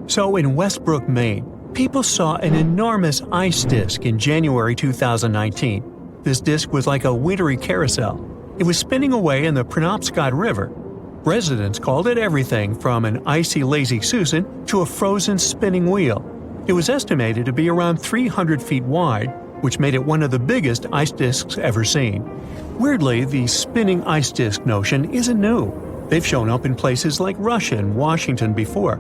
So in Westbrook, Maine, people saw an enormous ice disk in January 2019. This disk was like a wintry carousel. It was spinning away in the Penobscot River. Residents called it everything from an icy lazy Susan to a frozen spinning wheel. It was estimated to be around 300 feet wide, which made it one of the biggest ice disks ever seen. Weirdly, the spinning ice disk notion isn't new. They've shown up in places like Russia and Washington before.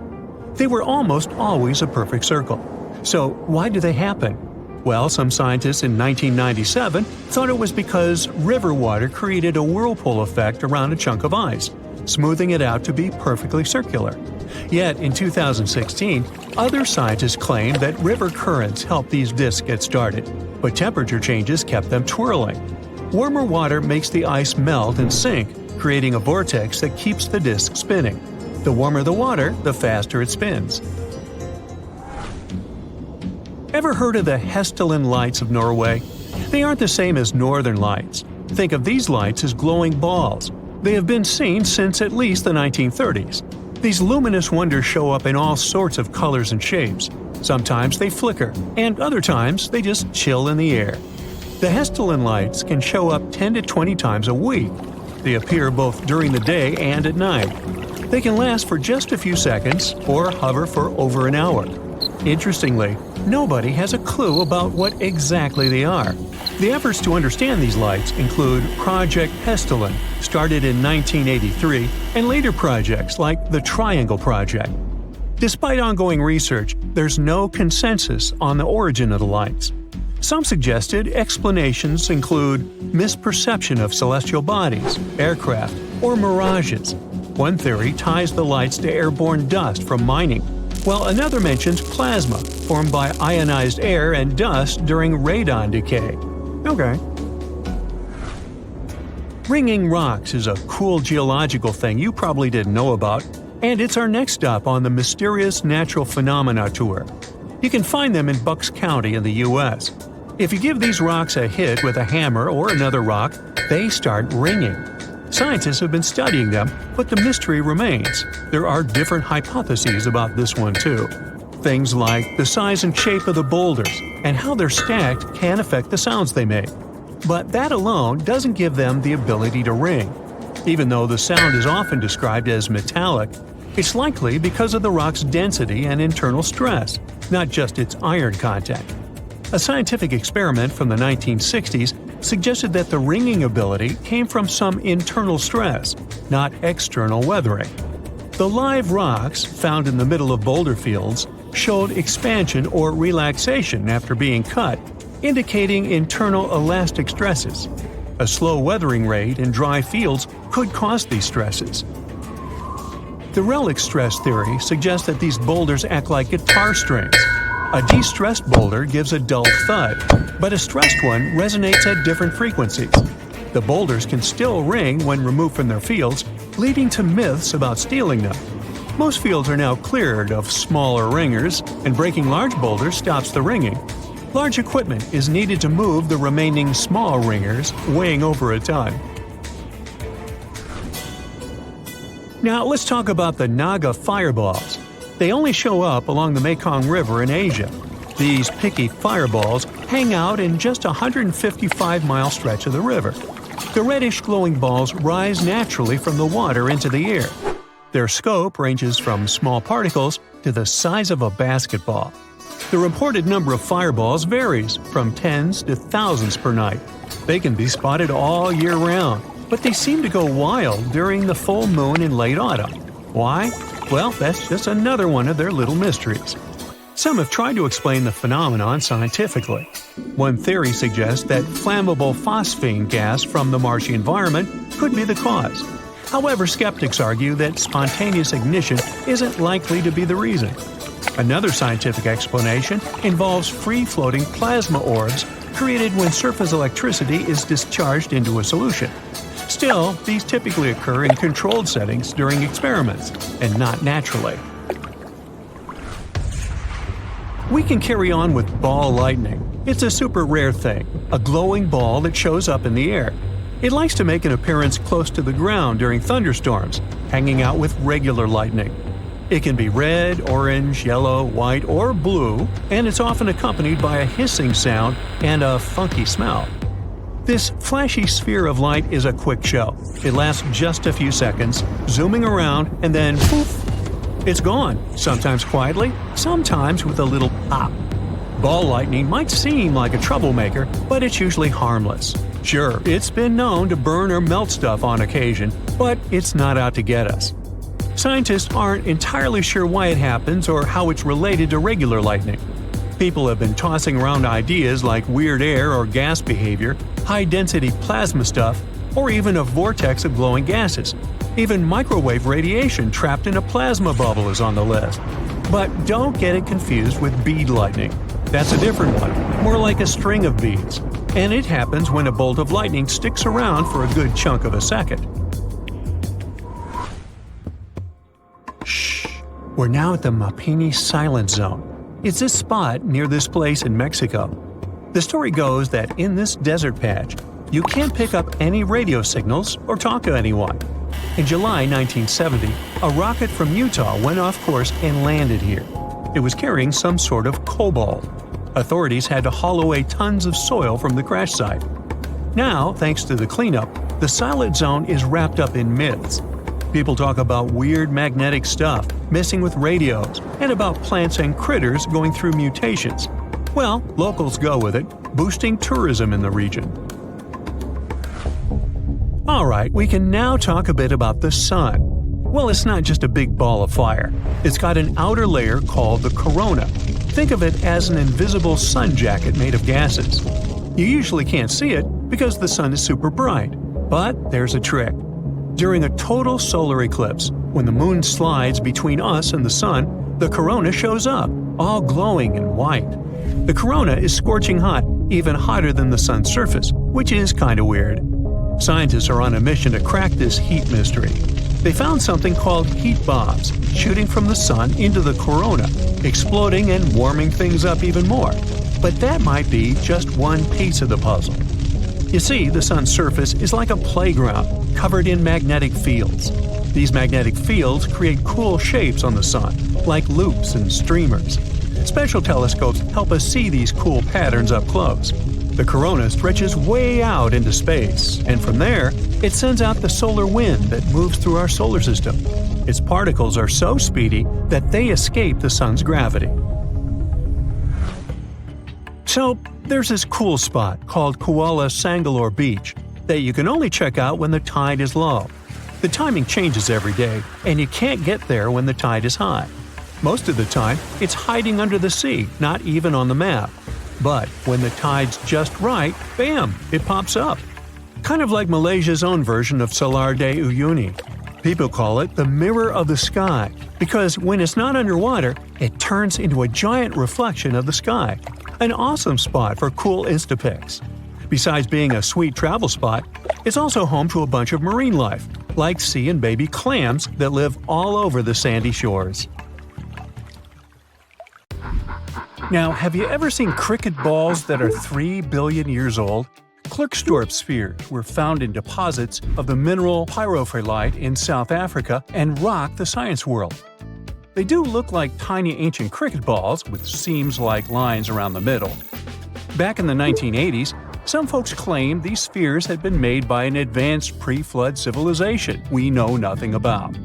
They were almost always a perfect circle. So why do they happen? Well, some scientists in 1997 thought it was because river water created a whirlpool effect around a chunk of ice, smoothing it out to be perfectly circular. Yet, in 2016, other scientists claimed that river currents helped these disks get started, but temperature changes kept them twirling. Warmer water makes the ice melt and sink, creating a vortex that keeps the disk spinning. The warmer the water, the faster it spins. Ever heard of the Hestilin lights of Norway? They aren't the same as northern lights. Think of these lights as glowing balls. They have been seen since at least the 1930s. These luminous wonders show up in all sorts of colors and shapes. Sometimes they flicker, and other times they just chill in the air. The Hestilin lights can show up 10 to 20 times a week. They appear both during the day and at night. They can last for just a few seconds or hover for over an hour. Interestingly, nobody has a clue about what exactly they are. The efforts to understand these lights include Project Hestilin, started in 1983, and later projects like the Triangle Project. Despite ongoing research, there's no consensus on the origin of the lights. Some suggested explanations include misperception of celestial bodies, aircraft, or mirages. One theory ties the lights to airborne dust from mining, while another mentions plasma, formed by ionized air and dust during radon decay. Okay. Ringing rocks is a cool geological thing you probably didn't know about, and it's our next stop on the Mysterious Natural Phenomena Tour. You can find them in Bucks County in the U.S. If you give these rocks a hit with a hammer or another rock, they start ringing. Scientists have been studying them, but the mystery remains. There are different hypotheses about this one too. Things like the size and shape of the boulders and how they're stacked can affect the sounds they make. But that alone doesn't give them the ability to ring. Even though the sound is often described as metallic, it's likely because of the rock's density and internal stress, not just its iron content. A scientific experiment from the 1960s suggested that the ringing ability came from some internal stress, not external weathering. The live rocks, found in the middle of boulder fields, showed expansion or relaxation after being cut, indicating internal elastic stresses. A slow weathering rate in dry fields could cause these stresses. The relic stress theory suggests that these boulders act like guitar strings. A de-stressed boulder gives a dull thud, but a stressed one resonates at different frequencies. The boulders can still ring when removed from their fields, leading to myths about stealing them. Most fields are now cleared of smaller ringers, and breaking large boulders stops the ringing. Large equipment is needed to move the remaining small ringers, weighing over a ton. Now let's talk about the Naga fireballs. They only show up along the Mekong River in Asia. These picky fireballs hang out in just a 155-mile stretch of the river. The reddish glowing balls rise naturally from the water into the air. Their scope ranges from small particles to the size of a basketball. The reported number of fireballs varies, from tens to thousands per night. They can be spotted all year round, but they seem to go wild during the full moon in late autumn. Why? Well, that's just another one of their little mysteries. Some have tried to explain the phenomenon scientifically. One theory suggests that flammable phosphine gas from the marshy environment could be the cause. However, skeptics argue that spontaneous ignition isn't likely to be the reason. Another scientific explanation involves free-floating plasma orbs created when surface electricity is discharged into a solution. Still, these typically occur in controlled settings during experiments, and not naturally. We can carry on with ball lightning. It's a super rare thing, a glowing ball that shows up in the air. It likes to make an appearance close to the ground during thunderstorms, hanging out with regular lightning. It can be red, orange, yellow, white, or blue, and it's often accompanied by a hissing sound and a funky smell. This flashy sphere of light is a quick show. It lasts just a few seconds, zooming around, and then poof! It's gone, sometimes quietly, sometimes with a little pop. Ball lightning might seem like a troublemaker, but it's usually harmless. Sure, it's been known to burn or melt stuff on occasion, but it's not out to get us. Scientists aren't entirely sure why it happens or how it's related to regular lightning. People have been tossing around ideas like weird air or gas behavior, high-density plasma stuff, or even a vortex of glowing gases. Even microwave radiation trapped in a plasma bubble is on the list. But don't get it confused with bead lightning. That's a different one, more like a string of beads. And it happens when a bolt of lightning sticks around for a good chunk of a second. Shh! We're now at the Mapimi Silent Zone. It's this spot near this place in Mexico. The story goes that in this desert patch, you can't pick up any radio signals or talk to anyone. In July 1970, a rocket from Utah went off course and landed here. It was carrying some sort of cobalt. Authorities had to haul away tons of soil from the crash site. Now, thanks to the cleanup, the Silent Zone is wrapped up in myths. People talk about weird magnetic stuff, messing with radios, and about plants and critters going through mutations. Well, locals go with it, boosting tourism in the region. Alright, we can now talk a bit about the sun. Well, it's not just a big ball of fire. It's got an outer layer called the corona. Think of it as an invisible sun jacket made of gases. You usually can't see it because the sun is super bright. But there's a trick. During a total solar eclipse, when the moon slides between us and the sun, the corona shows up, all glowing and white. The corona is scorching hot, even hotter than the sun's surface, which is kinda weird. Scientists are on a mission to crack this heat mystery. They found something called heat bombs shooting from the sun into the corona, exploding and warming things up even more. But that might be just one piece of the puzzle. You see, the sun's surface is like a playground covered in magnetic fields. These magnetic fields create cool shapes on the sun, like loops and streamers. Special telescopes help us see these cool patterns up close. The corona stretches way out into space, and from there, it sends out the solar wind that moves through our solar system. Its particles are so speedy that they escape the sun's gravity. So, there's this cool spot called Kuala Sangalore Beach that you can only check out when the tide is low. The timing changes every day, and you can't get there when the tide is high. Most of the time, it's hiding under the sea, not even on the map. But when the tide's just right, bam, it pops up. Kind of like Malaysia's own version of Salar de Uyuni. People call it the mirror of the sky, because when it's not underwater, it turns into a giant reflection of the sky. An awesome spot for cool Instapics. Besides being a sweet travel spot, it's also home to a bunch of marine life, like sea and baby clams that live all over the sandy shores. Now, have you ever seen cricket balls that are 3 billion years old? Klerksdorp spheres were found in deposits of the mineral pyrophyllite in South Africa and rock the science world. They do look like tiny ancient cricket balls with seams-like lines around the middle. Back in the 1980s, some folks claimed these spheres had been made by an advanced pre-flood civilization we know nothing about.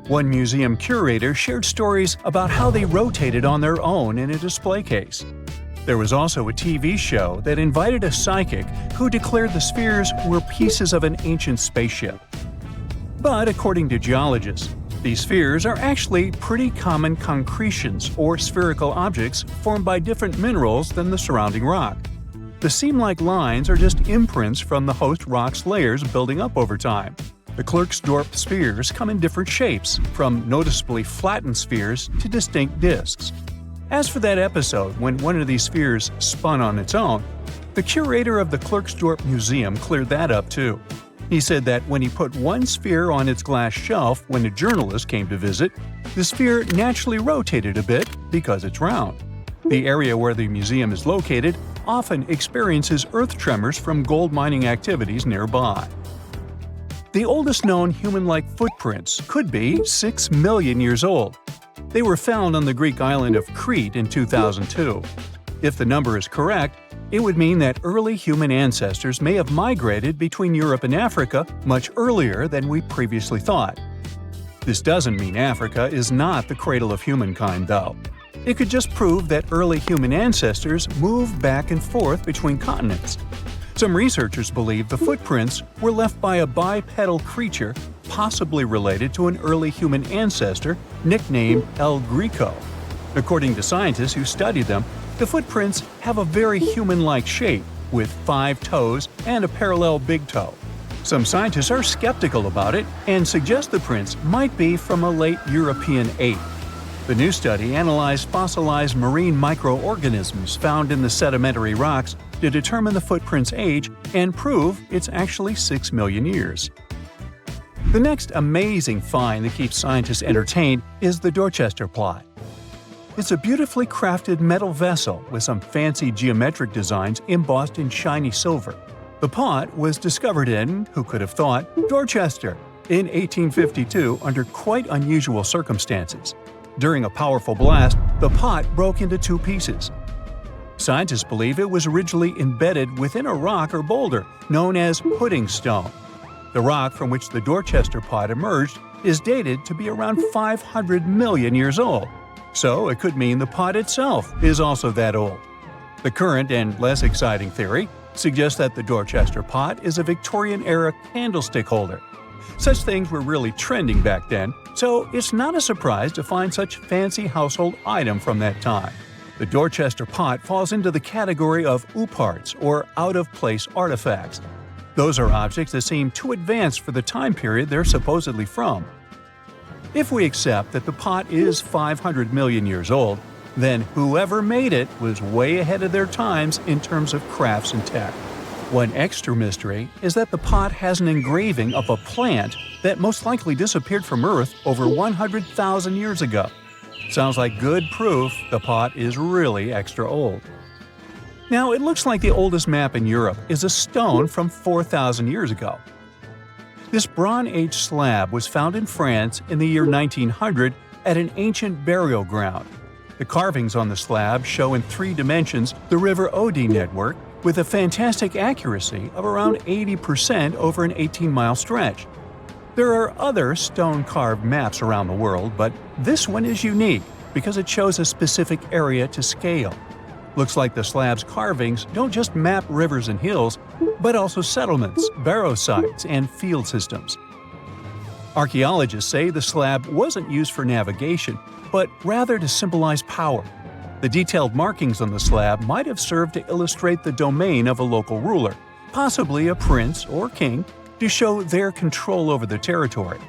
One museum curator shared stories about how they rotated on their own in a display case. There was also a TV show that invited a psychic who declared the spheres were pieces of an ancient spaceship. But according to geologists, these spheres are actually pretty common concretions or spherical objects formed by different minerals than the surrounding rock. The seam-like lines are just imprints from the host rock's layers building up over time. The Klerksdorp spheres come in different shapes, from noticeably flattened spheres to distinct discs. As for that episode when one of these spheres spun on its own, the curator of the Klerksdorp Museum cleared that up too. He said that when he put one sphere on its glass shelf when a journalist came to visit, the sphere naturally rotated a bit because it's round. The area where the museum is located often experiences earth tremors from gold mining activities nearby. The oldest known human-like footprints could be 6 million years old. They were found on the Greek island of Crete in 2002. If the number is correct, it would mean that early human ancestors may have migrated between Europe and Africa much earlier than we previously thought. This doesn't mean Africa is not the cradle of humankind, though. It could just prove that early human ancestors moved back and forth between continents. Some researchers believe the footprints were left by a bipedal creature possibly related to an early human ancestor nicknamed El Greco. According to scientists who studied them, the footprints have a very human-like shape, with 5 toes and a parallel big toe. Some scientists are skeptical about it and suggest the prints might be from a late European ape. The new study analyzed fossilized marine microorganisms found in the sedimentary rocks to determine the footprint's age and prove it's actually 6 million years. The next amazing find that keeps scientists entertained is the Dorchester pot. It's a beautifully crafted metal vessel with some fancy geometric designs embossed in shiny silver. The pot was discovered in, who could have thought, Dorchester in 1852 under quite unusual circumstances. During a powerful blast, the pot broke into 2 pieces. Scientists believe it was originally embedded within a rock or boulder known as pudding stone. The rock from which the Dorchester pot emerged is dated to be around 500 million years old. So it could mean the pot itself is also that old. The current and less exciting theory suggests that the Dorchester pot is a Victorian-era candlestick holder. Such things were really trending back then, so it's not a surprise to find such fancy household item from that time. The Dorchester pot falls into the category of ooparts, or out-of-place artifacts. Those are objects that seem too advanced for the time period they're supposedly from. If we accept that the pot is 500 million years old, then whoever made it was way ahead of their times in terms of crafts and tech. One extra mystery is that the pot has an engraving of a plant that most likely disappeared from Earth over 100,000 years ago. Sounds like good proof the pot is really extra old. Now, it looks like the oldest map in Europe is a stone from 4,000 years ago. This Bronze Age slab was found in France in the year 1900 at an ancient burial ground. The carvings on the slab show in 3 dimensions the River Odey network with a fantastic accuracy of around 80% over an 18-mile stretch. There are other stone-carved maps around the world, but this one is unique because it shows a specific area to scale. Looks like the slab's carvings don't just map rivers and hills, but also settlements, barrow sites, and field systems. Archaeologists say the slab wasn't used for navigation, but rather to symbolize power. The detailed markings on the slab might have served to illustrate the domain of a local ruler, possibly a prince or king, to show their control over the territory.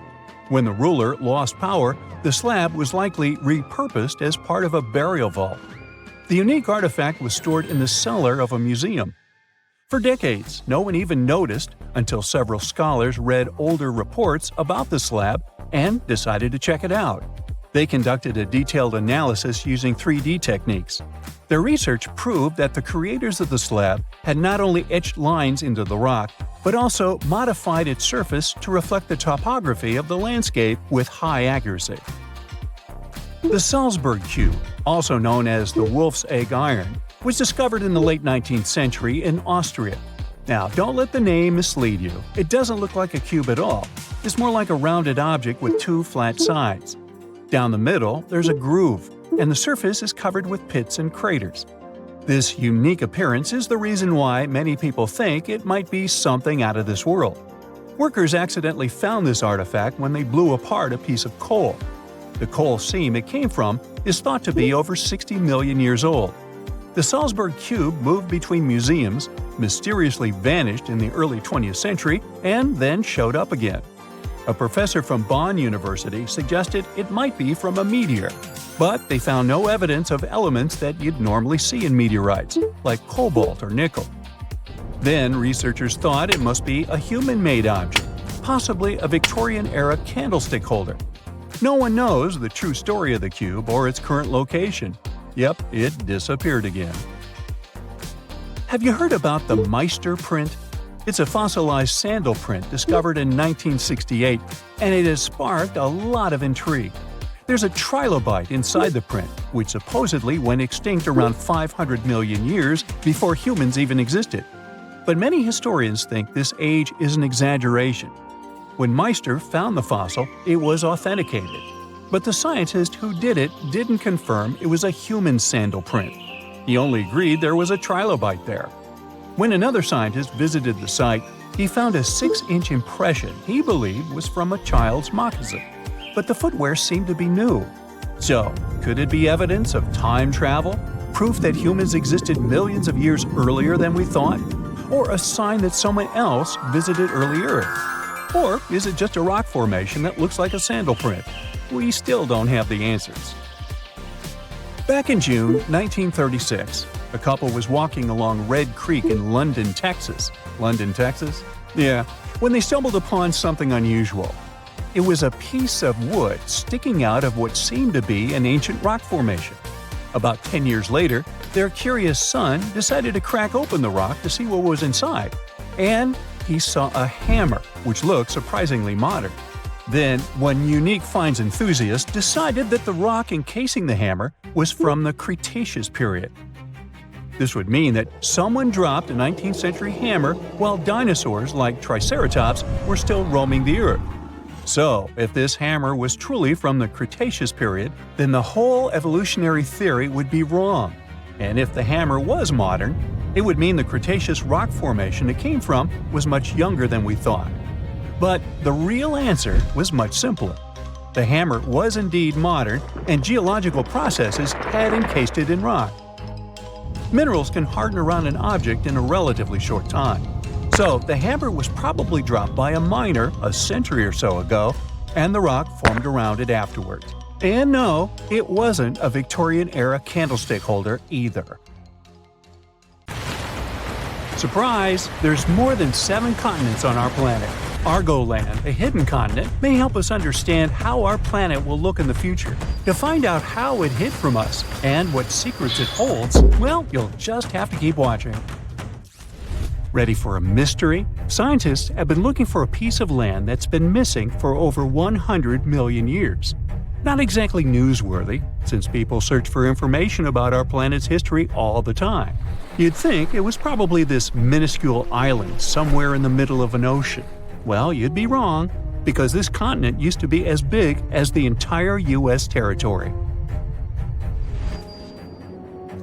When the ruler lost power, the slab was likely repurposed as part of a burial vault. The unique artifact was stored in the cellar of a museum. For decades, no one even noticed until several scholars read older reports about the slab and decided to check it out. They conducted a detailed analysis using 3D techniques. Their research proved that the creators of the slab had not only etched lines into the rock, but also modified its surface to reflect the topography of the landscape with high accuracy. The Salzburg cube, also known as the Wolf's Egg Iron, was discovered in the late 19th century in Austria. Now, don't let the name mislead you. It doesn't look like a cube at all. It's more like a rounded object with 2 flat sides. Down the middle, there's a groove, and the surface is covered with pits and craters. This unique appearance is the reason why many people think it might be something out of this world. Workers accidentally found this artifact when they blew apart a piece of coal. The coal seam it came from is thought to be over 60 million years old. The Salzburg cube moved between museums, mysteriously vanished in the early 20th century, and then showed up again. A professor from Bonn University suggested it might be from a meteor, but they found no evidence of elements that you'd normally see in meteorites, like cobalt or nickel. Then researchers thought it must be a human-made object, possibly a Victorian-era candlestick holder. No one knows the true story of the cube or its current location. Yep, it disappeared again. Have you heard about the Meister print? It's a fossilized sandal print discovered in 1968, and it has sparked a lot of intrigue. There's a trilobite inside the print, which supposedly went extinct around 500 million years before humans even existed. But many historians think this age is an exaggeration. When Meister found the fossil, it was authenticated. But the scientist who did it didn't confirm it was a human sandal print. He only agreed there was a trilobite there. When another scientist visited the site, he found a 6-inch impression he believed was from a child's moccasin. But the footwear seemed to be new. So, could it be evidence of time travel? Proof that humans existed millions of years earlier than we thought? Or a sign that someone else visited early Earth? Or is it just a rock formation that looks like a sandal print? We still don't have the answers. Back in June 1936, a couple was walking along Red Creek in London, Texas. London, Texas? Yeah, when they stumbled upon something unusual. It was a piece of wood sticking out of what seemed to be an ancient rock formation. About 10 years later, their curious son decided to crack open the rock to see what was inside. And he saw a hammer, which looked surprisingly modern. Then, one unique finds enthusiast decided that the rock encasing the hammer was from the Cretaceous period. This would mean that someone dropped a 19th century hammer while dinosaurs like Triceratops were still roaming the Earth. So, if this hammer was truly from the Cretaceous period, then the whole evolutionary theory would be wrong. And if the hammer was modern, it would mean the Cretaceous rock formation it came from was much younger than we thought. But the real answer was much simpler. The hammer was indeed modern, and geological processes had encased it in rock. Minerals can harden around an object in a relatively short time. So the hammer was probably dropped by a miner a century or so ago, and the rock formed around it afterward. And no, it wasn't a Victorian-era candlestick holder either. Surprise! There's more than 7 continents on our planet. Argoland, a hidden continent, may help us understand how our planet will look in the future. To find out how it hid from us and what secrets it holds, well, you'll just have to keep watching. Ready for a mystery? Scientists have been looking for a piece of land that's been missing for over 100 million years. Not exactly newsworthy, since people search for information about our planet's history all the time. You'd think it was probably this minuscule island somewhere in the middle of an ocean. Well, you'd be wrong, because this continent used to be as big as the entire U.S. territory.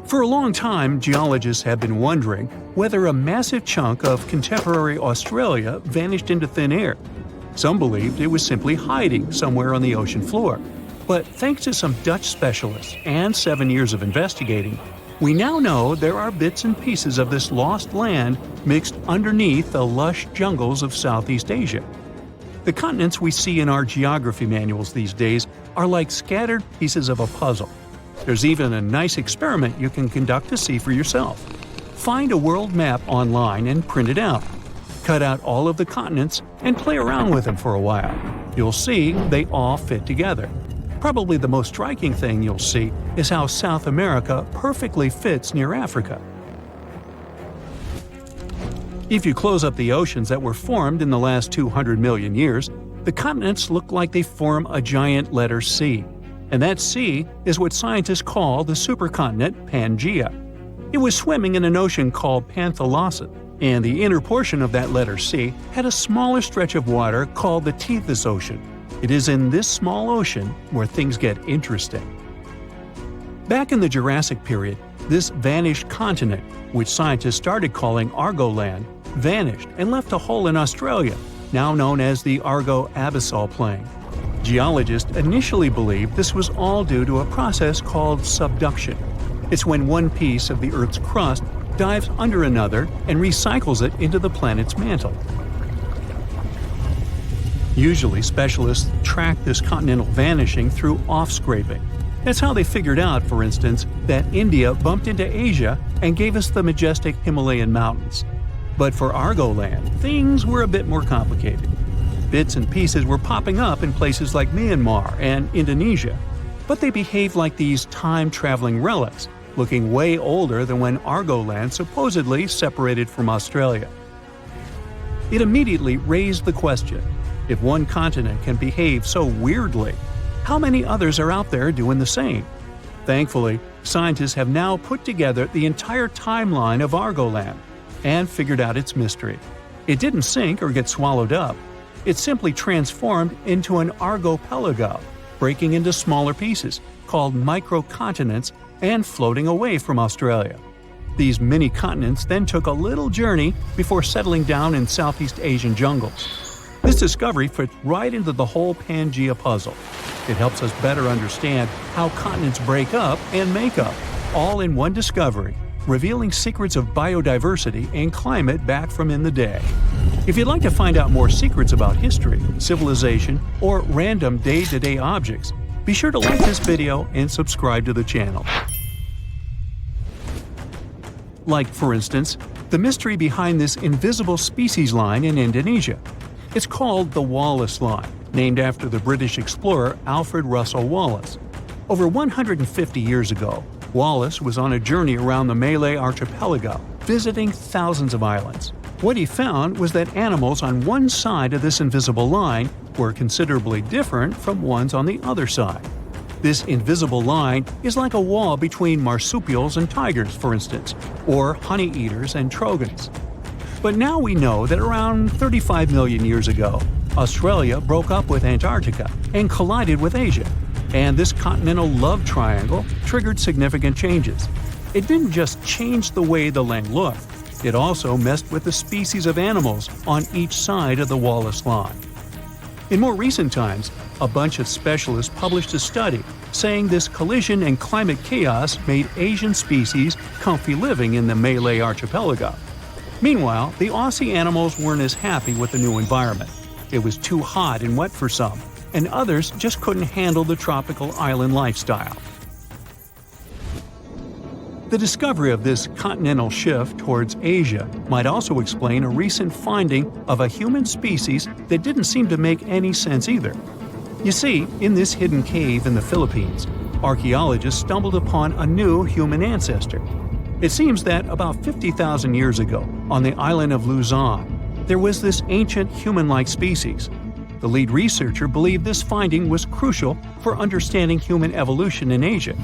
For a long time, geologists have been wondering whether a massive chunk of contemporary Australia vanished into thin air. Some believed it was simply hiding somewhere on the ocean floor. But thanks to some Dutch specialists and 7 years of investigating, we now know there are bits and pieces of this lost land mixed underneath the lush jungles of Southeast Asia. The continents we see in our geography manuals these days are like scattered pieces of a puzzle. There's even a nice experiment you can conduct to see for yourself. Find a world map online and print it out. Cut out all of the continents and play around with them for a while. You'll see they all fit together. Probably the most striking thing you'll see is how South America perfectly fits near Africa. If you close up the oceans that were formed in the last 200 million years, the continents look like they form a giant letter C. And that C is what scientists call the supercontinent Pangaea. It was swimming in an ocean called Panthalassa, and the inner portion of that letter C had a smaller stretch of water called the Tethys Ocean. It is in this small ocean where things get interesting. Back in the Jurassic period, this vanished continent, which scientists started calling Argoland, vanished and left a hole in Australia, now known as the Argo-Abyssal Plain. Geologists initially believed this was all due to a process called subduction. It's when one piece of the Earth's crust dives under another and recycles it into the planet's mantle. Usually, specialists track this continental vanishing through off-scraping. That's how they figured out, for instance, that India bumped into Asia and gave us the majestic Himalayan mountains. But for Argoland, things were a bit more complicated. Bits and pieces were popping up in places like Myanmar and Indonesia, but they behaved like these time-traveling relics, looking way older than when Argoland supposedly separated from Australia. It immediately raised the question: if one continent can behave so weirdly, How many others are out there doing the same? Thankfully, scientists have now put together the entire timeline of Argoland and figured out its mystery. It didn't sink or get swallowed up. It simply transformed into an archipelago, breaking into smaller pieces, called microcontinents, and floating away from Australia. These mini-continents then took a little journey before settling down in Southeast Asian jungles. This discovery fits right into the whole Pangea puzzle. It helps us better understand how continents break up and make up, all in one discovery, revealing secrets of biodiversity and climate back from in the day. If you'd like to find out more secrets about history, civilization, or random day-to-day objects, be sure to like this video and subscribe to the channel. Like, for instance, the mystery behind this invisible species line in Indonesia. It's called the Wallace Line, named after the British explorer Alfred Russel Wallace. Over 150 years ago, Wallace was on a journey around the Malay archipelago, visiting thousands of islands. What he found was that animals on one side of this invisible line were considerably different from ones on the other side. This invisible line is like a wall between marsupials and tigers, for instance, or honey-eaters and trogons. But now we know that around 35 million years ago, Australia broke up with Antarctica and collided with Asia, and this continental love triangle triggered significant changes. It didn't just change the way the land looked, it also messed with the species of animals on each side of the Wallace Line. In more recent times, a bunch of specialists published a study saying this collision and climate chaos made Asian species comfy living in the Malay archipelago. Meanwhile, the Aussie animals weren't as happy with the new environment. It was too hot and wet for some, and others just couldn't handle the tropical island lifestyle. The discovery of this continental shift towards Asia might also explain a recent finding of a human species that didn't seem to make any sense either. You see, in this hidden cave in the Philippines, archaeologists stumbled upon a new human ancestor. It seems that about 50,000 years ago, on the island of Luzon, there was this ancient human-like species. The lead researcher believed this finding was crucial for understanding human evolution in Asia,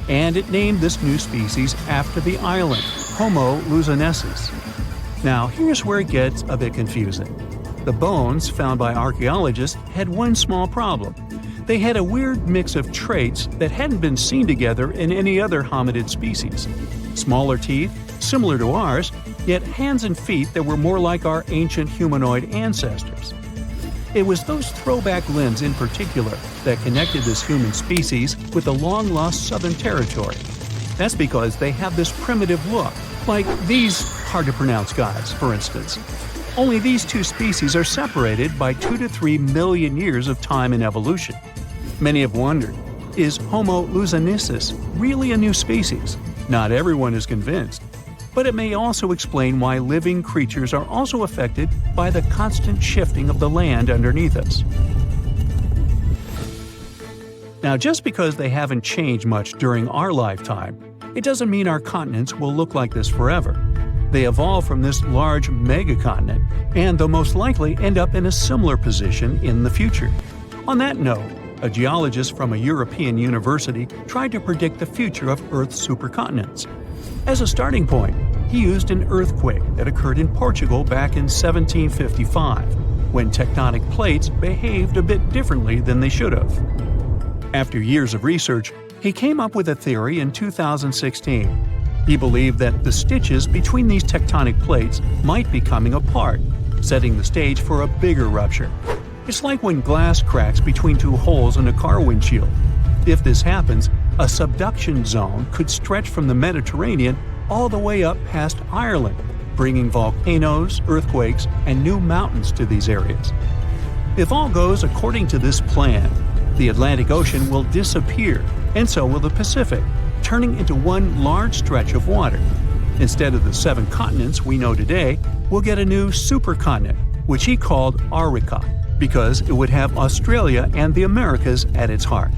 and it named this new species after the island, Homo luzonensis. Now, here's where it gets a bit confusing. The bones found by archaeologists had one small problem. They had a weird mix of traits that hadn't been seen together in any other hominid species. Smaller teeth, similar to ours, yet hands and feet that were more like our ancient humanoid ancestors. It was those throwback limbs in particular that connected this human species with the long-lost Southern Territory. That's because they have this primitive look, like these hard-to-pronounce guys, for instance. Only these two species are separated by 2 to 3 million years of time in evolution. Many have wondered, is Homo luzonensis really a new species? Not everyone is convinced. But it may also explain why living creatures are also affected by the constant shifting of the land underneath us. Now, just because they haven't changed much during our lifetime, it doesn't mean our continents will look like this forever. They evolved from this large megacontinent, and they'll most likely end up in a similar position in the future. On that note, a geologist from a European university tried to predict the future of Earth's supercontinents. As a starting point, he used an earthquake that occurred in Portugal back in 1755, when tectonic plates behaved a bit differently than they should have. After years of research, he came up with a theory in 2016. He believed that the stitches between these tectonic plates might be coming apart, setting the stage for a bigger rupture. It's like when glass cracks between two holes in a car windshield. If this happens, a subduction zone could stretch from the Mediterranean all the way up past Ireland, bringing volcanoes, earthquakes, and new mountains to these areas. If all goes according to this plan, the Atlantic Ocean will disappear, and so will the Pacific, turning into one large stretch of water. Instead of the 7 continents we know today, we'll get a new supercontinent, which he called Arica, because it would have Australia and the Americas at its heart.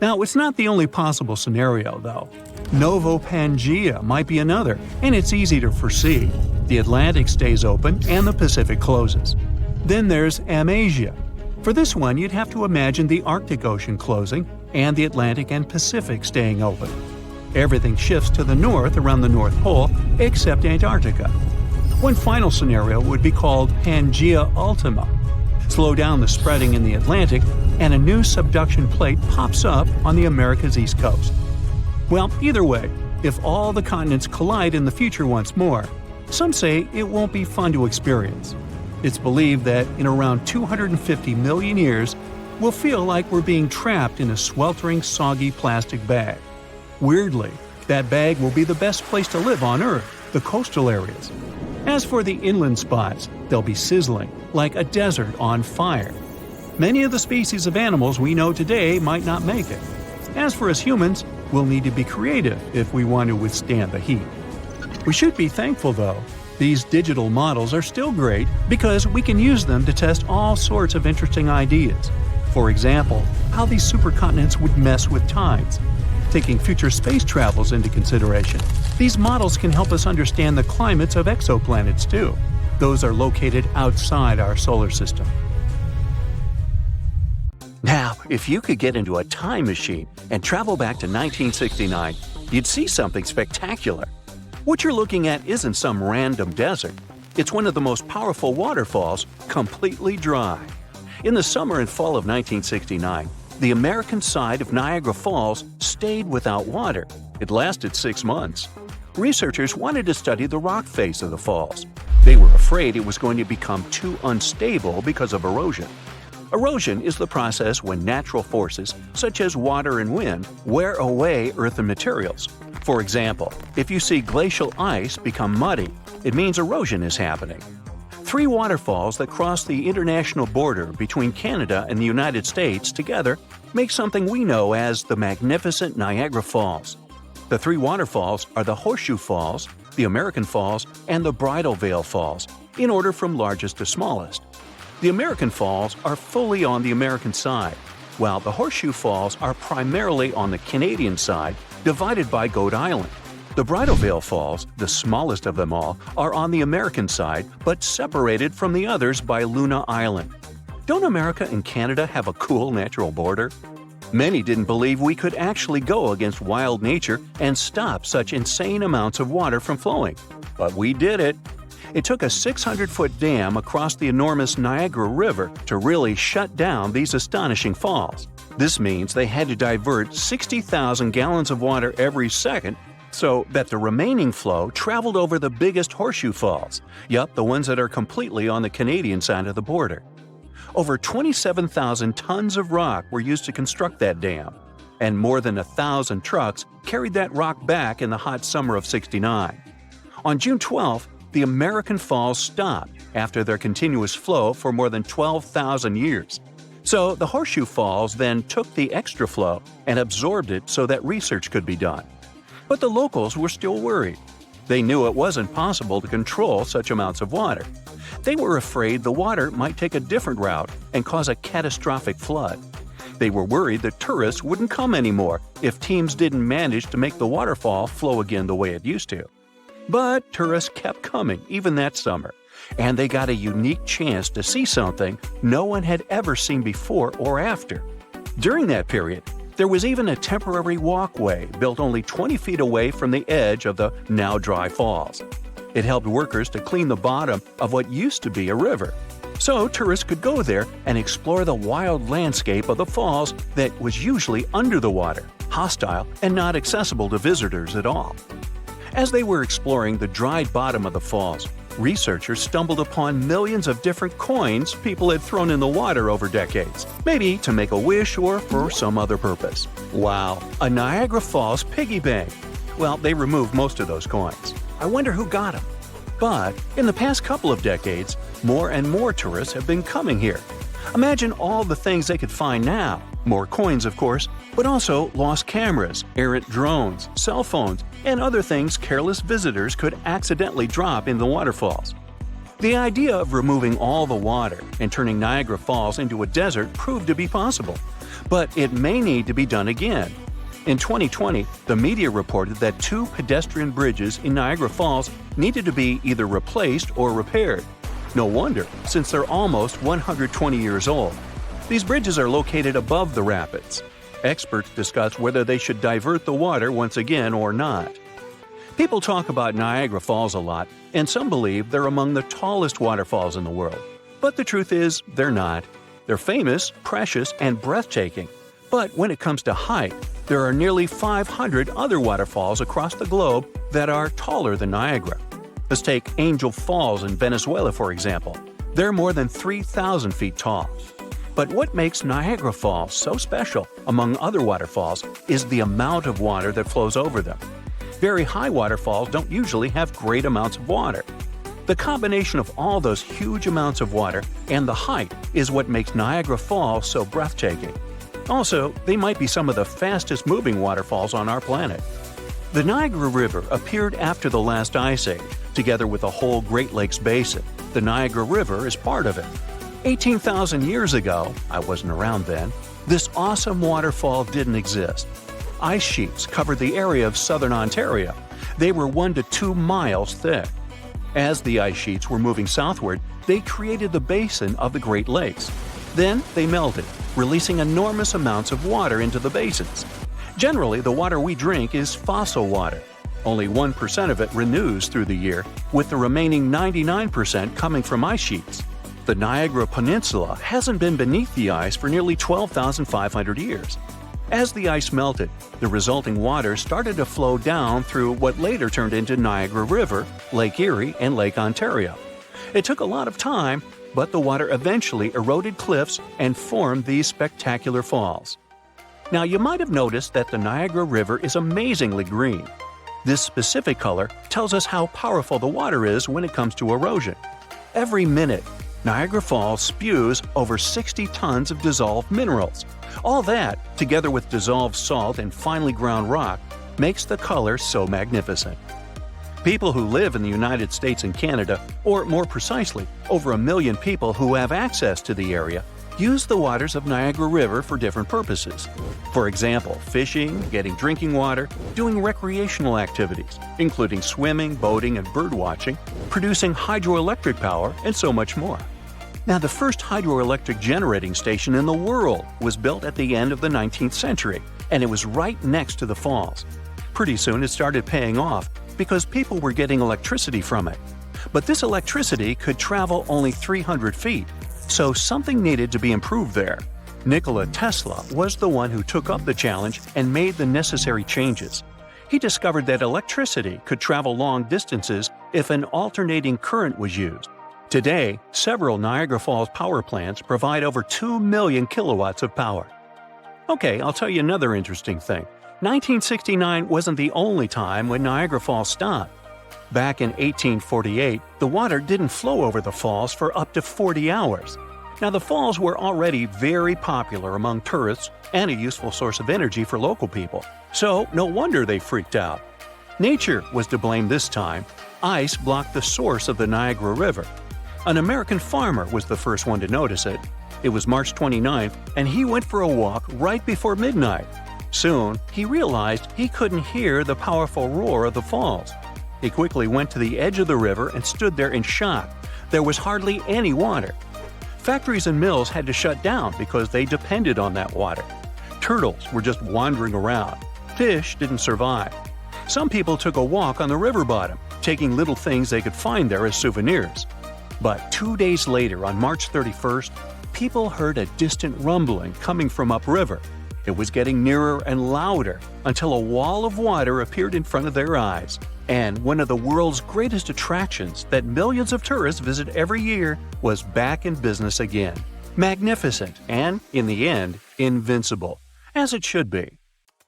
Now, it's not the only possible scenario, though. Novo Pangea might be another, and it's easy to foresee. The Atlantic stays open and the Pacific closes. Then there's Amasia. For this one, you'd have to imagine the Arctic Ocean closing and the Atlantic and Pacific staying open. Everything shifts to the north around the North Pole except Antarctica. One final scenario would be called Pangea Ultima. Slow down the spreading in the Atlantic, and a new subduction plate pops up on the America's east coast. Well, either way, if all the continents collide in the future once more, some say it won't be fun to experience. It's believed that in around 250 million years, we'll feel like we're being trapped in a sweltering, soggy plastic bag. Weirdly, that bag will be the best place to live on Earth, the coastal areas. As for the inland spots, they'll be sizzling, like a desert on fire. Many of the species of animals we know today might not make it. As for us humans, we'll need to be creative if we want to withstand the heat. We should be thankful, though. These digital models are still great because we can use them to test all sorts of interesting ideas. For example, how these supercontinents would mess with tides. Taking future space travels into consideration, these models can help us understand the climates of exoplanets too. Those are located outside our solar system. Now, if you could get into a time machine and travel back to 1969, you'd see something spectacular. What you're looking at isn't some random desert. It's one of the most powerful waterfalls, completely dry. In the summer and fall of 1969, the American side of Niagara Falls stayed without water. It lasted 6 months. Researchers wanted to study the rock face of the falls. They were afraid it was going to become too unstable because of erosion. Erosion is the process when natural forces, such as water and wind, wear away earthen materials. For example, if you see glacial ice become muddy, it means erosion is happening. 3 waterfalls that cross the international border between Canada and the United States together make something we know as the magnificent Niagara Falls. The 3 waterfalls are the Horseshoe Falls, the American Falls, and the Bridal Veil Falls, in order from largest to smallest. The American Falls are fully on the American side, while the Horseshoe Falls are primarily on the Canadian side, divided by Goat Island. The Bridal Veil Falls, the smallest of them all, are on the American side but separated from the others by Luna Island. Don't America and Canada have a cool natural border? Many didn't believe we could actually go against wild nature and stop such insane amounts of water from flowing. But we did it. It took a 600-foot dam across the enormous Niagara River to really shut down these astonishing falls. This means they had to divert 60,000 gallons of water every second so that the remaining flow traveled over the biggest Horseshoe Falls, the ones that are completely on the Canadian side of the border. Over 27,000 tons of rock were used to construct that dam, and more than 1,000 trucks carried that rock back in the hot summer of '69. On June 12th, the American Falls stopped after their continuous flow for more than 12,000 years. So the Horseshoe Falls then took the extra flow and absorbed it so that research could be done. But the locals were still worried. They knew it wasn't possible to control such amounts of water. They were afraid the water might take a different route and cause a catastrophic flood. They were worried that tourists wouldn't come anymore if teams didn't manage to make the waterfall flow again the way it used to. But tourists kept coming even that summer, and they got a unique chance to see something no one had ever seen before or after. During that period, there was even a temporary walkway built only 20 feet away from the edge of the now dry falls. It helped workers to clean the bottom of what used to be a river. So tourists could go there and explore the wild landscape of the falls that was usually under the water, hostile and not accessible to visitors at all. As they were exploring the dried bottom of the falls, researchers stumbled upon millions of different coins people had thrown in the water over decades, maybe to make a wish or for some other purpose. Wow, a Niagara Falls piggy bank! Well, they removed most of those coins. I wonder who got them. But in the past couple of decades, more and more tourists have been coming here. Imagine all the things they could find now. More coins, of course, but also lost cameras, errant drones, cell phones, and other things careless visitors could accidentally drop in the waterfalls. The idea of removing all the water and turning Niagara Falls into a desert proved to be possible, but it may need to be done again. In 2020, the media reported that 2 pedestrian bridges in Niagara Falls needed to be either replaced or repaired. No wonder, since they're almost 120 years old. These bridges are located above the rapids. Experts discuss whether they should divert the water once again or not. People talk about Niagara Falls a lot, and some believe they're among the tallest waterfalls in the world. But the truth is, they're not. They're famous, precious, and breathtaking. But when it comes to height, there are nearly 500 other waterfalls across the globe that are taller than Niagara. Let's take Angel Falls in Venezuela, for example. They're more than 3,000 feet tall. But what makes Niagara Falls so special, among other waterfalls, is the amount of water that flows over them. Very high waterfalls don't usually have great amounts of water. The combination of all those huge amounts of water and the height is what makes Niagara Falls so breathtaking. Also, they might be some of the fastest moving waterfalls on our planet. The Niagara River appeared after the last ice age, together with the whole Great Lakes basin. The Niagara River is part of it. 18,000 years ago, I wasn't around then, this awesome waterfall didn't exist. Ice sheets covered the area of southern Ontario. They were 1 to 2 miles thick. As the ice sheets were moving southward, they created the basin of the Great Lakes. Then they melted, releasing enormous amounts of water into the basins. Generally, the water we drink is fossil water. Only 1% of it renews through the year, with the remaining 99% coming from ice sheets. The Niagara Peninsula hasn't been beneath the ice for nearly 12,500 years. As the ice melted, the resulting water started to flow down through what later turned into Niagara River, Lake Erie, and Lake Ontario. It took a lot of time, but the water eventually eroded cliffs and formed these spectacular falls. Now, you might have noticed that the Niagara River is amazingly green. This specific color tells us how powerful the water is when it comes to erosion. Every minute, Niagara Falls spews over 60 tons of dissolved minerals. All that, together with dissolved salt and finely ground rock, makes the color so magnificent. People who live in the United States and Canada, or more precisely, over 1 million people who have access to the area, use the waters of Niagara River for different purposes. For example, fishing, getting drinking water, doing recreational activities, including swimming, boating, and birdwatching, producing hydroelectric power, and so much more. Now, the first hydroelectric generating station in the world was built at the end of the 19th century, and it was right next to the falls. Pretty soon it started paying off because people were getting electricity from it. But this electricity could travel only 300 feet, so something needed to be improved there. Nikola Tesla was the one who took up the challenge and made the necessary changes. He discovered that electricity could travel long distances if an alternating current was used. Today, several Niagara Falls power plants provide over 2 million kilowatts of power. Okay, I'll tell you another interesting thing. 1969 wasn't the only time when Niagara Falls stopped. Back in 1848, the water didn't flow over the falls for up to 40 hours. Now, the falls were already very popular among tourists and a useful source of energy for local people, so no wonder they freaked out. Nature was to blame this time. Ice blocked the source of the Niagara River. An American farmer was the first one to notice it. It was March 29th, and he went for a walk right before midnight. Soon, he realized he couldn't hear the powerful roar of the falls. He quickly went to the edge of the river and stood there in shock. There was hardly any water. Factories and mills had to shut down because they depended on that water. Turtles were just wandering around. Fish didn't survive. Some people took a walk on the river bottom, taking little things they could find there as souvenirs. But 2 days later, on March 31st, people heard a distant rumbling coming from upriver. It was getting nearer and louder until a wall of water appeared in front of their eyes. And one of the world's greatest attractions that millions of tourists visit every year was back in business again. Magnificent and, in the end, invincible. As it should be.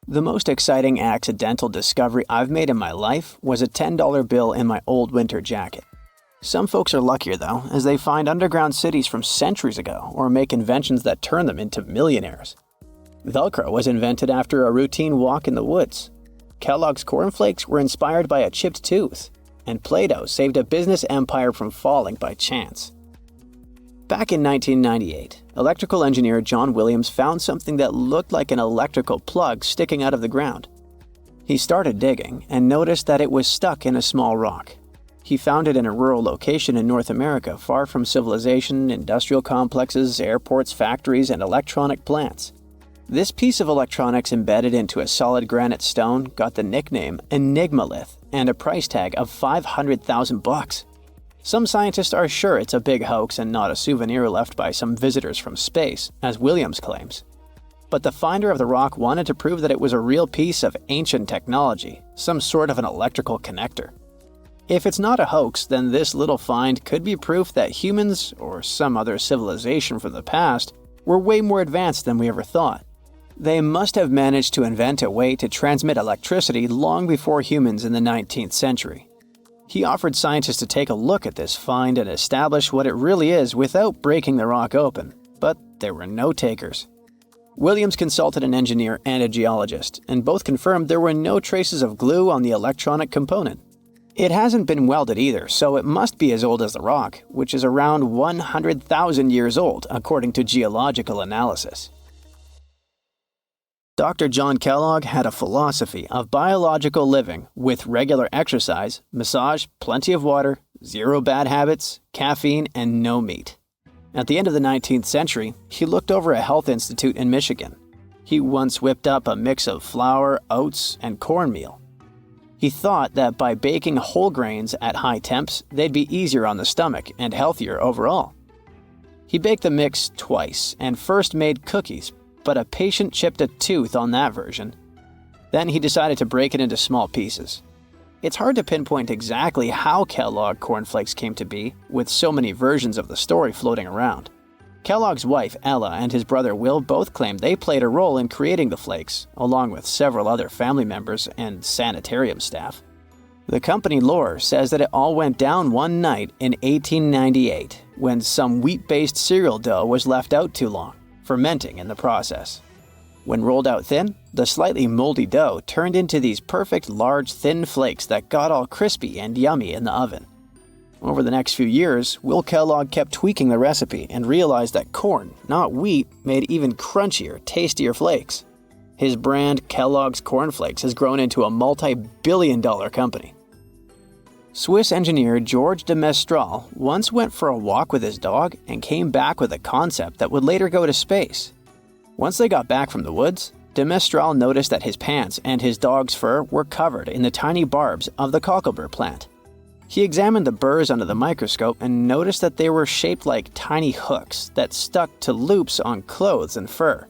The most exciting accidental discovery I've made in my life was a $10 bill in my old winter jacket. Some folks are luckier, though, as they find underground cities from centuries ago or make inventions that turn them into millionaires. Velcro was invented after a routine walk in the woods. Kellogg's Corn Flakes were inspired by a chipped tooth, and Play-Doh saved a business empire from falling by chance. Back in 1998, electrical engineer John Williams found something that looked like an electrical plug sticking out of the ground. He started digging and noticed that it was stuck in a small rock. He found it in a rural location in North America, far from civilization, industrial complexes, airports, factories, and electronic plants. This piece of electronics embedded into a solid granite stone got the nickname Enigmalith and a price tag of $500,000. Some scientists are sure it's a big hoax and not a souvenir left by some visitors from space, as Williams claims. But the finder of the rock wanted to prove that it was a real piece of ancient technology, some sort of an electrical connector. If it's not a hoax, then this little find could be proof that humans, or some other civilization from the past, were way more advanced than we ever thought. They must have managed to invent a way to transmit electricity long before humans in the 19th century. He offered scientists to take a look at this find and establish what it really is without breaking the rock open, but there were no takers. Williams consulted an engineer and a geologist, and both confirmed there were no traces of glue on the electronic component. It hasn't been welded either, so it must be as old as the rock, which is around 100,000 years old, according to geological analysis. Dr. John Kellogg had a philosophy of biological living with regular exercise, massage, plenty of water, zero bad habits, caffeine, and no meat. At the end of the 19th century, he looked over a health institute in Michigan. He once whipped up a mix of flour, oats, and cornmeal. He thought that by baking whole grains at high temps, they'd be easier on the stomach and healthier overall. He baked the mix twice and first made cookies, but a patient chipped a tooth on that version. Then he decided to break it into small pieces. It's hard to pinpoint exactly how Kellogg cornflakes came to be, with so many versions of the story floating around. Kellogg's wife, Ella, and his brother Will both claimed they played a role in creating the flakes, along with several other family members and sanitarium staff. The company lore says that it all went down one night in 1898, when some wheat-based cereal dough was left out too long, fermenting in the process. When rolled out thin, the slightly moldy dough turned into these perfect large thin flakes that got all crispy and yummy in the oven. Over the next few years, Will Kellogg kept tweaking the recipe and realized that corn, not wheat, made even crunchier, tastier flakes. His brand, Kellogg's Corn Flakes, has grown into a multi-billion-dollar company. Swiss engineer George de Mestral once went for a walk with his dog and came back with a concept that would later go to space. Once they got back from the woods, de Mestral noticed that his pants and his dog's fur were covered in the tiny barbs of the cocklebur plant. He examined the burrs under the microscope and noticed that they were shaped like tiny hooks that stuck to loops on clothes and fur.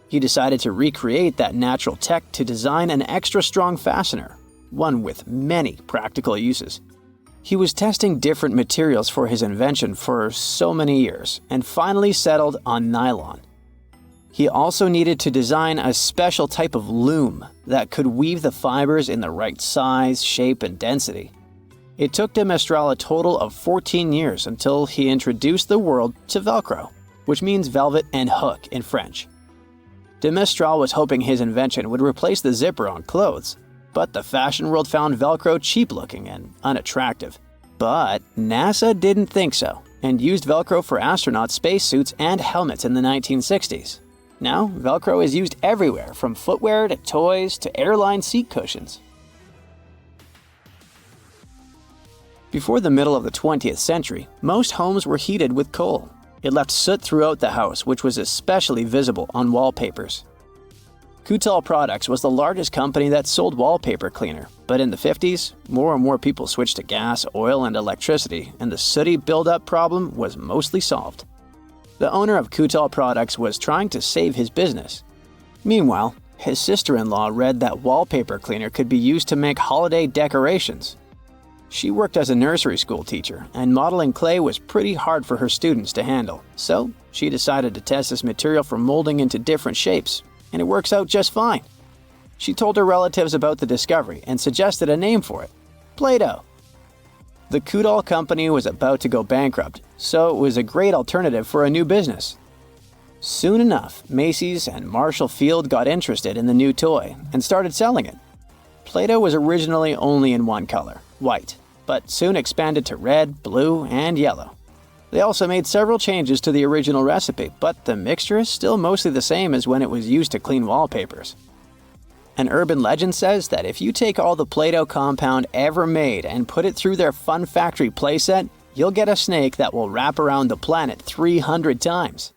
He decided to recreate that natural tech to design an extra strong fastener, one with many practical uses. He was testing different materials for his invention for so many years and finally settled on nylon. He also needed to design a special type of loom that could weave the fibers in the right size, shape, and density. It took de Mestral a total of 14 years until he introduced the world to Velcro, which means velvet and hook in French. De Mestral was hoping his invention would replace the zipper on clothes, but the fashion world found Velcro cheap-looking and unattractive. But NASA didn't think so, and used Velcro for astronaut spacesuits and helmets in the 1960s. Now, Velcro is used everywhere, from footwear to toys to airline seat cushions. Before the middle of the 20th century, most homes were heated with coal. It left soot throughout the house, which was especially visible on wallpapers. Kutal Products was the largest company that sold wallpaper cleaner, but in the 50s, more and more people switched to gas, oil, and electricity, and the sooty buildup problem was mostly solved. The owner of Kutal Products was trying to save his business. Meanwhile, his sister-in-law read that wallpaper cleaner could be used to make holiday decorations. She worked as a nursery school teacher, and modeling clay was pretty hard for her students to handle, so she decided to test this material for molding into different shapes, and it works out just fine. She told her relatives about the discovery and suggested a name for it: Play-Doh. The Kutal company was about to go bankrupt, so it was a great alternative for a new business. Soon enough, Macy's and Marshall Field got interested in the new toy and started selling it. Play-Doh was originally only in one color, white, but soon expanded to red, blue, and yellow. They also made several changes to the original recipe, but the mixture is still mostly the same as when it was used to clean wallpapers. An urban legend says that if you take all the Play-Doh compound ever made and put it through their Fun Factory playset, you'll get a snake that will wrap around the planet 300 times.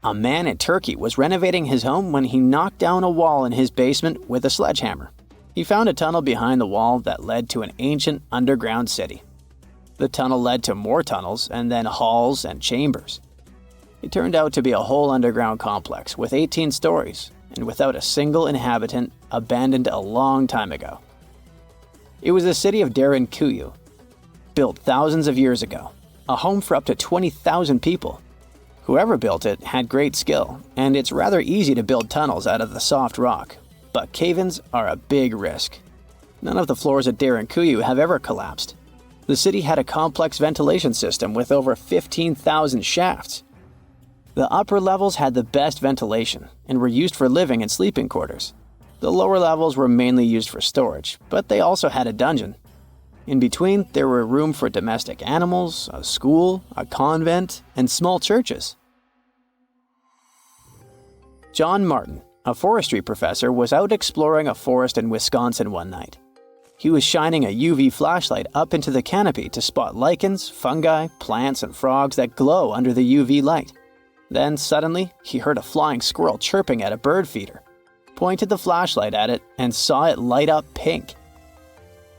A man in Turkey was renovating his home when he knocked down a wall in his basement with a sledgehammer. He found a tunnel behind the wall that led to an ancient underground city. The tunnel led to more tunnels and then halls and chambers. It turned out to be a whole underground complex with 18 stories and without a single inhabitant, abandoned a long time ago. It was the city of Derinkuyu, built thousands of years ago, a home for up to 20,000 people. Whoever built it had great skill, and it's rather easy to build tunnels out of the soft rock, but cave-ins are a big risk. None of the floors at Derinkuyu have ever collapsed. The city had a complex ventilation system with over 15,000 shafts. The upper levels had the best ventilation and were used for living and sleeping quarters. The lower levels were mainly used for storage, but they also had a dungeon. In between, there were room for domestic animals, a school, a convent, and small churches. John Martin, a forestry professor, was out exploring a forest in Wisconsin one night. He was shining a UV flashlight up into the canopy to spot lichens, fungi, plants, and frogs that glow under the UV light. Then, suddenly, he heard a flying squirrel chirping at a bird feeder, pointed the flashlight at it, and saw it light up pink.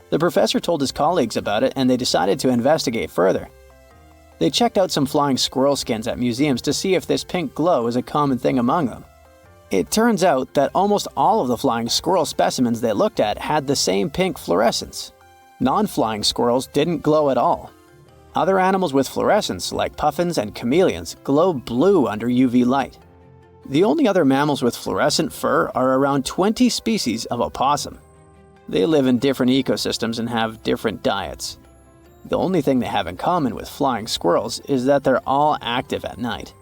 The professor told his colleagues about it, and they decided to investigate further. They checked out some flying squirrel skins at museums to see if this pink glow is a common thing among them. It turns out that almost all of the flying squirrel specimens they looked at had the same pink fluorescence. Non-flying squirrels didn't glow at all. Other animals with fluorescence, like puffins and chameleons, glow blue under UV light. The only other mammals with fluorescent fur are around 20 species of opossum. They live in different ecosystems and have different diets. The only thing they have in common with flying squirrels is that they're all active at night.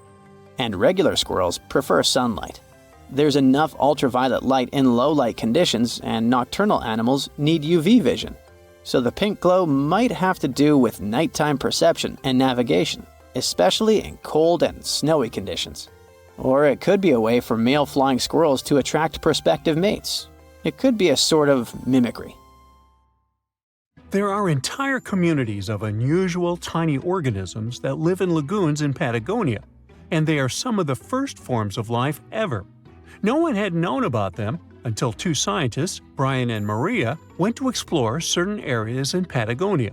And regular squirrels prefer sunlight. There's enough ultraviolet light in low-light conditions, and nocturnal animals need UV vision. So the pink glow might have to do with nighttime perception and navigation, especially in cold and snowy conditions. Or it could be a way for male flying squirrels to attract prospective mates. It could be a sort of mimicry. There are entire communities of unusual tiny organisms that live in lagoons in Patagonia, and they are some of the first forms of life ever. No one had known about them until two scientists, Brian and Maria, went to explore certain areas in Patagonia.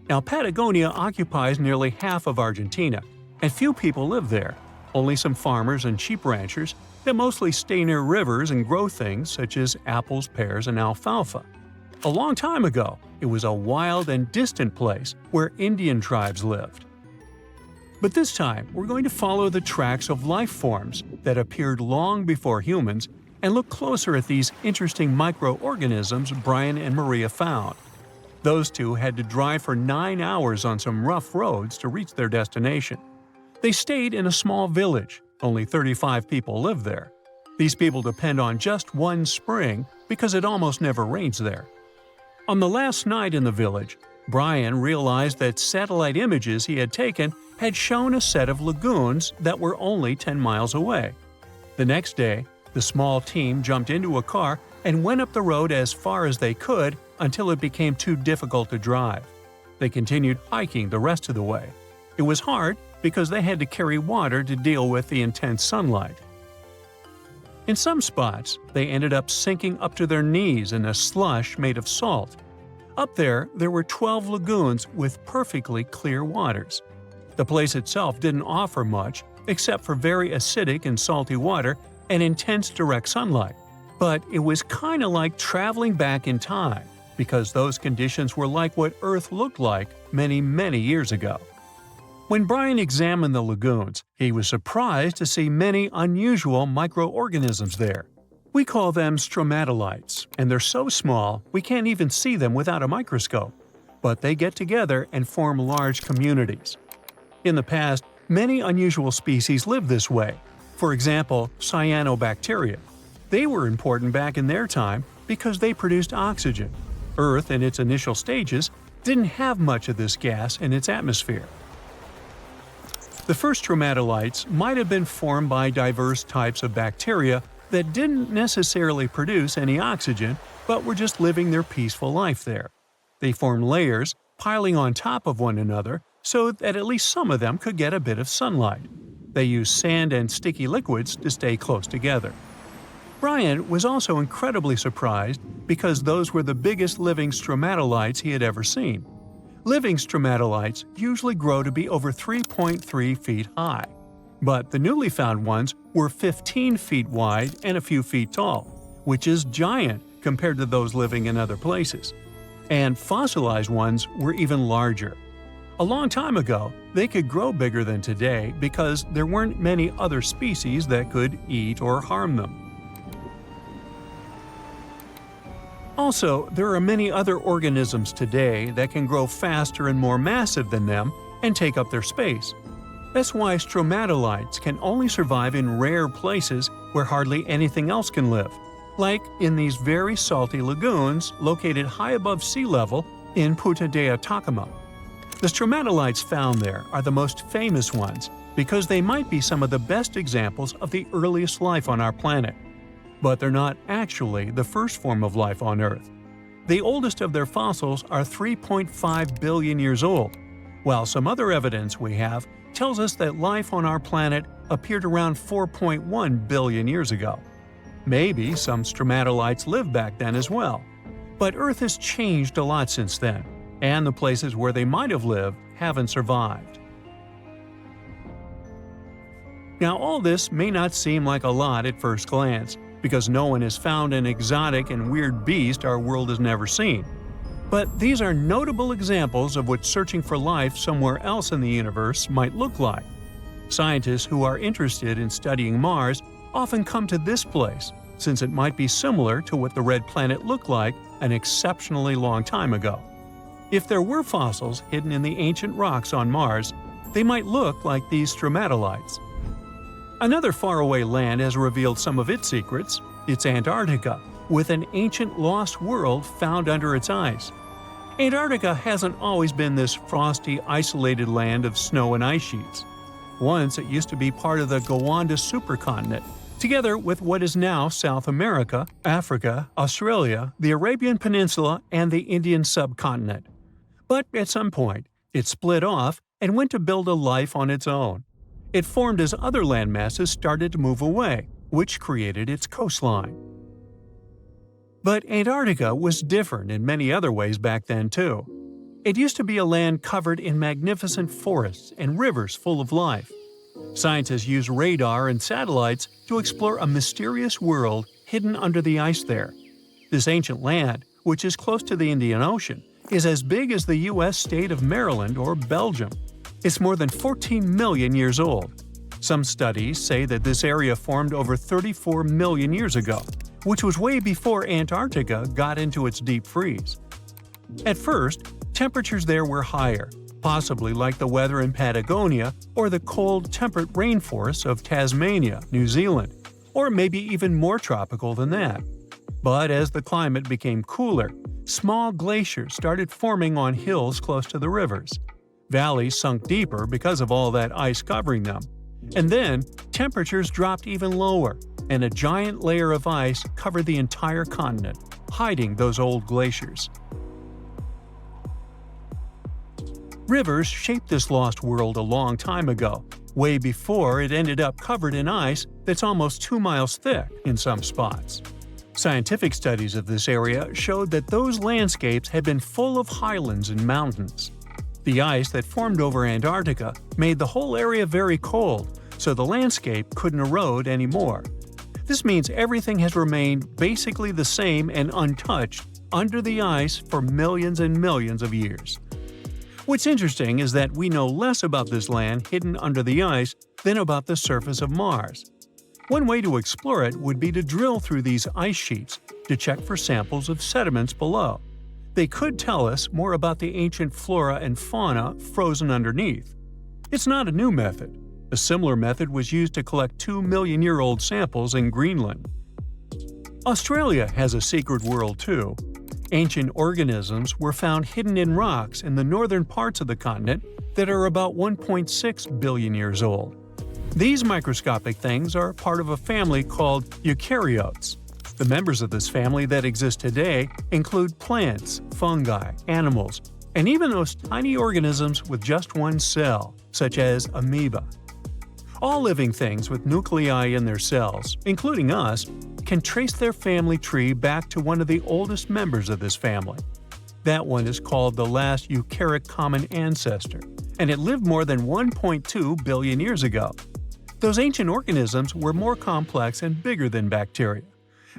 Now, Patagonia occupies nearly half of Argentina, and few people live there. Only some farmers and sheep ranchers that mostly stay near rivers and grow things such as apples, pears, and alfalfa. A long time ago, it was a wild and distant place where Indian tribes lived. But this time, we're going to follow the tracks of life forms that appeared long before humans and look closer at these interesting microorganisms Brian and Maria found. Those two had to drive for 9 hours on some rough roads to reach their destination. They stayed in a small village. Only 35 people live there. These people depend on just one spring because it almost never rains there. On the last night in the village, Brian realized that satellite images he had taken had shown a set of lagoons that were only 10 miles away. The next day, the small team jumped into a car and went up the road as far as they could until it became too difficult to drive. They continued hiking the rest of the way. It was hard because they had to carry water to deal with the intense sunlight. In some spots, they ended up sinking up to their knees in a slush made of salt. Up there were 12 lagoons with perfectly clear waters. The place itself didn't offer much except for very acidic and salty water and intense direct sunlight. But it was kind of like traveling back in time, because those conditions were like what Earth looked like many, many years ago. When Brian examined the lagoons, he was surprised to see many unusual microorganisms there. We call them stromatolites, and they're so small we can't even see them without a microscope. But they get together and form large communities. In the past, many unusual species lived this way. For example, cyanobacteria. They were important back in their time because they produced oxygen. Earth, in its initial stages, didn't have much of this gas in its atmosphere. The first stromatolites might have been formed by diverse types of bacteria that didn't necessarily produce any oxygen, but were just living their peaceful life there. They formed layers, piling on top of one another, so that at least some of them could get a bit of sunlight. They used sand and sticky liquids to stay close together. Brian was also incredibly surprised because those were the biggest living stromatolites he had ever seen. Living stromatolites usually grow to be over 3.3 feet high, but the newly found ones were 15 feet wide and a few feet tall, which is giant compared to those living in other places. And fossilized ones were even larger. A long time ago, they could grow bigger than today because there weren't many other species that could eat or harm them. Also, there are many other organisms today that can grow faster and more massive than them and take up their space. That's why stromatolites can only survive in rare places where hardly anything else can live, like in these very salty lagoons located high above sea level in Punta de Atacama. The stromatolites found there are the most famous ones because they might be some of the best examples of the earliest life on our planet. But they're not actually the first form of life on Earth. The oldest of their fossils are 3.5 billion years old, while some other evidence we have tells us that life on our planet appeared around 4.1 billion years ago. Maybe some stromatolites lived back then as well. But Earth has changed a lot since then, and the places where they might have lived haven't survived. Now, all this may not seem like a lot at first glance, because no one has found an exotic and weird beast our world has never seen. But these are notable examples of what searching for life somewhere else in the universe might look like. Scientists who are interested in studying Mars often come to this place, since it might be similar to what the red planet looked like an exceptionally long time ago. If there were fossils hidden in the ancient rocks on Mars, they might look like these stromatolites. Another faraway land has revealed some of its secrets. It's Antarctica, with an ancient lost world found under its ice. Antarctica hasn't always been this frosty, isolated land of snow and ice sheets. Once it used to be part of the Gondwana supercontinent, together with what is now South America, Africa, Australia, the Arabian Peninsula, and the Indian subcontinent. But at some point, it split off and went to build a life on its own. It formed as other landmasses started to move away, which created its coastline. But Antarctica was different in many other ways back then too. It used to be a land covered in magnificent forests and rivers full of life. Scientists use radar and satellites to explore a mysterious world hidden under the ice there. This ancient land, which is close to the Indian Ocean, is as big as the U.S. state of Maryland or Belgium. It's more than 14 million years old. Some studies say that this area formed over 34 million years ago, which was way before Antarctica got into its deep freeze. At first, temperatures there were higher, possibly like the weather in Patagonia or the cold, temperate rainforests of Tasmania, New Zealand, or maybe even more tropical than that. But as the climate became cooler, small glaciers started forming on hills close to the rivers. Valleys sunk deeper because of all that ice covering them. And then, temperatures dropped even lower, and a giant layer of ice covered the entire continent, hiding those old glaciers. Rivers shaped this lost world a long time ago, way before it ended up covered in ice that's almost 2 miles thick in some spots. Scientific studies of this area showed that those landscapes had been full of highlands and mountains. The ice that formed over Antarctica made the whole area very cold, so the landscape couldn't erode anymore. This means everything has remained basically the same and untouched under the ice for millions and millions of years. What's interesting is that we know less about this land hidden under the ice than about the surface of Mars. One way to explore it would be to drill through these ice sheets to check for samples of sediments below. They could tell us more about the ancient flora and fauna frozen underneath. It's not a new method. A similar method was used to collect 2-million-year-old samples in Greenland. Australia has a secret world too. Ancient organisms were found hidden in rocks in the northern parts of the continent that are about 1.6 billion years old. These microscopic things are part of a family called eukaryotes. The members of this family that exist today include plants, fungi, animals, and even those tiny organisms with just one cell, such as amoeba. All living things with nuclei in their cells, including us, can trace their family tree back to one of the oldest members of this family. That one is called the last eukaryotic common ancestor, and it lived more than 1.2 billion years ago. Those ancient organisms were more complex and bigger than bacteria.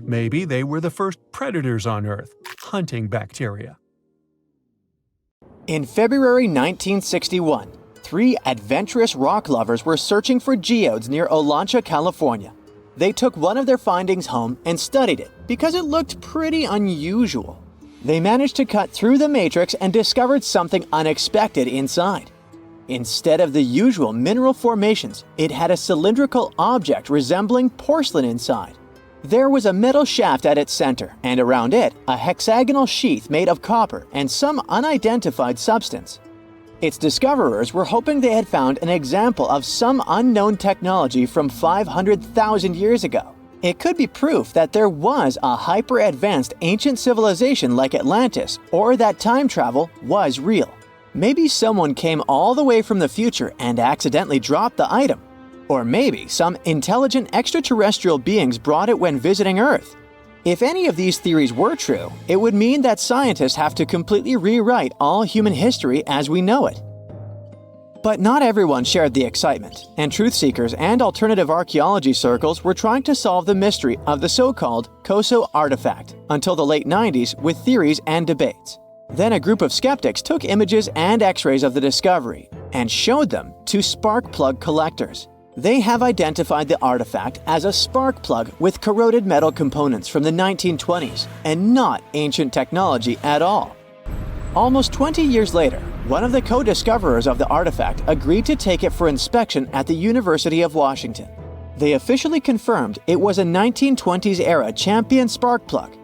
Maybe they were the first predators on Earth, hunting bacteria. In February 1961, 3 adventurous rock lovers were searching for geodes near Olancha, California. They took one of their findings home and studied it because it looked pretty unusual. They managed to cut through the matrix and discovered something unexpected inside. Instead of the usual mineral formations, it had a cylindrical object resembling porcelain inside. There was a metal shaft at its center, and around it, a hexagonal sheath made of copper and some unidentified substance. Its discoverers were hoping they had found an example of some unknown technology from 500,000 years ago. It could be proof that there was a hyper-advanced ancient civilization like Atlantis, or that time travel was real. Maybe someone came all the way from the future and accidentally dropped the item. Or maybe some intelligent extraterrestrial beings brought it when visiting Earth. If any of these theories were true, it would mean that scientists have to completely rewrite all human history as we know it. But not everyone shared the excitement, and truth seekers and alternative archaeology circles were trying to solve the mystery of the so-called COSO artifact until the late 90s with theories and debates. Then a group of skeptics took images and x-rays of the discovery and showed them to spark plug collectors. They have identified the artifact as a spark plug with corroded metal components from the 1920s and not ancient technology at all. Almost 20 years later, one of the co-discoverers of the artifact agreed to take it for inspection at the University of Washington. They officially confirmed it was a 1920s-era Champion spark plug.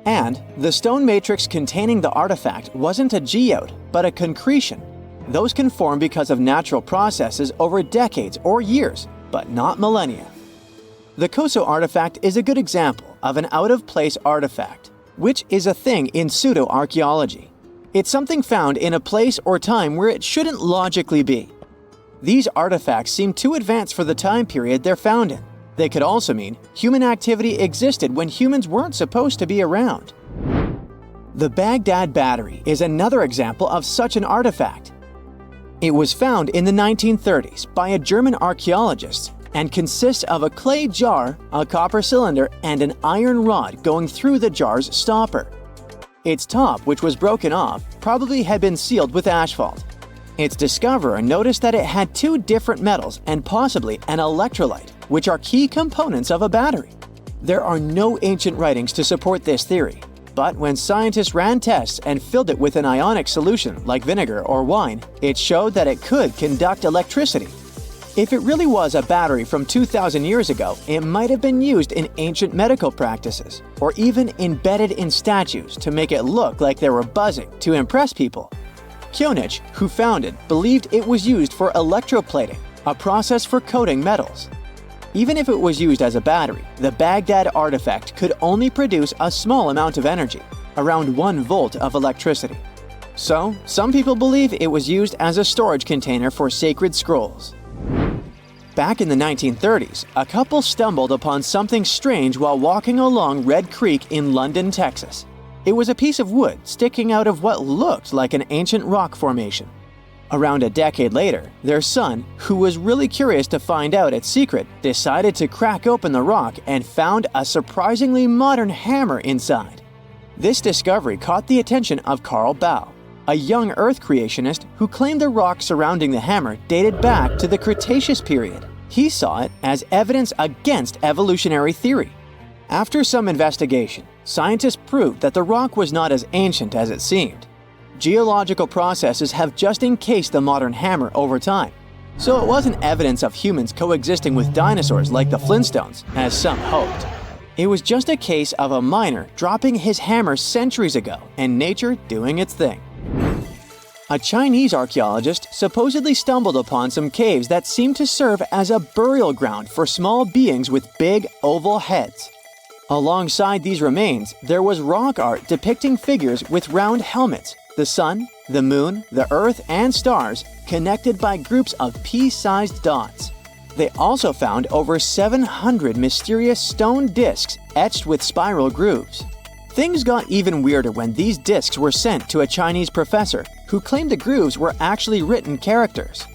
And the stone matrix containing the artifact wasn't a geode, but a concretion. Those can form because of natural processes over decades or years, but not millennia. The COSO artifact is a good example of an out-of-place artifact, which is a thing in pseudo-archaeology. It's something found in a place or time where it shouldn't logically be. These artifacts seem too advanced for the time period they're found in. They could also mean human activity existed when humans weren't supposed to be around. The Baghdad Battery is another example of such an artifact. It was found in the 1930s by a German archaeologist and consists of a clay jar, a copper cylinder, and an iron rod going through the jar's stopper. Its top, which was broken off, probably had been sealed with asphalt. Its discoverer noticed that it had 2 different metals and possibly an electrolyte, which are key components of a battery. There are no ancient writings to support this theory, but when scientists ran tests and filled it with an ionic solution like vinegar or wine, it showed that it could conduct electricity. If it really was a battery from 2,000 years ago, it might have been used in ancient medical practices, or even embedded in statues to make it look like they were buzzing to impress people. Kionich, who found it, believed it was used for electroplating, a process for coating metals. Even if it was used as a battery, the Baghdad artifact could only produce a small amount of energy, around 1 volt of electricity. So, some people believe it was used as a storage container for sacred scrolls. Back in the 1930s, a couple stumbled upon something strange while walking along Red Creek in London, Texas. It was a piece of wood sticking out of what looked like an ancient rock formation. Around a decade later, their son, who was really curious to find out its secret, decided to crack open the rock and found a surprisingly modern hammer inside. This discovery caught the attention of Carl Baugh, a young Earth creationist who claimed the rock surrounding the hammer dated back to the Cretaceous period. He saw it as evidence against evolutionary theory. After some investigation, scientists proved that the rock was not as ancient as it seemed. Geological processes have just encased the modern hammer over time, so it wasn't evidence of humans coexisting with dinosaurs like the Flintstones, as some hoped. It was just a case of a miner dropping his hammer centuries ago and nature doing its thing. A Chinese archaeologist supposedly stumbled upon some caves that seemed to serve as a burial ground for small beings with big, oval heads. Alongside these remains, there was rock art depicting figures with round helmets, the sun, the moon, the earth, and stars connected by groups of pea-sized dots. They also found over 700 mysterious stone discs etched with spiral grooves. Things got even weirder when these discs were sent to a Chinese professor who claimed the grooves were actually written characters.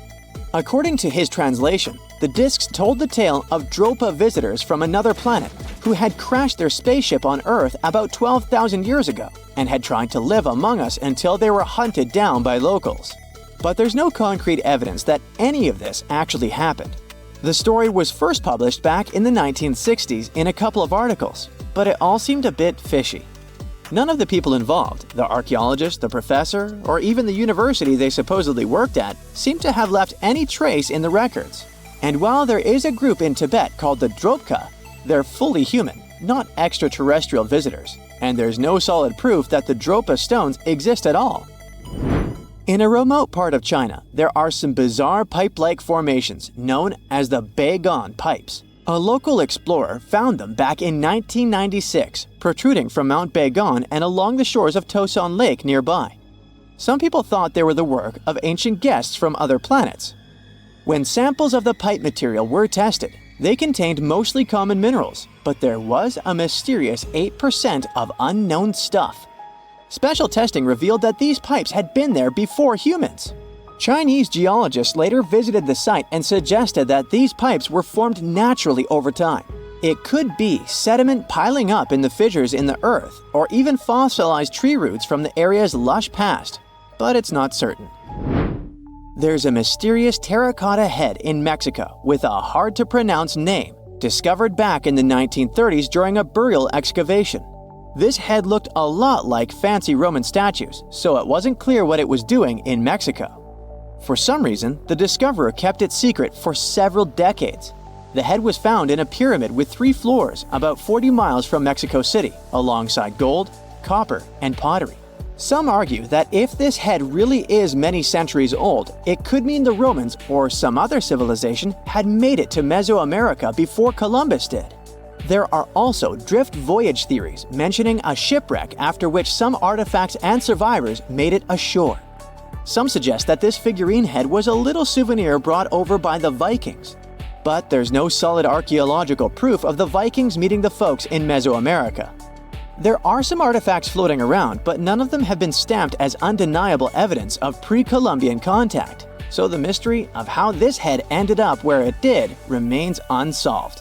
According to his translation, the discs told the tale of Dropa visitors from another planet who had crashed their spaceship on Earth about 12,000 years ago and had tried to live among us until they were hunted down by locals. But there's no concrete evidence that any of this actually happened. The story was first published back in the 1960s in a couple of articles, but it all seemed a bit fishy. None of the people involved, the archaeologist, the professor, or even the university they supposedly worked at, seemed to have left any trace in the records. And while there is a group in Tibet called the Dropka, they're fully human, not extraterrestrial visitors, and there's no solid proof that the Dropa stones exist at all. In a remote part of China, there are some bizarre pipe-like formations known as the Beigan pipes. A local explorer found them back in 1996, protruding from Mount Beigan and along the shores of Tosan Lake nearby. Some people thought they were the work of ancient guests from other planets. When samples of the pipe material were tested, they contained mostly common minerals, but there was a mysterious 8% of unknown stuff. Special testing revealed that these pipes had been there before humans. Chinese geologists later visited the site and suggested that these pipes were formed naturally over time. It could be sediment piling up in the fissures in the earth, or even fossilized tree roots from the area's lush past, but it's not certain. There's a mysterious terracotta head in Mexico with a hard-to-pronounce name, discovered back in the 1930s during a burial excavation. This head looked a lot like fancy Roman statues, so it wasn't clear what it was doing in Mexico. For some reason, the discoverer kept it secret for several decades. The head was found in a pyramid with 3 floors about 40 miles from Mexico City, alongside gold, copper, and pottery. Some argue that if this head really is many centuries old, it could mean the Romans or some other civilization had made it to Mesoamerica before Columbus did. There are also drift voyage theories mentioning a shipwreck after which some artifacts and survivors made it ashore. Some suggest that this figurine head was a little souvenir brought over by the Vikings. But there's no solid archaeological proof of the Vikings meeting the folks in Mesoamerica. There are some artifacts floating around, but none of them have been stamped as undeniable evidence of pre-Columbian contact. So the mystery of how this head ended up where it did remains unsolved.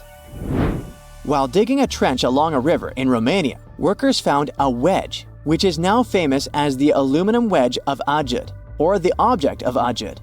While digging a trench along a river in Romania, workers found a wedge, which is now famous as the aluminum wedge of Ajud, or the object of Ajud.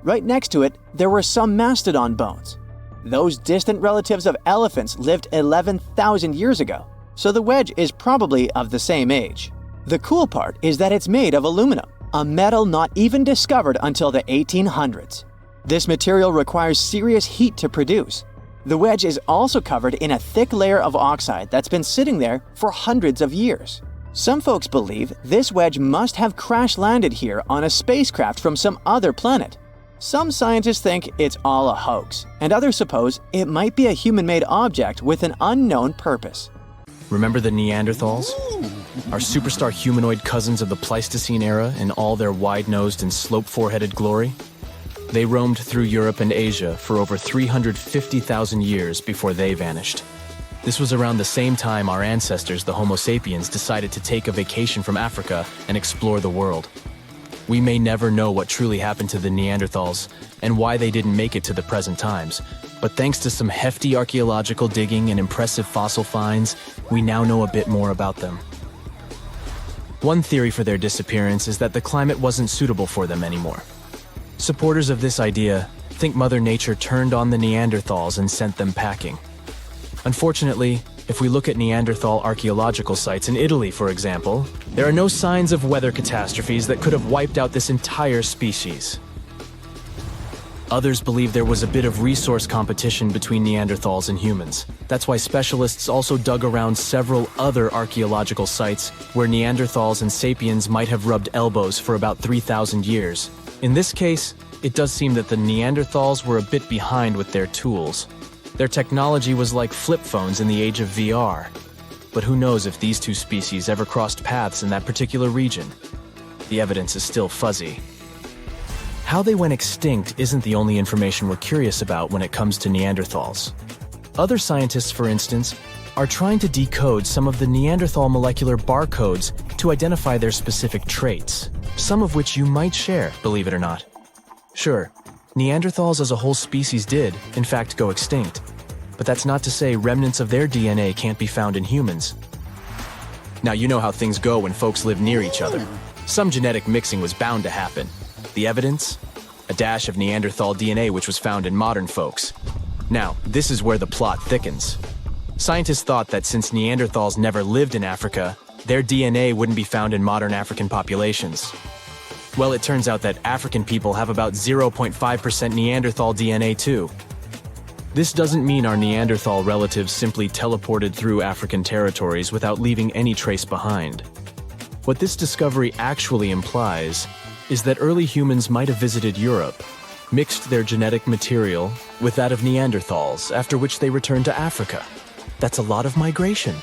Right next to it, there were some mastodon bones. Those distant relatives of elephants lived 11,000 years ago, so the wedge is probably of the same age. The cool part is that it's made of aluminum, a metal not even discovered until the 1800s. This material requires serious heat to produce. The wedge is also covered in a thick layer of oxide that's been sitting there for hundreds of years. Some folks believe this wedge must have crash-landed here on a spacecraft from some other planet. Some scientists think it's all a hoax, and others suppose it might be a human-made object with an unknown purpose. Remember the Neanderthals? Our superstar humanoid cousins of the Pleistocene era in all their wide-nosed and slope-foreheaded glory? They roamed through Europe and Asia for over 350,000 years before they vanished. This was around the same time our ancestors, the Homo sapiens, decided to take a vacation from Africa and explore the world. We may never know what truly happened to the Neanderthals and why they didn't make it to the present times, but thanks to some hefty archaeological digging and impressive fossil finds, we now know a bit more about them. One theory for their disappearance is that the climate wasn't suitable for them anymore. Supporters of this idea think Mother Nature turned on the Neanderthals and sent them packing. Unfortunately, if we look at Neanderthal archaeological sites in Italy, for example, there are no signs of weather catastrophes that could have wiped out this entire species. Others believe there was a bit of resource competition between Neanderthals and humans. That's why specialists also dug around several other archaeological sites where Neanderthals and sapiens might have rubbed elbows for about 3,000 years. In this case, it does seem that the Neanderthals were a bit behind with their tools. Their technology was like flip phones in the age of VR. But who knows if these two species ever crossed paths in that particular region? The evidence is still fuzzy. How they went extinct isn't the only information we're curious about when it comes to Neanderthals. Other scientists, for instance, are trying to decode some of the Neanderthal molecular barcodes to identify their specific traits, some of which you might share, believe it or not. Sure, Neanderthals as a whole species did, in fact, go extinct, but that's not to say remnants of their DNA can't be found in humans. Now, you know how things go when folks live near each other. Some genetic mixing was bound to happen. The evidence? A dash of Neanderthal DNA which was found in modern folks. Now, this is where the plot thickens. Scientists thought that since Neanderthals never lived in Africa, their DNA wouldn't be found in modern African populations. Well, it turns out that African people have about 0.5% Neanderthal DNA too. This doesn't mean our Neanderthal relatives simply teleported through African territories without leaving any trace behind. What this discovery actually implies is that early humans might have visited Europe, mixed their genetic material with that of Neanderthals, after which they returned to Africa. That's a lot of migration.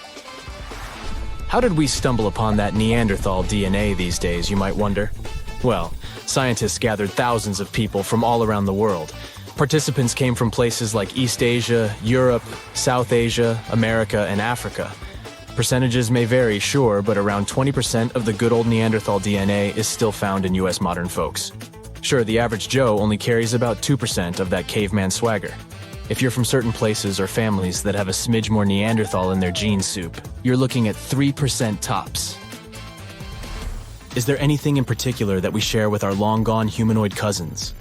How did we stumble upon that Neanderthal DNA these days, you might wonder? Well, scientists gathered thousands of people from all around the world. Participants came from places like East Asia, Europe, South Asia, America, and Africa. Percentages may vary, sure, but around 20% of the good old Neanderthal DNA is still found in US modern folks. Sure, the average Joe only carries about 2% of that caveman swagger. If you're from certain places or families that have a smidge more Neanderthal in their gene soup, you're looking at 3% tops. Is there anything in particular that we share with our long-gone humanoid cousins?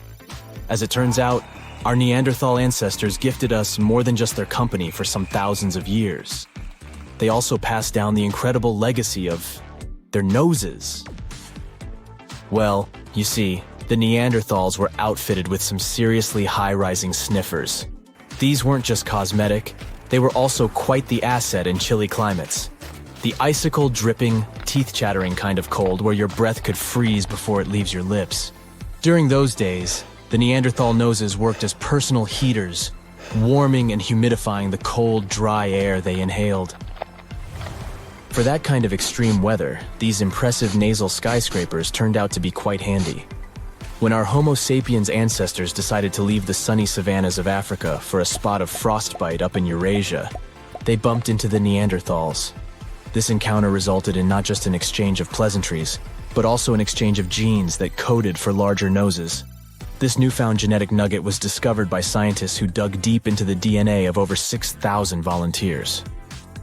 As it turns out, our Neanderthal ancestors gifted us more than just their company for some thousands of years. They also passed down the incredible legacy of their noses. Well, you see, the Neanderthals were outfitted with some seriously high-rising sniffers. These weren't just cosmetic, they were also quite the asset in chilly climates. The icicle-dripping, teeth-chattering kind of cold where your breath could freeze before it leaves your lips. During those days, the Neanderthal noses worked as personal heaters, warming and humidifying the cold, dry air they inhaled. For that kind of extreme weather, these impressive nasal skyscrapers turned out to be quite handy. When our Homo sapiens ancestors decided to leave the sunny savannas of Africa for a spot of frostbite up in Eurasia, they bumped into the Neanderthals. This encounter resulted in not just an exchange of pleasantries, but also an exchange of genes that coded for larger noses. This newfound genetic nugget was discovered by scientists who dug deep into the DNA of over 6,000 volunteers.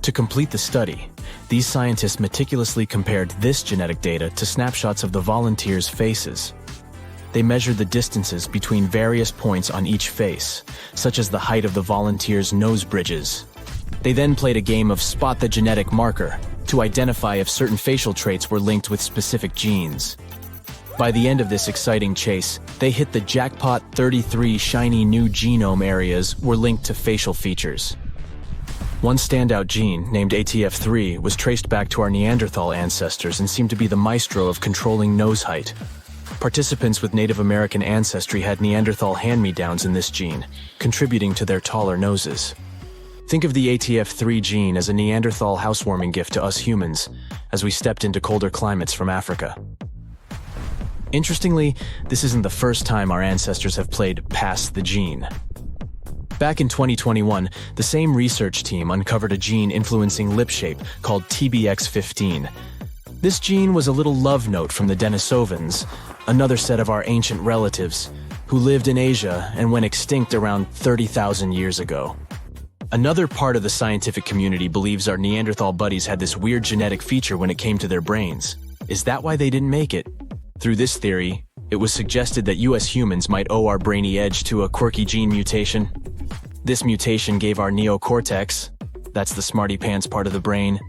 To complete the study, these scientists meticulously compared this genetic data to snapshots of the volunteers' faces. They measured the distances between various points on each face, such as the height of the volunteers' nose bridges. They then played a game of spot the genetic marker to identify if certain facial traits were linked with specific genes. By the end of this exciting chase, they hit the jackpot. 33 shiny new genome areas were linked to facial features. One standout gene, named ATF3, was traced back to our Neanderthal ancestors and seemed to be the maestro of controlling nose height. Participants with Native American ancestry had Neanderthal hand-me-downs in this gene, contributing to their taller noses. Think of the ATF3 gene as a Neanderthal housewarming gift to us humans, as we stepped into colder climates from Africa. Interestingly, this isn't the first time our ancestors have played pass the gene. Back in 2021, the same research team uncovered a gene influencing lip shape called TBX15. This gene was a little love note from the Denisovans, another set of our ancient relatives, who lived in Asia and went extinct around 30,000 years ago. Another part of the scientific community believes our Neanderthal buddies had this weird genetic feature when it came to their brains. Is that why they didn't make it? Through this theory, it was suggested that US humans might owe our brainy edge to a quirky gene mutation. This mutation gave our neocortex, that's the smarty pants part of the brain,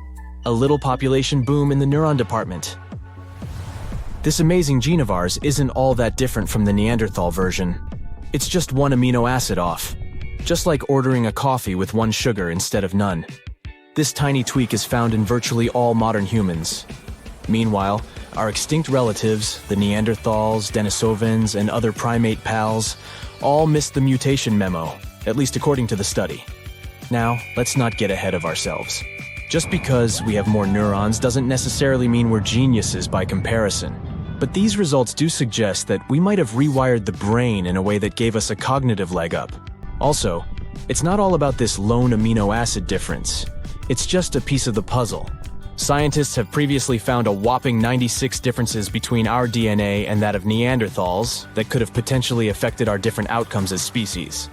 a little population boom in the neuron department. This amazing gene of ours isn't all that different from the Neanderthal version. It's just one amino acid off. Just like ordering a coffee with one sugar instead of none. This tiny tweak is found in virtually all modern humans. Meanwhile, our extinct relatives, the Neanderthals, Denisovans, and other primate pals, all missed the mutation memo, at least according to the study. Now, let's not get ahead of ourselves. Just because we have more neurons doesn't necessarily mean we're geniuses by comparison. But these results do suggest that we might have rewired the brain in a way that gave us a cognitive leg up. Also, it's not all about this lone amino acid difference. It's just a piece of the puzzle. Scientists have previously found a whopping 96 differences between our DNA and that of Neanderthals that could have potentially affected our different outcomes as species.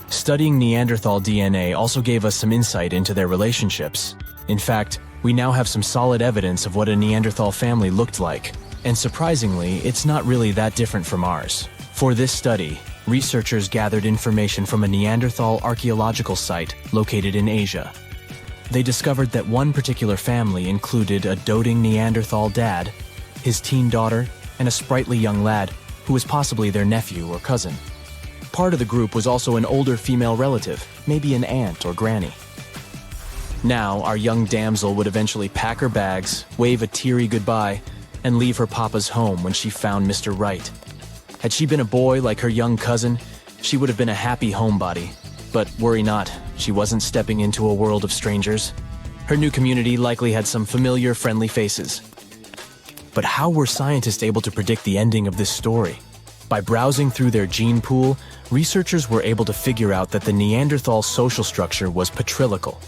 Studying Neanderthal DNA also gave us some insight into their relationships. In fact, we now have some solid evidence of what a Neanderthal family looked like. And surprisingly, it's not really that different from ours. For this study, researchers gathered information from a Neanderthal archaeological site located in Asia. They discovered that one particular family included a doting Neanderthal dad, his teen daughter, and a sprightly young lad who was possibly their nephew or cousin. Part of the group was also an older female relative, maybe an aunt or granny. Now, our young damsel would eventually pack her bags, wave a teary goodbye, and leave her papa's home when she found Mr. Right. Had she been a boy like her young cousin, she would have been a happy homebody. But worry not, she wasn't stepping into a world of strangers. Her new community likely had some familiar, friendly faces. But how were scientists able to predict the ending of this story? By browsing through their gene pool, researchers were able to figure out that the Neanderthal social structure was patrilical.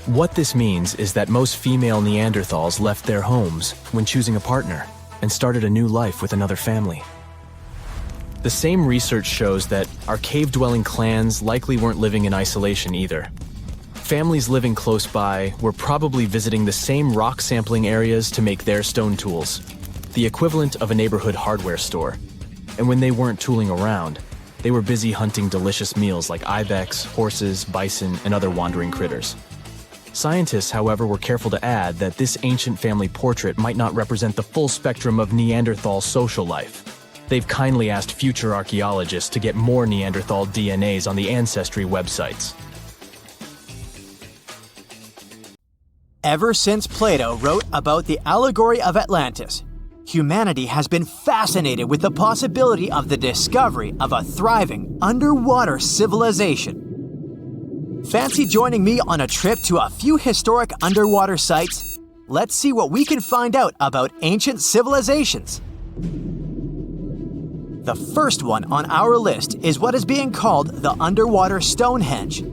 What this means is that most female Neanderthals left their homes when choosing a partner and started a new life with another family. The same research shows that our cave-dwelling clans likely weren't living in isolation either. Families living close by were probably visiting the same rock sampling areas to make their stone tools, the equivalent of a neighborhood hardware store. And when they weren't tooling around, they were busy hunting delicious meals like ibex, horses, bison, and other wandering critters. Scientists, however, were careful to add that this ancient family portrait might not represent the full spectrum of Neanderthal social life. They've kindly asked future archaeologists to get more Neanderthal DNAs on the Ancestry websites. Ever since Plato wrote about the allegory of Atlantis, humanity has been fascinated with the possibility of the discovery of a thriving underwater civilization. Fancy joining me on a trip to a few historic underwater sites? Let's see what we can find out about ancient civilizations. The first one on our list is what is being called the underwater Stonehenge.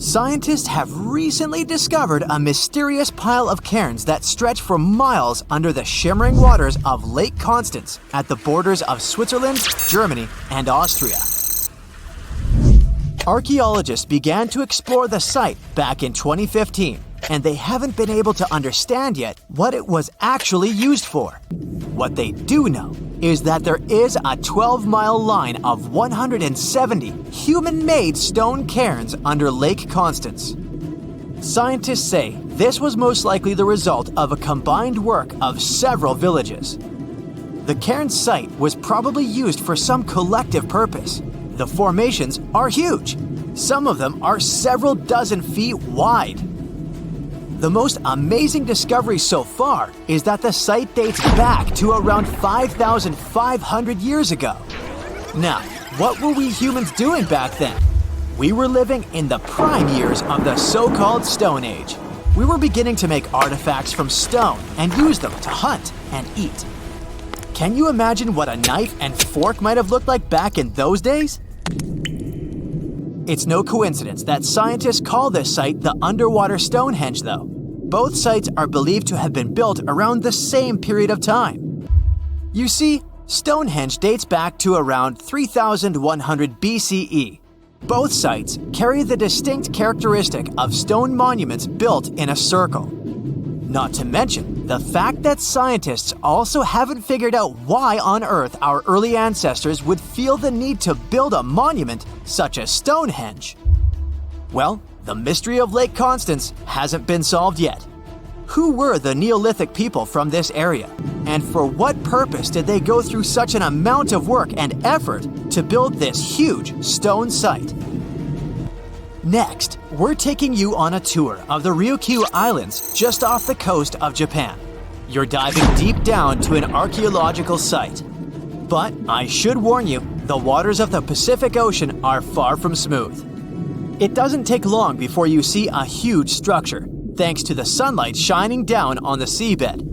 Scientists have recently discovered a mysterious pile of cairns that stretch for miles under the shimmering waters of Lake Constance at the borders of Switzerland, Germany, and Austria. Archaeologists began to explore the site back in 2015, and they haven't been able to understand yet what it was actually used for. What they do know is that there is a 12-mile line of 170 human-made stone cairns under Lake Constance. Scientists say this was most likely the result of a combined work of several villages. The cairn site was probably used for some collective purpose. The formations are huge. Some of them are several dozen feet wide. The most amazing discovery so far is that the site dates back to around 5,500 years ago. Now, what were we humans doing back then? We were living in the prime years of the so-called Stone Age. We were beginning to make artifacts from stone and use them to hunt and eat. Can you imagine what a knife and fork might have looked like back in those days? It's no coincidence that scientists call this site the underwater Stonehenge, though. Both sites are believed to have been built around the same period of time. You see, Stonehenge dates back to around 3,100 BCE. Both sites carry the distinct characteristic of stone monuments built in a circle. Not to mention the fact that scientists also haven't figured out why on earth our early ancestors would feel the need to build a monument such as Stonehenge. Well, the mystery of Lake Constance hasn't been solved yet. Who were the Neolithic people from this area? And for what purpose did they go through such an amount of work and effort to build this huge stone site. Next, we're taking you on a tour of the Ryukyu Islands just off the coast of Japan. You're diving deep down to an archaeological site. But I should warn you, the waters of the Pacific Ocean are far from smooth. It doesn't take long before you see a huge structure, thanks to the sunlight shining down on the seabed.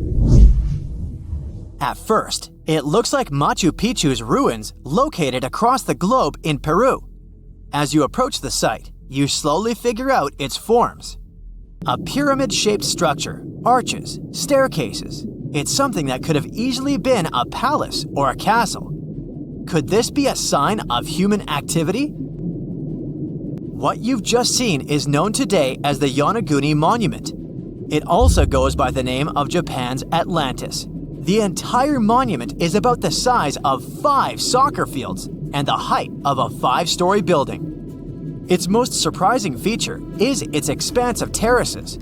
At first, it looks like Machu Picchu's ruins located across the globe in Peru. As you approach the site, you slowly figure out its forms. A pyramid-shaped structure, arches, staircases. It's something that could have easily been a palace or a castle. Could this be a sign of human activity? What you've just seen is known today as the Yonaguni Monument. It also goes by the name of Japan's Atlantis. The entire monument is about the size of 5 soccer fields and the height of a 5-story building. Its most surprising feature is its expanse of terraces.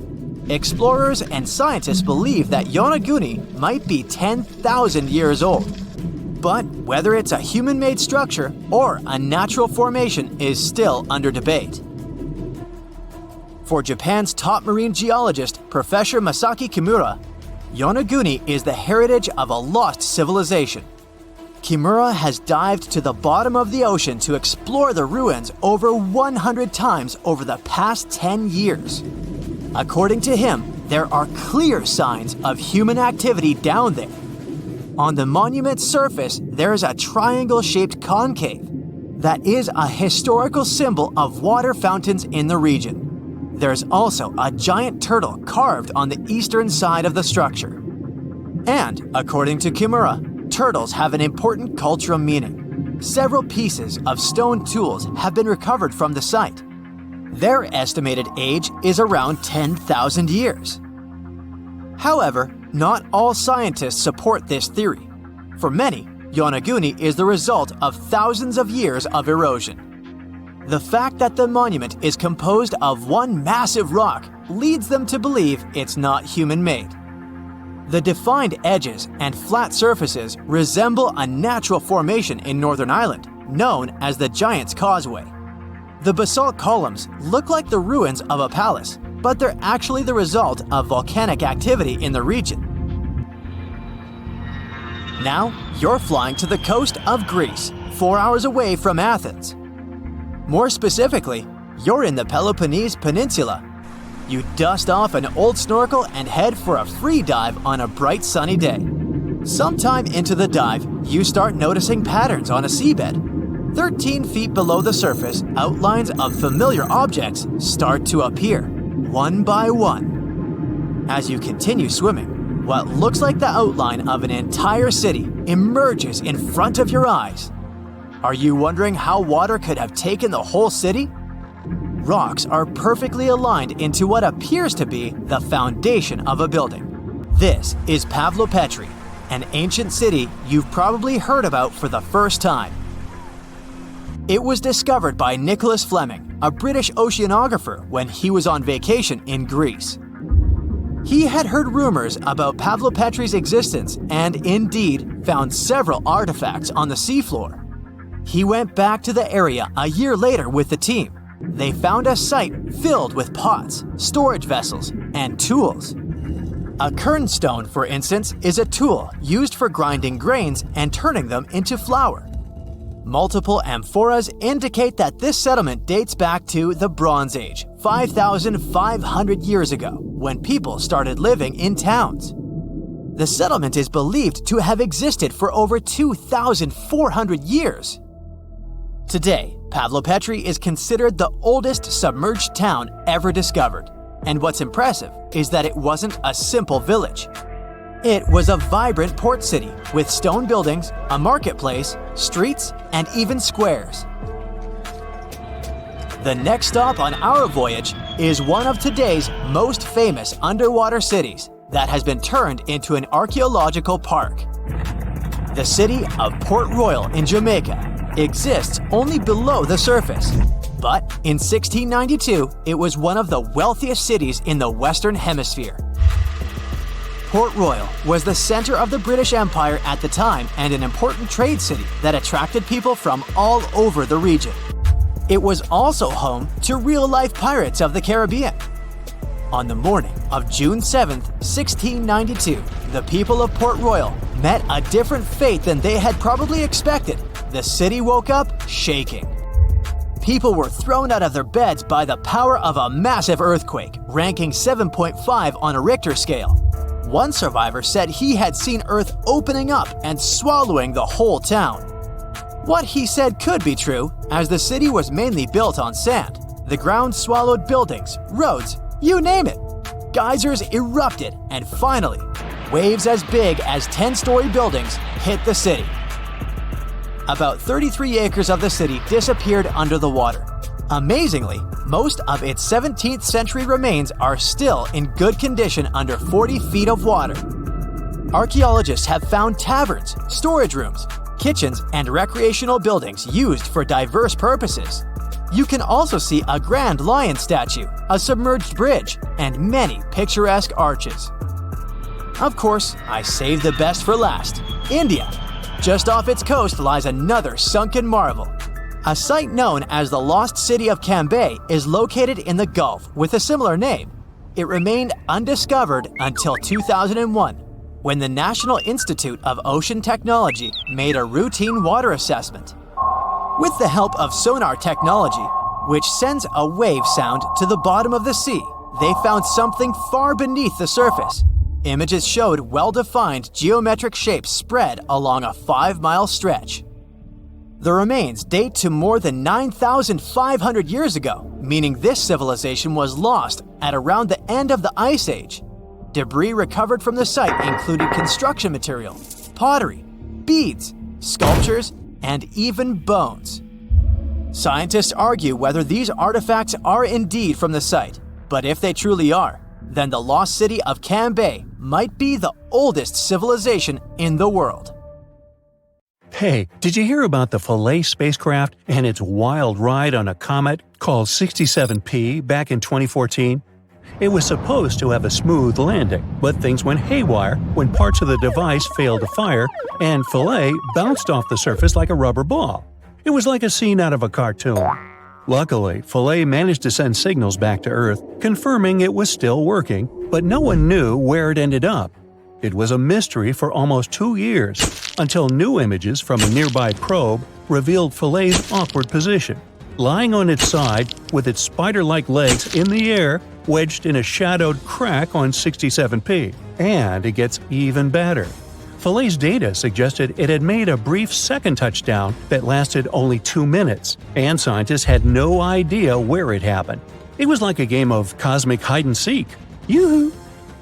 Explorers and scientists believe that Yonaguni might be 10,000 years old. But whether it's a human-made structure or a natural formation is still under debate. For Japan's top marine geologist, Professor Masaki Kimura, Yonaguni is the heritage of a lost civilization. Kimura has dived to the bottom of the ocean to explore the ruins over 100 times over the past 10 years. According to him, there are clear signs of human activity down there. On the monument's surface, there is a triangle-shaped concave that is a historical symbol of water fountains in the region. There's also a giant turtle carved on the eastern side of the structure. And, according to Kimura, turtles have an important cultural meaning. Several pieces of stone tools have been recovered from the site. Their estimated age is around 10,000 years. However, not all scientists support this theory. For many, Yonaguni is the result of thousands of years of erosion. The fact that the monument is composed of one massive rock leads them to believe it's not human-made. The defined edges and flat surfaces resemble a natural formation in Northern Ireland, known as the Giant's Causeway. The basalt columns look like the ruins of a palace, but they're actually the result of volcanic activity in the region. Now, you're flying to the coast of Greece, 4 hours away from Athens. More specifically, you're in the Peloponnese Peninsula. You dust off an old snorkel and head for a free dive on a bright sunny day. Sometime into the dive, you start noticing patterns on a seabed. 13 feet below the surface, outlines of familiar objects start to appear, one by one. As you continue swimming, what looks like the outline of an entire city emerges in front of your eyes. Are you wondering how water could have taken the whole city? Rocks are perfectly aligned into what appears to be the foundation of a building. This is Pavlopetri, an ancient city you've probably heard about for the first time. It was discovered by Nicholas Fleming, a British oceanographer, when he was on vacation in Greece. He had heard rumors about Pavlopetri's existence and indeed found several artifacts on the seafloor. He went back to the area a year later with the team. They found a site filled with pots, storage vessels, and tools. A kernstone, for instance, is a tool used for grinding grains and turning them into flour. Multiple amphoras indicate that this settlement dates back to the Bronze Age, 5,500 years ago, when people started living in towns. The settlement is believed to have existed for over 2,400 years. Today, Pavlopetri is considered the oldest submerged town ever discovered, and what's impressive is that it wasn't a simple village. It was a vibrant port city with stone buildings, a marketplace, streets, and even squares. The next stop on our voyage is one of today's most famous underwater cities that has been turned into an archaeological park. The city of Port Royal in Jamaica exists only below the surface, but in 1692 it was one of the wealthiest cities in the Western Hemisphere. Port Royal was the center of the British Empire at the time and an important trade city that attracted people from all over the region. It was also home to real-life pirates of the Caribbean. On the morning of June 7, 1692, the people of Port Royal met a different fate than they had probably expected. The city woke up shaking. People were thrown out of their beds by the power of a massive earthquake, ranking 7.5 on a Richter scale. One survivor said he had seen Earth opening up and swallowing the whole town. What he said could be true, as the city was mainly built on sand. The ground swallowed buildings, roads, you name it. Geysers erupted, and finally, waves as big as 10-story buildings hit the city. About 33 acres of the city disappeared under the water. Amazingly, most of its 17th century remains are still in good condition under 40 feet of water. Archaeologists have found taverns, storage rooms, kitchens, and recreational buildings used for diverse purposes. You can also see a grand lion statue, a submerged bridge, and many picturesque arches. Of course, I saved the best for last: India. Just off its coast lies another sunken marvel. A site known as the Lost City of Cambay is located in the Gulf with a similar name. It remained undiscovered until 2001, when the National Institute of Ocean Technology made a routine water assessment. With the help of sonar technology, which sends a wave sound to the bottom of the sea, they found something far beneath the surface. Images showed well-defined geometric shapes spread along a 5-mile stretch. The remains date to more than 9,500 years ago, meaning this civilization was lost at around the end of the Ice Age. Debris recovered from the site included construction material, pottery, beads, sculptures, and even bones. Scientists argue whether these artifacts are indeed from the site, but if they truly are, then the lost city of Cambay might be the oldest civilization in the world. Hey, did you hear about the Philae spacecraft and its wild ride on a comet called 67P back in 2014? It was supposed to have a smooth landing, but things went haywire when parts of the device failed to fire and Philae bounced off the surface like a rubber ball. It was like a scene out of a cartoon. Luckily, Philae managed to send signals back to Earth, confirming it was still working, but no one knew where it ended up. It was a mystery for almost 2 years, until new images from a nearby probe revealed Philae's awkward position, lying on its side with its spider-like legs in the air, wedged in a shadowed crack on 67P. And it gets even better. Philae's data suggested it had made a brief second touchdown that lasted only 2 minutes, and scientists had no idea where it happened. It was like a game of cosmic hide-and-seek. Yoo-hoo!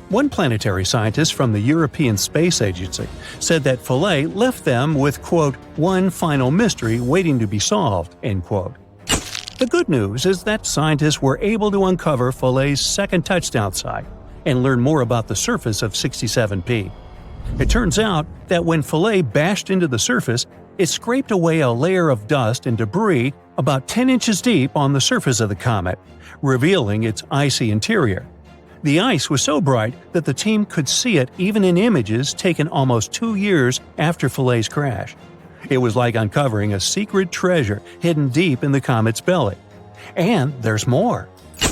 One planetary scientist from the European Space Agency said that Philae left them with, quote, one final mystery waiting to be solved, end quote. The good news is that scientists were able to uncover Philae's second touchdown site and learn more about the surface of 67P. It turns out that when Philae bashed into the surface, it scraped away a layer of dust and debris about 10 inches deep on the surface of the comet, revealing its icy interior. The ice was so bright that the team could see it even in images taken almost 2 years after Philae's crash. It was like uncovering a secret treasure hidden deep in the comet's belly. And there's more.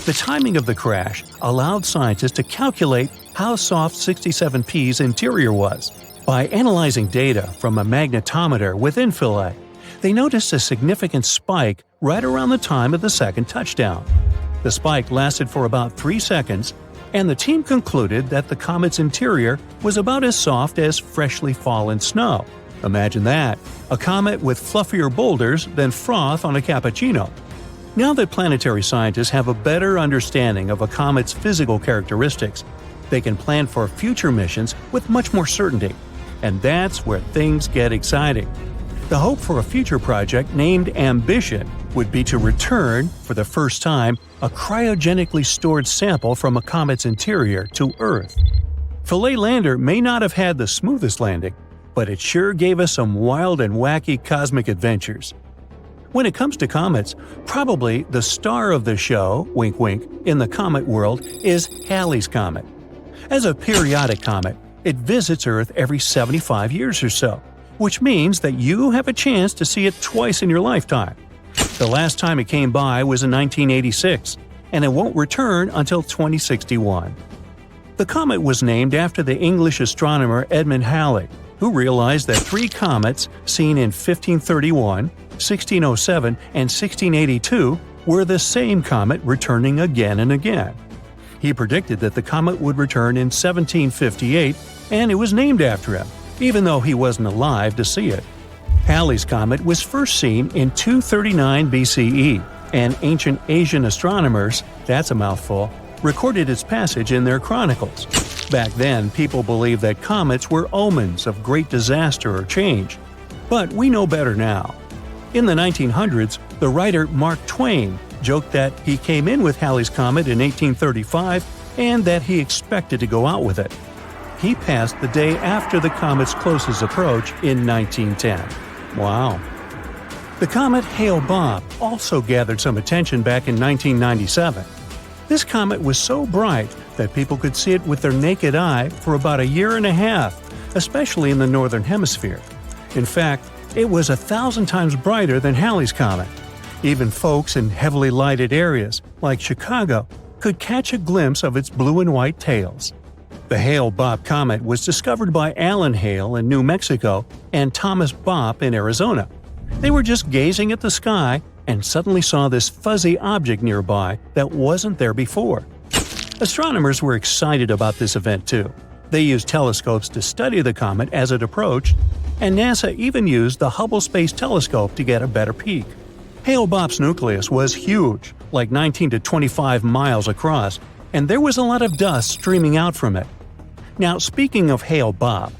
The timing of the crash allowed scientists to calculate how soft 67P's interior was. By analyzing data from a magnetometer within Philae, they noticed a significant spike right around the time of the second touchdown. The spike lasted for about 3 seconds, and the team concluded that the comet's interior was about as soft as freshly fallen snow. Imagine that, a comet with fluffier boulders than froth on a cappuccino. Now that planetary scientists have a better understanding of a comet's physical characteristics, they can plan for future missions with much more certainty. And that's where things get exciting. The hope for a future project named Ambition would be to return, for the first time, a cryogenically stored sample from a comet's interior to Earth. Philae lander may not have had the smoothest landing, but it sure gave us some wild and wacky cosmic adventures. When it comes to comets, probably the star of the show, wink wink, in the comet world is Halley's Comet. As a periodic comet, It visits Earth every 75 years or so, which means that you have a chance to see it twice in your lifetime. The last time it came by was in 1986, and it won't return until 2061. The comet was named after the English astronomer Edmund Halley, who realized that 3 comets seen in 1531, 1607, and 1682 were the same comet returning again and again. He predicted that the comet would return in 1758, and it was named after him, even though he wasn't alive to see it. Halley's comet was first seen in 239 BCE, and ancient Asian astronomers, that's a mouthful, recorded its passage in their chronicles. Back then, people believed that comets were omens of great disaster or change. But we know better now. In the 1900s, the writer Mark Twain joked that he came in with Halley's comet in 1835 and that he expected to go out with it. He passed the day after the comet's closest approach in 1910. Wow. The comet Hale-Bopp also gathered some attention back in 1997. This comet was so bright that people could see it with their naked eye for about a year and a half, especially in the northern hemisphere. In fact, it was 1,000 times brighter than Halley's comet. Even folks in heavily lighted areas, like Chicago, could catch a glimpse of its blue and white tails. The Hale-Bopp comet was discovered by Alan Hale in New Mexico and Thomas Bopp in Arizona. They were just gazing at the sky and suddenly saw this fuzzy object nearby that wasn't there before. Astronomers were excited about this event too. They used telescopes to study the comet as it approached, and NASA even used the Hubble Space Telescope to get a better peek. Hale-Bopp's nucleus was huge, like 19 to 25 miles across, and there was a lot of dust streaming out from it. Now, speaking of Hale-Bopp,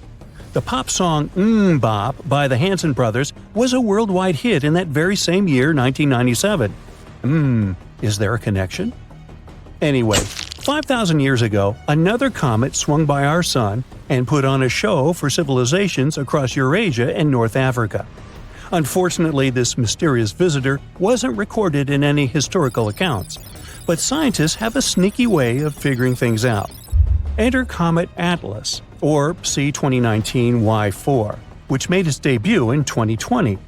the pop song Bop by the Hanson Brothers was a worldwide hit in that very same year, 1997. Is there a connection? Anyway, 5,000 years ago, another comet swung by our sun and put on a show for civilizations across Eurasia and North Africa. Unfortunately, this mysterious visitor wasn't recorded in any historical accounts, but scientists have a sneaky way of figuring things out. Enter Comet Atlas, or C2019Y4, which made its debut in 2020.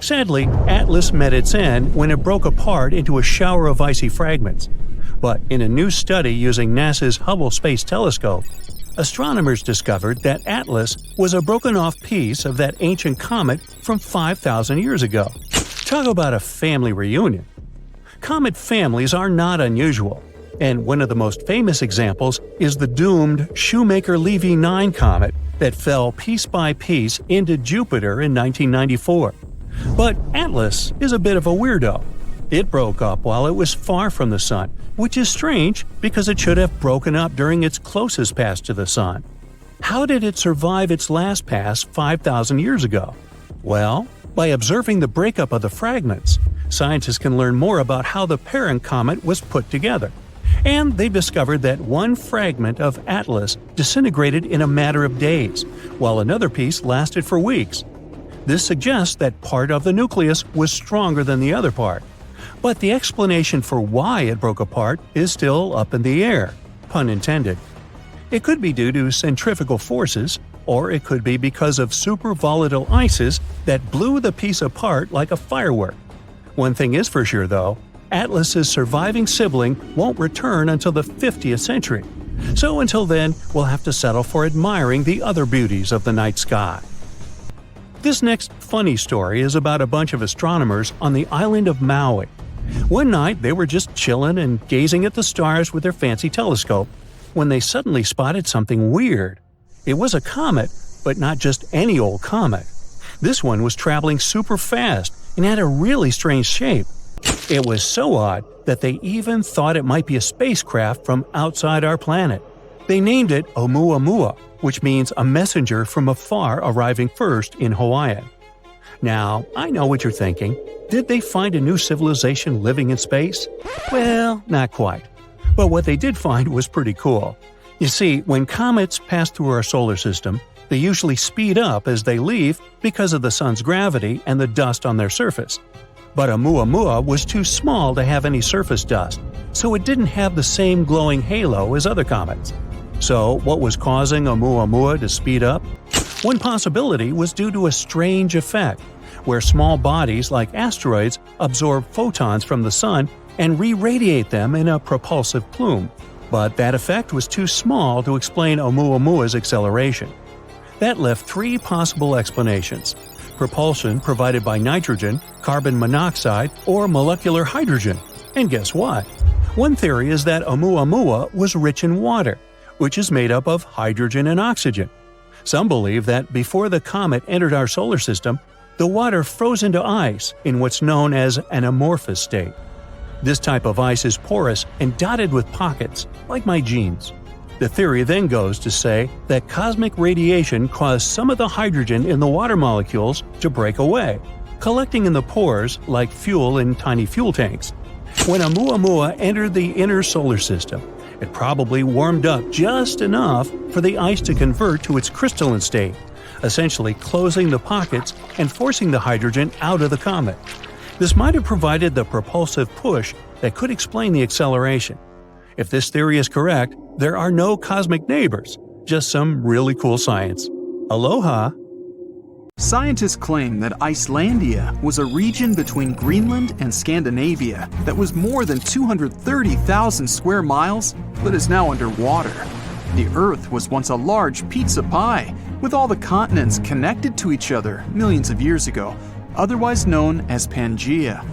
Sadly, Atlas met its end when it broke apart into a shower of icy fragments. But in a new study using NASA's Hubble Space Telescope, astronomers discovered that Atlas was a broken-off piece of that ancient comet from 5,000 years ago. Talk about a family reunion. Comet families are not unusual, and one of the most famous examples is the doomed Shoemaker-Levy 9 comet that fell piece by piece into Jupiter in 1994. But Atlas is a bit of a weirdo. It broke up while it was far from the Sun, which is strange because it should have broken up during its closest pass to the Sun. How did it survive its last pass 5,000 years ago? Well, by observing the breakup of the fragments, scientists can learn more about how the parent comet was put together. And they've discovered that one fragment of Atlas disintegrated in a matter of days, while another piece lasted for weeks. This suggests that part of the nucleus was stronger than the other part. But the explanation for why it broke apart is still up in the air, pun intended. It could be due to centrifugal forces, or it could be because of super volatile ices that blew the piece apart like a firework. One thing is for sure though, Atlas's surviving sibling won't return until the 50th century. So until then, we'll have to settle for admiring the other beauties of the night sky. This next funny story is about a bunch of astronomers on the island of Maui. One night, they were just chilling and gazing at the stars with their fancy telescope when they suddenly spotted something weird. It was a comet, but not just any old comet. This one was traveling super fast and had a really strange shape. It was so odd that they even thought it might be a spacecraft from outside our planet. They named it Oumuamua, which means a messenger from afar arriving first in Hawaiian. Now, I know what you're thinking. Did they find a new civilization living in space? Well, not quite. But what they did find was pretty cool. You see, when comets pass through our solar system, they usually speed up as they leave because of the sun's gravity and the dust on their surface. But Oumuamua was too small to have any surface dust, so it didn't have the same glowing halo as other comets. So, what was causing Oumuamua to speed up? One possibility was due to a strange effect, where small bodies like asteroids absorb photons from the sun and re-radiate them in a propulsive plume. But that effect was too small to explain Oumuamua's acceleration. That left three possible explanations: propulsion provided by nitrogen, carbon monoxide, or molecular hydrogen. And guess what? One theory is that Oumuamua was rich in water, which is made up of hydrogen and oxygen. Some believe that before the comet entered our solar system, the water froze into ice in what's known as an amorphous state. This type of ice is porous and dotted with pockets, like my jeans. The theory then goes to say that cosmic radiation caused some of the hydrogen in the water molecules to break away, collecting in the pores like fuel in tiny fuel tanks. When Oumuamua entered the inner solar system, it probably warmed up just enough for the ice to convert to its crystalline state, essentially closing the pockets and forcing the hydrogen out of the comet. This might have provided the propulsive push that could explain the acceleration. If this theory is correct, there are no cosmic neighbors, just some really cool science. Aloha! Scientists claim that Icelandia was a region between Greenland and Scandinavia that was more than 230,000 square miles, but is now underwater. The Earth was once a large pizza pie, with all the continents connected to each other millions of years ago, otherwise known as Pangaea.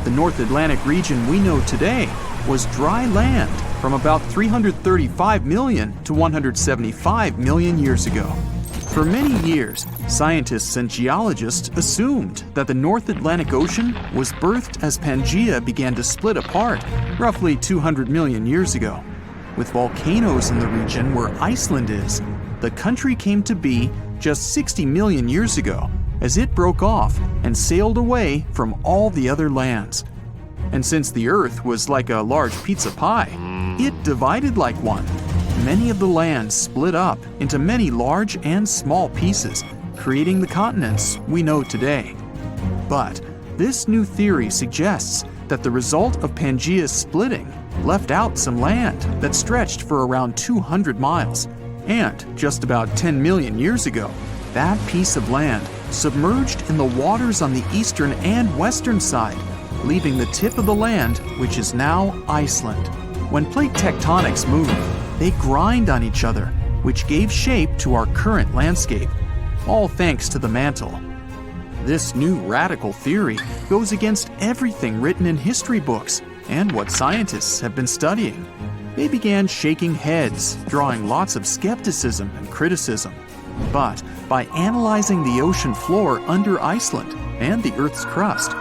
The North Atlantic region we know today was dry land from about 335 million to 175 million years ago. For many years, scientists and geologists assumed that the North Atlantic Ocean was birthed as Pangaea began to split apart roughly 200 million years ago. With volcanoes in the region where Iceland is, the country came to be just 60 million years ago as it broke off and sailed away from all the other lands. And since the Earth was like a large pizza pie, it divided like one. Many of the lands split up into many large and small pieces, creating the continents we know today. But this new theory suggests that the result of Pangaea's splitting left out some land that stretched for around 200 miles. And just about 10 million years ago, that piece of land submerged in the waters on the eastern and western side, leaving the tip of the land, which is now Iceland. When plate tectonics move, they grind on each other, which gave shape to our current landscape, all thanks to the mantle. This new radical theory goes against everything written in history books and what scientists have been studying. They began shaking heads, drawing lots of skepticism and criticism. But by analyzing the ocean floor under Iceland and the Earth's crust,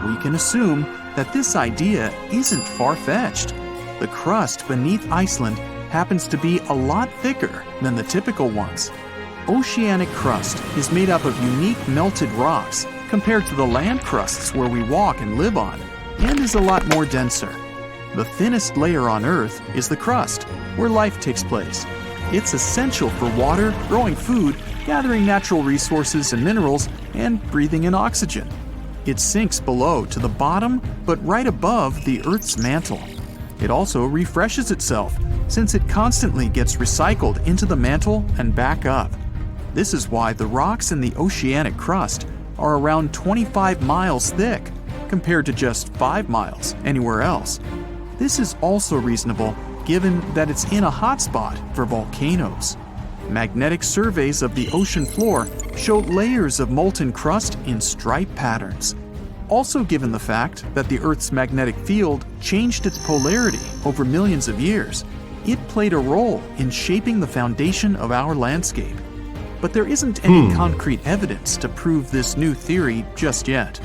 we can assume that this idea isn't far-fetched. The crust beneath Iceland happens to be a lot thicker than the typical ones. Oceanic crust is made up of unique melted rocks compared to the land crusts where we walk and live on, and is a lot more denser. The thinnest layer on Earth is the crust, where life takes place. It's essential for water, growing food, gathering natural resources and minerals, and breathing in oxygen. It sinks below to the bottom, but right above the Earth's mantle. It also refreshes itself, since it constantly gets recycled into the mantle and back up. This is why the rocks in the oceanic crust are around 25 miles thick, compared to just 5 miles anywhere else. This is also reasonable given that it's in a hotspot for volcanoes. Magnetic surveys of the ocean floor show layers of molten crust in stripe patterns. Also, given the fact that the Earth's magnetic field changed its polarity over millions of years, it played a role in shaping the foundation of our landscape. But there isn't any concrete evidence to prove this new theory just yet.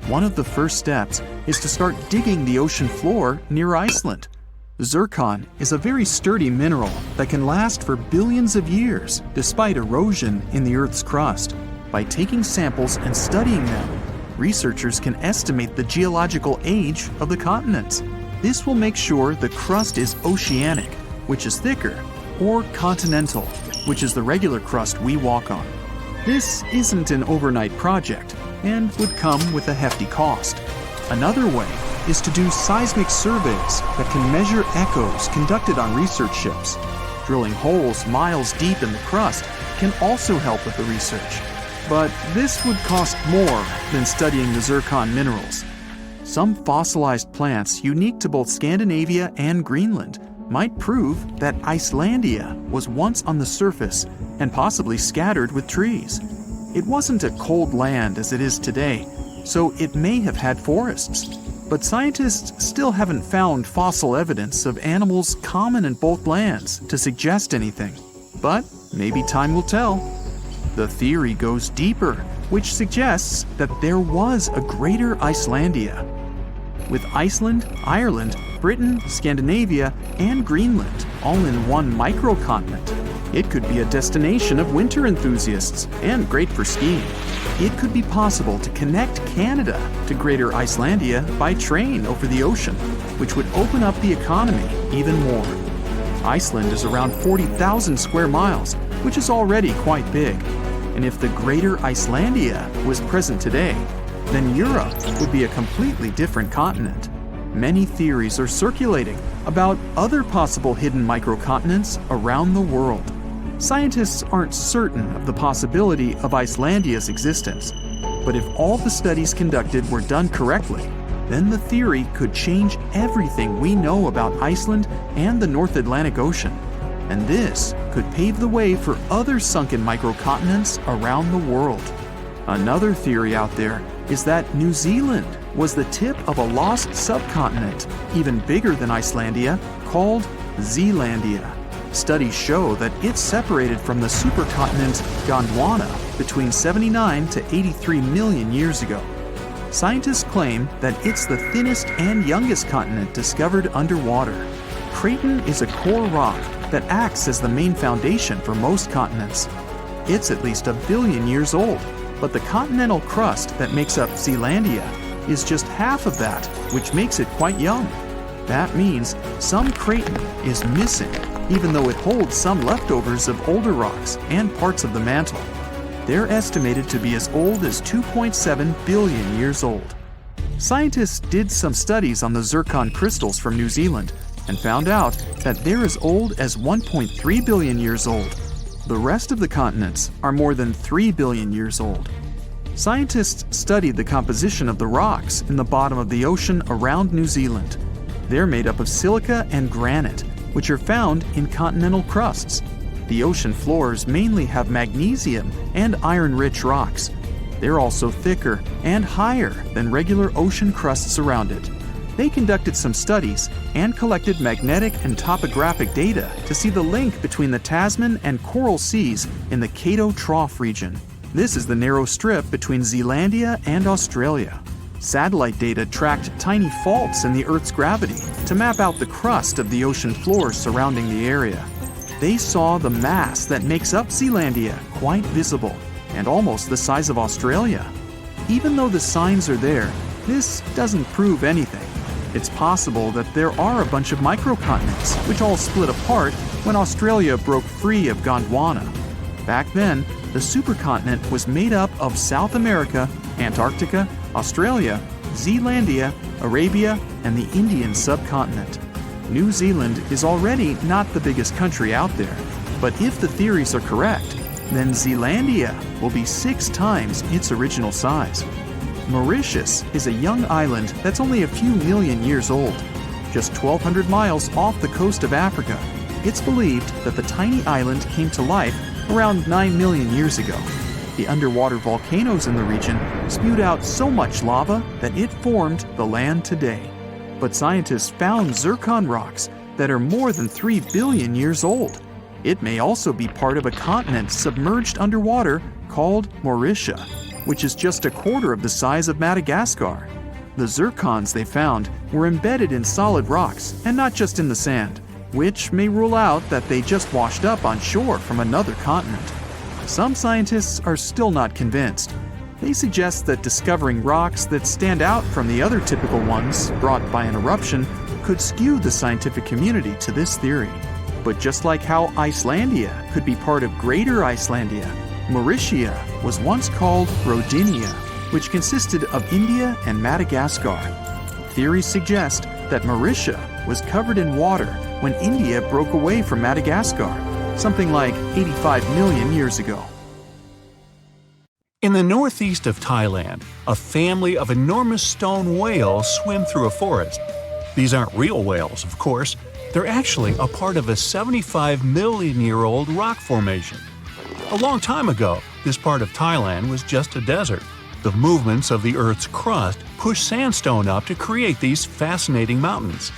One of the first steps is to start digging the ocean floor near Iceland. Zircon is a very sturdy mineral that can last for billions of years despite erosion in the Earth's crust. By taking samples and studying them, researchers can estimate the geological age of the continents. This will make sure the crust is oceanic, which is thicker, or continental, which is the regular crust we walk on. This isn't an overnight project and would come with a hefty cost. Another way is to do seismic surveys that can measure echoes conducted on research ships. Drilling holes miles deep in the crust can also help with the research. But this would cost more than studying the zircon minerals. Some fossilized plants unique to both Scandinavia and Greenland might prove that Icelandia was once on the surface and possibly scattered with trees. It wasn't a cold land as it is today, so it may have had forests. But scientists still haven't found fossil evidence of animals common in both lands to suggest anything. But maybe time will tell. The theory goes deeper, which suggests that there was a greater Icelandia. With Iceland, Ireland, Britain, Scandinavia, and Greenland all in one microcontinent, it could be a destination of winter enthusiasts and great for skiing. It could be possible to connect Canada to Greater Icelandia by train over the ocean, which would open up the economy even more. Iceland is around 40,000 square miles, which is already quite big. And if the Greater Icelandia was present today, then Europe would be a completely different continent. Many theories are circulating about other possible hidden microcontinents around the world. Scientists aren't certain of the possibility of Icelandia's existence, but if all the studies conducted were done correctly, then the theory could change everything we know about Iceland and the North Atlantic Ocean. And this could pave the way for other sunken microcontinents around the world. Another theory out there is that New Zealand was the tip of a lost subcontinent, even bigger than Icelandia, called Zealandia. Studies show that it's separated from the supercontinent Gondwana between 79 to 83 million years ago. Scientists claim that it's the thinnest and youngest continent discovered underwater. Craton is a core rock that acts as the main foundation for most continents. It's at least 1 billion years old, but the continental crust that makes up Zealandia is just half of that, which makes it quite young. That means some Craton is missing, even though it holds some leftovers of older rocks and parts of the mantle. They're estimated to be as old as 2.7 billion years old. Scientists did some studies on the zircon crystals from New Zealand and found out that they're as old as 1.3 billion years old. The rest of the continents are more than 3 billion years old. Scientists studied the composition of the rocks in the bottom of the ocean around New Zealand. They're made up of silica and granite, which are found in continental crusts. The ocean floors mainly have magnesium and iron-rich rocks. They're also thicker and higher than regular ocean crusts around it. They conducted some studies and collected magnetic and topographic data to see the link between the Tasman and Coral Seas in the Cato Trough region. This is the narrow strip between Zealandia and Australia. Satellite data tracked tiny faults in the Earth's gravity to map out the crust of the ocean floor surrounding the area. They saw the mass that makes up Zealandia quite visible and almost the size of Australia. Even though the signs are there, this doesn't prove anything. It's possible that there are a bunch of microcontinents which all split apart when Australia broke free of Gondwana. Back then, the supercontinent was made up of South America, Antarctica, Australia, Zealandia, Arabia, and the Indian subcontinent. New Zealand is already not the biggest country out there, but if the theories are correct, then Zealandia will be 6 times its original size. Mauritius is a young island that's only a few million years old. Just 1,200 miles off the coast of Africa, it's believed that the tiny island came to life around 9 million years ago. The underwater volcanoes in the region spewed out so much lava that it formed the land today. But scientists found zircon rocks that are more than 3 billion years old. It may also be part of a continent submerged underwater called Mauritia, which is just a quarter of the size of Madagascar. The zircons they found were embedded in solid rocks and not just in the sand, which may rule out that they just washed up on shore from another continent. Some scientists are still not convinced. They suggest that discovering rocks that stand out from the other typical ones brought by an eruption could skew the scientific community to this theory. But just like how Icelandia could be part of Greater Icelandia, Mauritia was once called Rodinia, which consisted of India and Madagascar. Theories suggest that Mauritia was covered in water when India broke away from Madagascar, something like 85 million years ago. In the northeast of Thailand, a family of enormous stone whales swim through a forest. These aren't real whales, of course. They're actually a part of a 75-million-year-old rock formation. A long time ago, this part of Thailand was just a desert. The movements of the Earth's crust pushed sandstone up to create these fascinating mountains.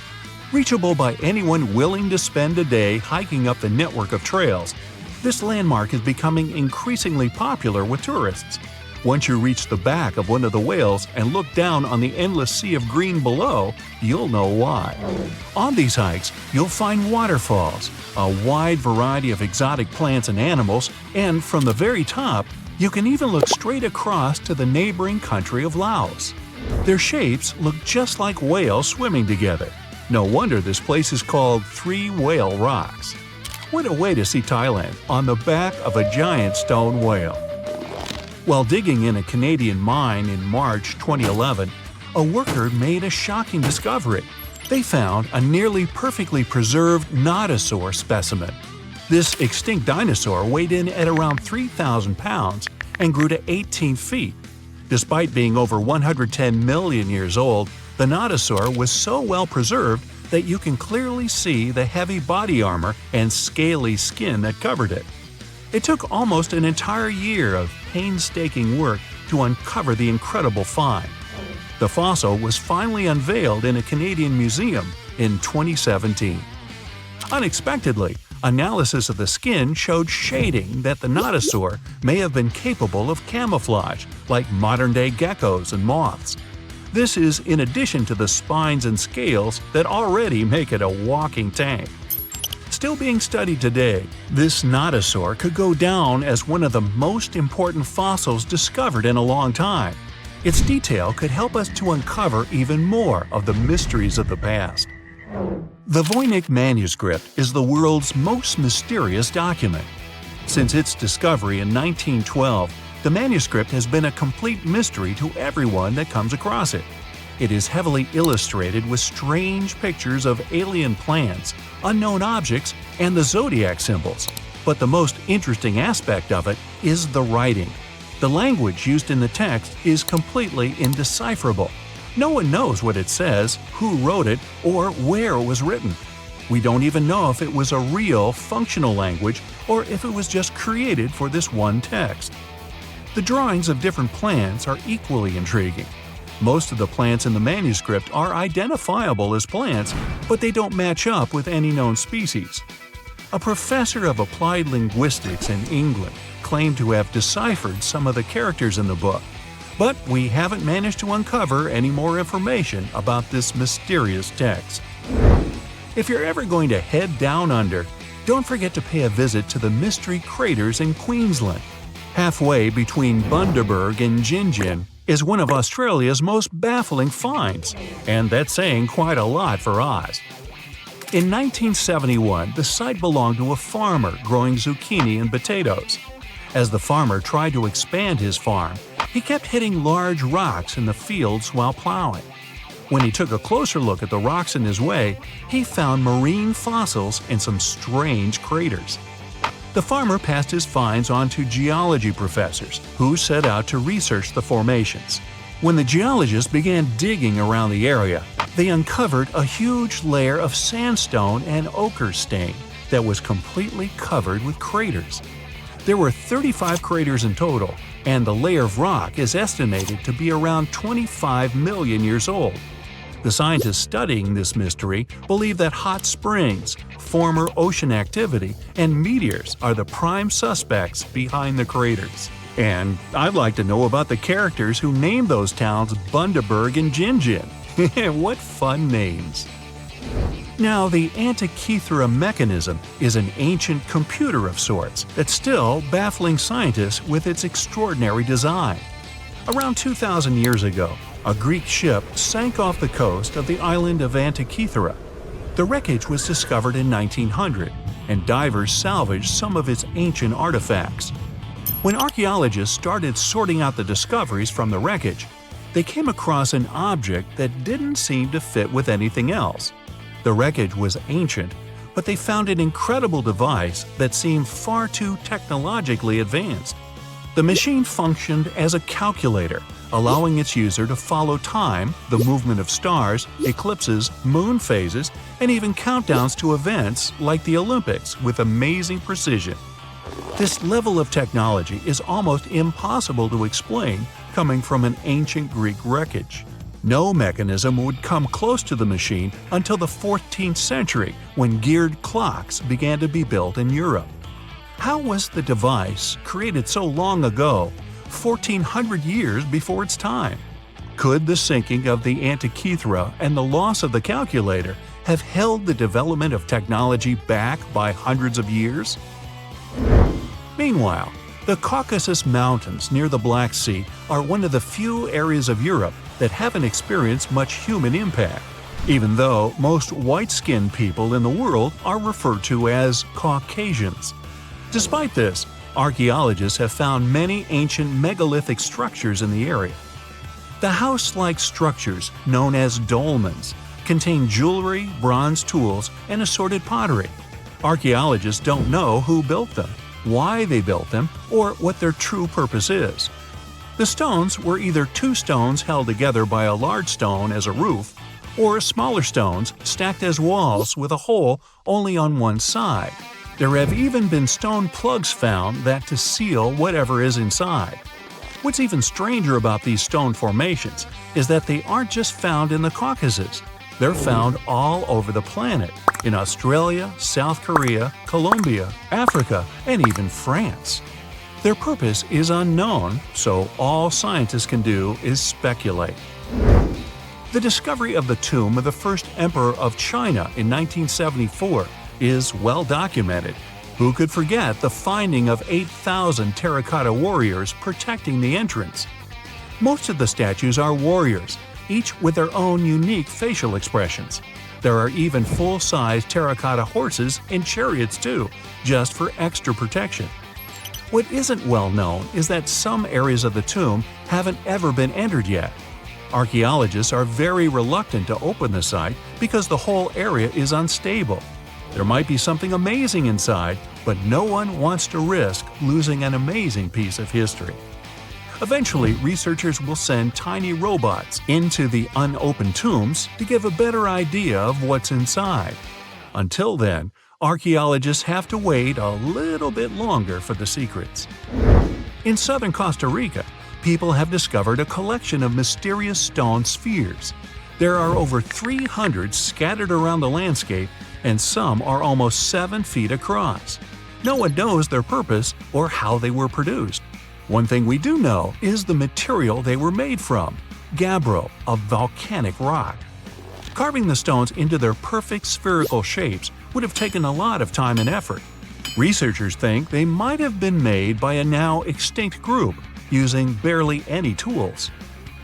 Reachable by anyone willing to spend a day hiking up the network of trails, this landmark is becoming increasingly popular with tourists. Once you reach the back of one of the whales and look down on the endless sea of green below, you'll know why. On these hikes, you'll find waterfalls, a wide variety of exotic plants and animals, and from the very top, you can even look straight across to the neighboring country of Laos. Their shapes look just like whales swimming together. No wonder this place is called Three Whale Rocks. What a way to see Thailand on the back of a giant stone whale. While digging in a Canadian mine in March 2011, a worker made a shocking discovery. They found a nearly perfectly preserved nodosaur specimen. This extinct dinosaur weighed in at around 3,000 pounds and grew to 18 feet. Despite being over 110 million years old, the nodosaur was so well preserved that you can clearly see the heavy body armor and scaly skin that covered it. It took almost an entire year of painstaking work to uncover the incredible find. The fossil was finally unveiled in a Canadian museum in 2017. Unexpectedly, analysis of the skin showed shading that the nodosaur may have been capable of camouflage, like modern-day geckos and moths. This is in addition to the spines and scales that already make it a walking tank. Still being studied today, this nodosaur could go down as one of the most important fossils discovered in a long time. Its detail could help us to uncover even more of the mysteries of the past. The Voynich manuscript is the world's most mysterious document. Since its discovery in 1912, the manuscript has been a complete mystery to everyone that comes across it. It is heavily illustrated with strange pictures of alien plants, unknown objects, and the zodiac symbols. But the most interesting aspect of it is the writing. The language used in the text is completely indecipherable. No one knows what it says, who wrote it, or where it was written. We don't even know if it was a real, functional language or if it was just created for this one text. The drawings of different plants are equally intriguing. Most of the plants in the manuscript are identifiable as plants, but they don't match up with any known species. A professor of applied linguistics in England claimed to have deciphered some of the characters in the book, but we haven't managed to uncover any more information about this mysterious text. If you're ever going to head down under, don't forget to pay a visit to the Mystery Craters in Queensland. Halfway between Bundaberg and Gingin is one of Australia's most baffling finds, and that's saying quite a lot for Oz. In 1971, the site belonged to a farmer growing zucchini and potatoes. As the farmer tried to expand his farm, he kept hitting large rocks in the fields while plowing. When he took a closer look at the rocks in his way, he found marine fossils and some strange craters. The farmer passed his finds on to geology professors, who set out to research the formations. When the geologists began digging around the area, they uncovered a huge layer of sandstone and ochre stain that was completely covered with craters. There were 35 craters in total, and the layer of rock is estimated to be around 25 million years old. The scientists studying this mystery believe that hot springs, former ocean activity, and meteors are the prime suspects behind the craters. And I'd like to know about the characters who named those towns Bundaberg and Gingin. What fun names! Now, the Antikythera mechanism is an ancient computer of sorts that's still baffling scientists with its extraordinary design. Around 2,000 years ago, a Greek ship sank off the coast of the island of Antikythera. The wreckage was discovered in 1900, and divers salvaged some of its ancient artifacts. When archaeologists started sorting out the discoveries from the wreckage, they came across an object that didn't seem to fit with anything else. The wreckage was ancient, but they found an incredible device that seemed far too technologically advanced. The machine functioned as a calculator, allowing its user to follow time, the movement of stars, eclipses, moon phases, and even countdowns to events like the Olympics with amazing precision. This level of technology is almost impossible to explain coming from an ancient Greek wreckage. No mechanism would come close to the machine until the 14th century, when geared clocks began to be built in Europe. How was the device created so long ago, 1,400 years before its time? Could the sinking of the Antarctica and the loss of the calculator have held the development of technology back by hundreds of years? Meanwhile, the Caucasus Mountains near the Black Sea are one of the few areas of Europe that haven't experienced much human impact, even though most white-skinned people in the world are referred to as Caucasians. Despite this, archaeologists have found many ancient megalithic structures in the area. The house-like structures, known as dolmens, contain jewelry, bronze tools, and assorted pottery. Archaeologists don't know who built them, why they built them, or what their true purpose is. The stones were either two stones held together by a large stone as a roof, or smaller stones stacked as walls with a hole only on one side. There have even been stone plugs found that to seal whatever is inside. What's even stranger about these stone formations is that they aren't just found in the Caucasus. They're found all over the planet, in Australia, South Korea, Colombia, Africa, and even France. Their purpose is unknown, so all scientists can do is speculate. The discovery of the tomb of the first emperor of China in 1974 is well documented. Who could forget the finding of 8,000 terracotta warriors protecting the entrance? Most of the statues are warriors, each with their own unique facial expressions. There are even full-size terracotta horses and chariots too, just for extra protection. What isn't well known is that some areas of the tomb haven't ever been entered yet. Archaeologists are very reluctant to open the site because the whole area is unstable. There might be something amazing inside, but no one wants to risk losing an amazing piece of history. Eventually, researchers will send tiny robots into the unopened tombs to give a better idea of what's inside. Until then, archaeologists have to wait a little bit longer for the secrets. In southern Costa Rica, people have discovered a collection of mysterious stone spheres. There are over 300 scattered around the landscape, and some are almost 7 feet across. No one knows their purpose or how they were produced. One thing we do know is the material they were made from: gabbro, a volcanic rock. Carving the stones into their perfect spherical shapes would have taken a lot of time and effort. Researchers think they might have been made by a now extinct group, using barely any tools.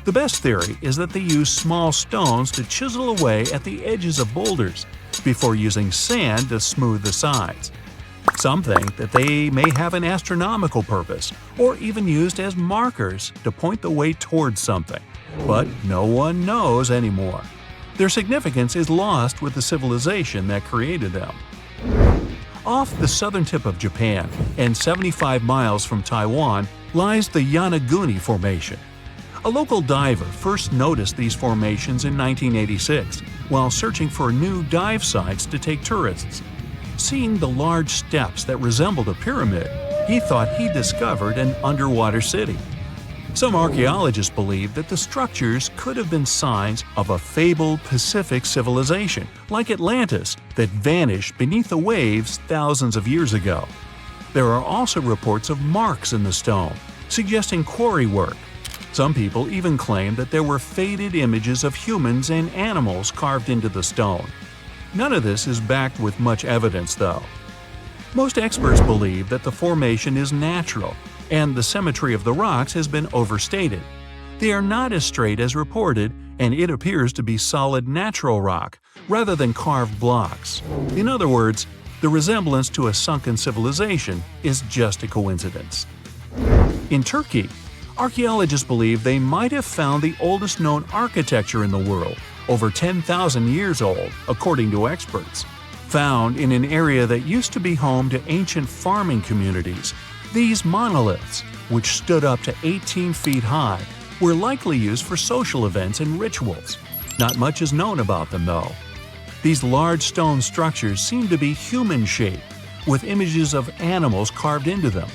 The best theory is that they used small stones to chisel away at the edges of boulders, before using sand to smooth the sides. Some think that they may have an astronomical purpose, or even used as markers to point the way towards something, but no one knows anymore. Their significance is lost with the civilization that created them. Off the southern tip of Japan, and 75 miles from Taiwan, lies the Yonaguni Formation. A local diver first noticed these formations in 1986 while searching for new dive sites to take tourists. Seeing the large steps that resembled a pyramid, he thought he discovered an underwater city. Some archaeologists believe that the structures could have been signs of a fabled Pacific civilization, like Atlantis, that vanished beneath the waves thousands of years ago. There are also reports of marks in the stone, suggesting quarry work. Some people even claim that there were faded images of humans and animals carved into the stone. None of this is backed with much evidence, though. Most experts believe that the formation is natural, and the symmetry of the rocks has been overstated. They are not as straight as reported, and it appears to be solid natural rock, rather than carved blocks. In other words, the resemblance to a sunken civilization is just a coincidence. In Turkey, archaeologists believe they might have found the oldest known architecture in the world, over 10,000 years old, according to experts. Found in an area that used to be home to ancient farming communities, these monoliths, which stood up to 18 feet high, were likely used for social events and rituals. Not much is known about them, though. These large stone structures seem to be human-shaped, with images of animals carved into them.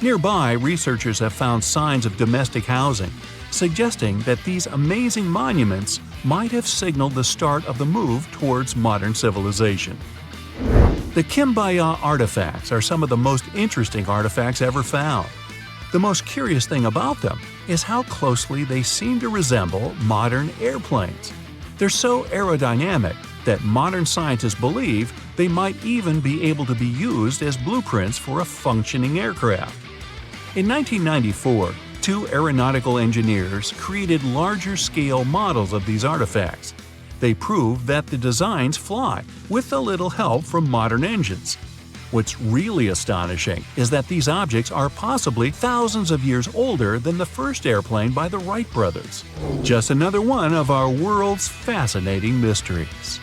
Nearby, researchers have found signs of domestic housing, suggesting that these amazing monuments might have signaled the start of the move towards modern civilization. The Kimbaya artifacts are some of the most interesting artifacts ever found. The most curious thing about them is how closely they seem to resemble modern airplanes. They're so aerodynamic that modern scientists believe they might even be able to be used as blueprints for a functioning aircraft. In 1994, two aeronautical engineers created larger-scale models of these artifacts. They proved that the designs fly, with a little help from modern engines. What's really astonishing is that these objects are possibly thousands of years older than the first airplane by the Wright brothers. Just another one of our world's fascinating mysteries.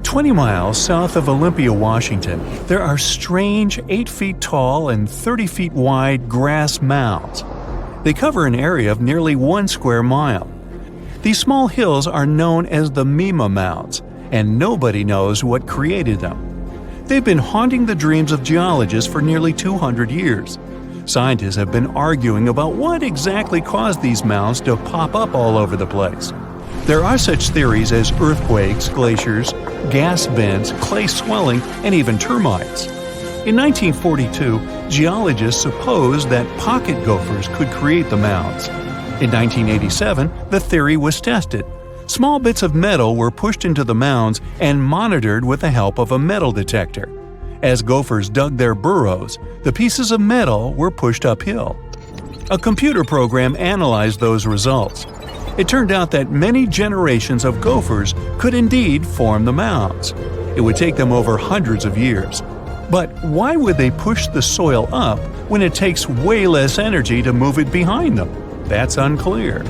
20 miles south of Olympia, Washington, there are strange 8 feet tall and 30 feet wide grass mounds. They cover an area of nearly 1 square mile. These small hills are known as the Mima Mounds, and nobody knows what created them. They've been haunting the dreams of geologists for nearly 200 years. Scientists have been arguing about what exactly caused these mounds to pop up all over the place. There are such theories as earthquakes, glaciers, gas vents, clay swelling, and even termites. In 1942, geologists supposed that pocket gophers could create the mounds. In 1987, the theory was tested. Small bits of metal were pushed into the mounds and monitored with the help of a metal detector. As gophers dug their burrows, the pieces of metal were pushed uphill. A computer program analyzed those results. It turned out that many generations of gophers could indeed form the mounds. It would take them over hundreds of years. But why would they push the soil up when it takes way less energy to move it behind them? That's unclear.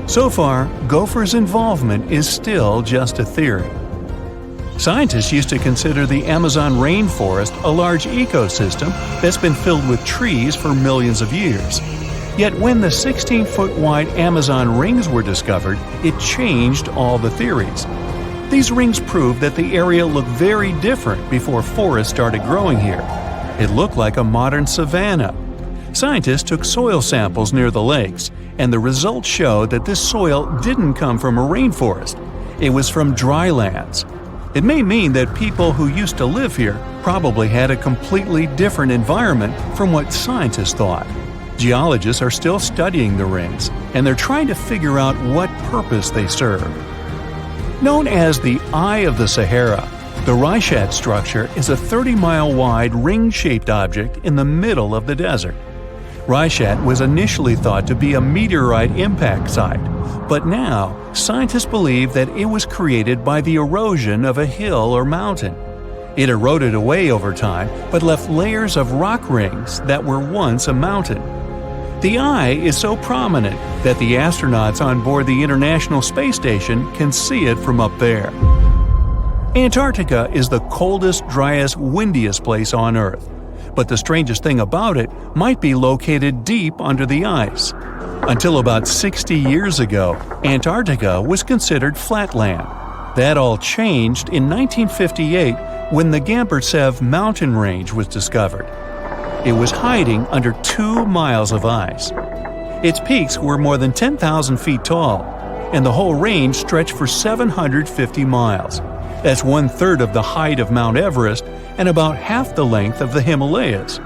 So far, gophers' involvement is still just a theory. Scientists used to consider the Amazon rainforest a large ecosystem that's been filled with trees for millions of years. Yet when the 16-foot-wide Amazon rings were discovered, it changed all the theories. These rings proved that the area looked very different before forests started growing here. It looked like a modern savanna. Scientists took soil samples near the lakes, and the results showed that this soil didn't come from a rainforest. It was from dry lands. It may mean that people who used to live here probably had a completely different environment from what scientists thought. Geologists are still studying the rings, and they're trying to figure out what purpose they serve. Known as the Eye of the Sahara, the Reichat structure is a 30-mile-wide ring-shaped object in the middle of the desert. Reichat was initially thought to be a meteorite impact site, but now scientists believe that it was created by the erosion of a hill or mountain. It eroded away over time, but left layers of rock rings that were once a mountain. The eye is so prominent that the astronauts on board the International Space Station can see it from up there. Antarctica is the coldest, driest, windiest place on Earth. But the strangest thing about it might be located deep under the ice. Until about 60 years ago, Antarctica was considered flatland. That all changed in 1958 when the Gamburtsev mountain range was discovered. It was hiding under 2 miles of ice. Its peaks were more than 10,000 feet tall, and the whole range stretched for 750 miles. That's 1/3 of the height of Mount Everest and about half the length of the Himalayas.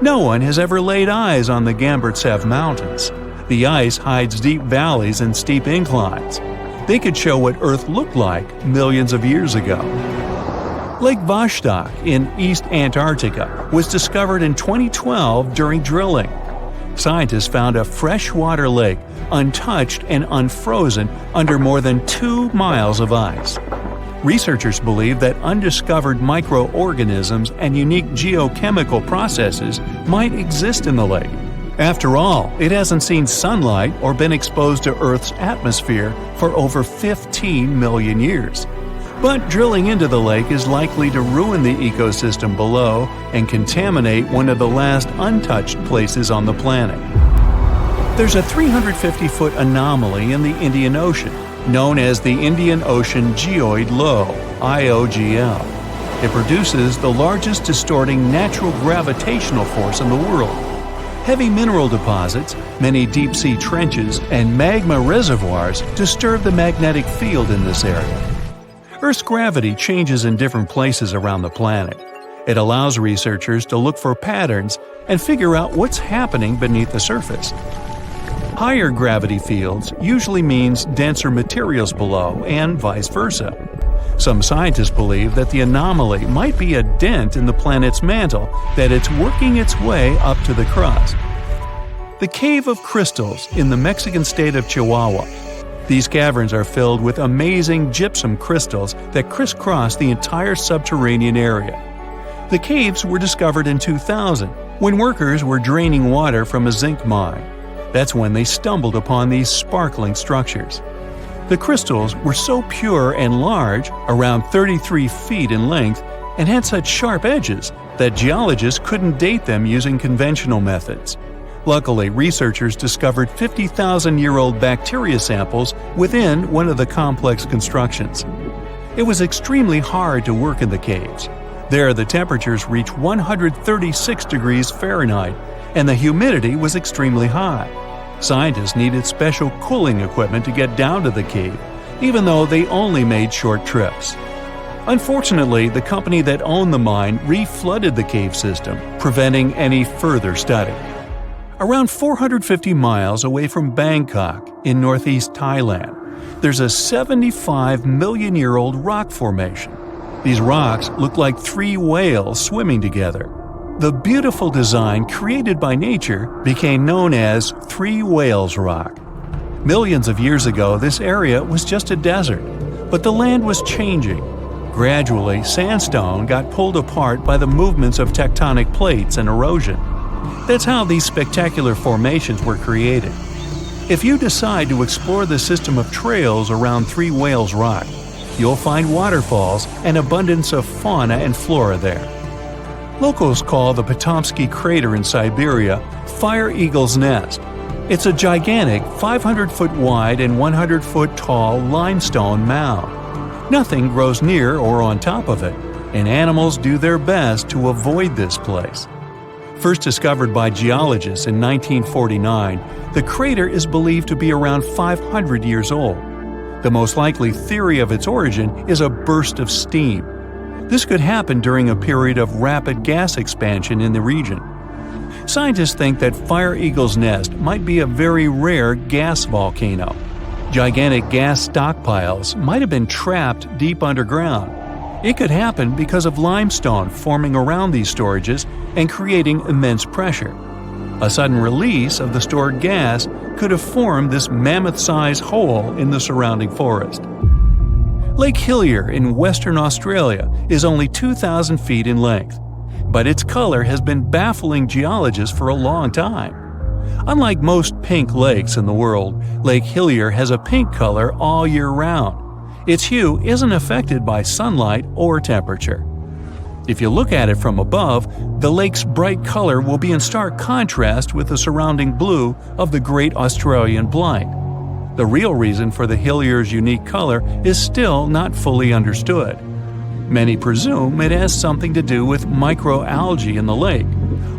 No one has ever laid eyes on the Gamburtsev Mountains. The ice hides deep valleys and steep inclines. They could show what Earth looked like millions of years ago. Lake Vostok in East Antarctica was discovered in 2012 during drilling. Scientists found a freshwater lake, untouched and unfrozen, under more than 2 miles of ice. Researchers believe that undiscovered microorganisms and unique geochemical processes might exist in the lake. After all, it hasn't seen sunlight or been exposed to Earth's atmosphere for over 15 million years. But drilling into the lake is likely to ruin the ecosystem below and contaminate one of the last untouched places on the planet. There's a 350-foot anomaly in the Indian Ocean, known as the Indian Ocean Geoid Low, IOGL. It produces the largest distorting natural gravitational force in the world. Heavy mineral deposits, many deep-sea trenches, and magma reservoirs disturb the magnetic field in this area. Earth's gravity changes in different places around the planet. It allows researchers to look for patterns and figure out what's happening beneath the surface. Higher gravity fields usually means denser materials below, and vice versa. Some scientists believe that the anomaly might be a dent in the planet's mantle, that it's working its way up to the crust. The Cave of Crystals in the Mexican state of Chihuahua. These caverns are filled with amazing gypsum crystals that crisscross the entire subterranean area. The caves were discovered in 2000, when workers were draining water from a zinc mine. That's when they stumbled upon these sparkling structures. The crystals were so pure and large, around 33 feet in length, and had such sharp edges that geologists couldn't date them using conventional methods. Luckily, researchers discovered 50,000-year-old bacteria samples within one of the complex constructions. It was extremely hard to work in the caves. There, the temperatures reached 136 degrees Fahrenheit, and the humidity was extremely high. Scientists needed special cooling equipment to get down to the cave, even though they only made short trips. Unfortunately, the company that owned the mine re-flooded the cave system, preventing any further study. Around 450 miles away from Bangkok, in northeast Thailand, there's a 75-million-year-old rock formation. These rocks look like 3 whales swimming together. The beautiful design created by nature became known as 3 Whales Rock. Millions of years ago, this area was just a desert, but the land was changing. Gradually, sandstone got pulled apart by the movements of tectonic plates and erosion. That's how these spectacular formations were created. If you decide to explore the system of trails around 3 Whales Rock, you'll find waterfalls and abundance of fauna and flora there. Locals call the Potomsky crater in Siberia Fire Eagle's Nest. It's a gigantic 500-foot wide and 100-foot tall limestone mound. Nothing grows near or on top of it, and animals do their best to avoid this place. First discovered by geologists in 1949, the crater is believed to be around 500 years old. The most likely theory of its origin is a burst of steam. This could happen during a period of rapid gas expansion in the region. Scientists think that Fire Eagle's Nest might be a very rare gas volcano. Gigantic gas stockpiles might have been trapped deep underground. It could happen because of limestone forming around these storages and creating immense pressure. A sudden release of the stored gas could have formed this mammoth-sized hole in the surrounding forest. Lake Hillier in Western Australia is only 2,000 feet in length, but its color has been baffling geologists for a long time. Unlike most pink lakes in the world, Lake Hillier has a pink color all year round. Its hue isn't affected by sunlight or temperature. If you look at it from above, the lake's bright color will be in stark contrast with the surrounding blue of the Great Australian Blight. The real reason for the Hillier's unique color is still not fully understood. Many presume it has something to do with microalgae in the lake,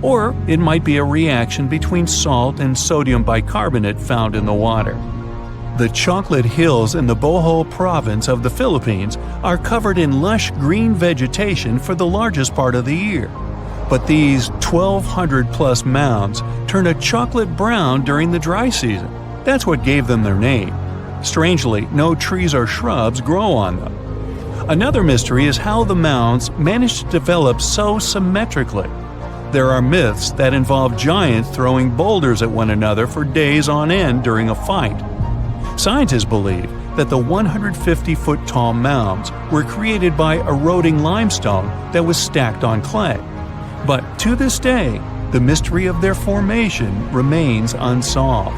or it might be a reaction between salt and sodium bicarbonate found in the water. The Chocolate Hills in the Bohol province of the Philippines are covered in lush green vegetation for the largest part of the year. But these 1,200-plus mounds turn a chocolate brown during the dry season. That's what gave them their name. Strangely, no trees or shrubs grow on them. Another mystery is how the mounds managed to develop so symmetrically. There are myths that involve giants throwing boulders at one another for days on end during a fight. Scientists believe that the 150-foot tall mounds were created by eroding limestone that was stacked on clay. But to this day, the mystery of their formation remains unsolved.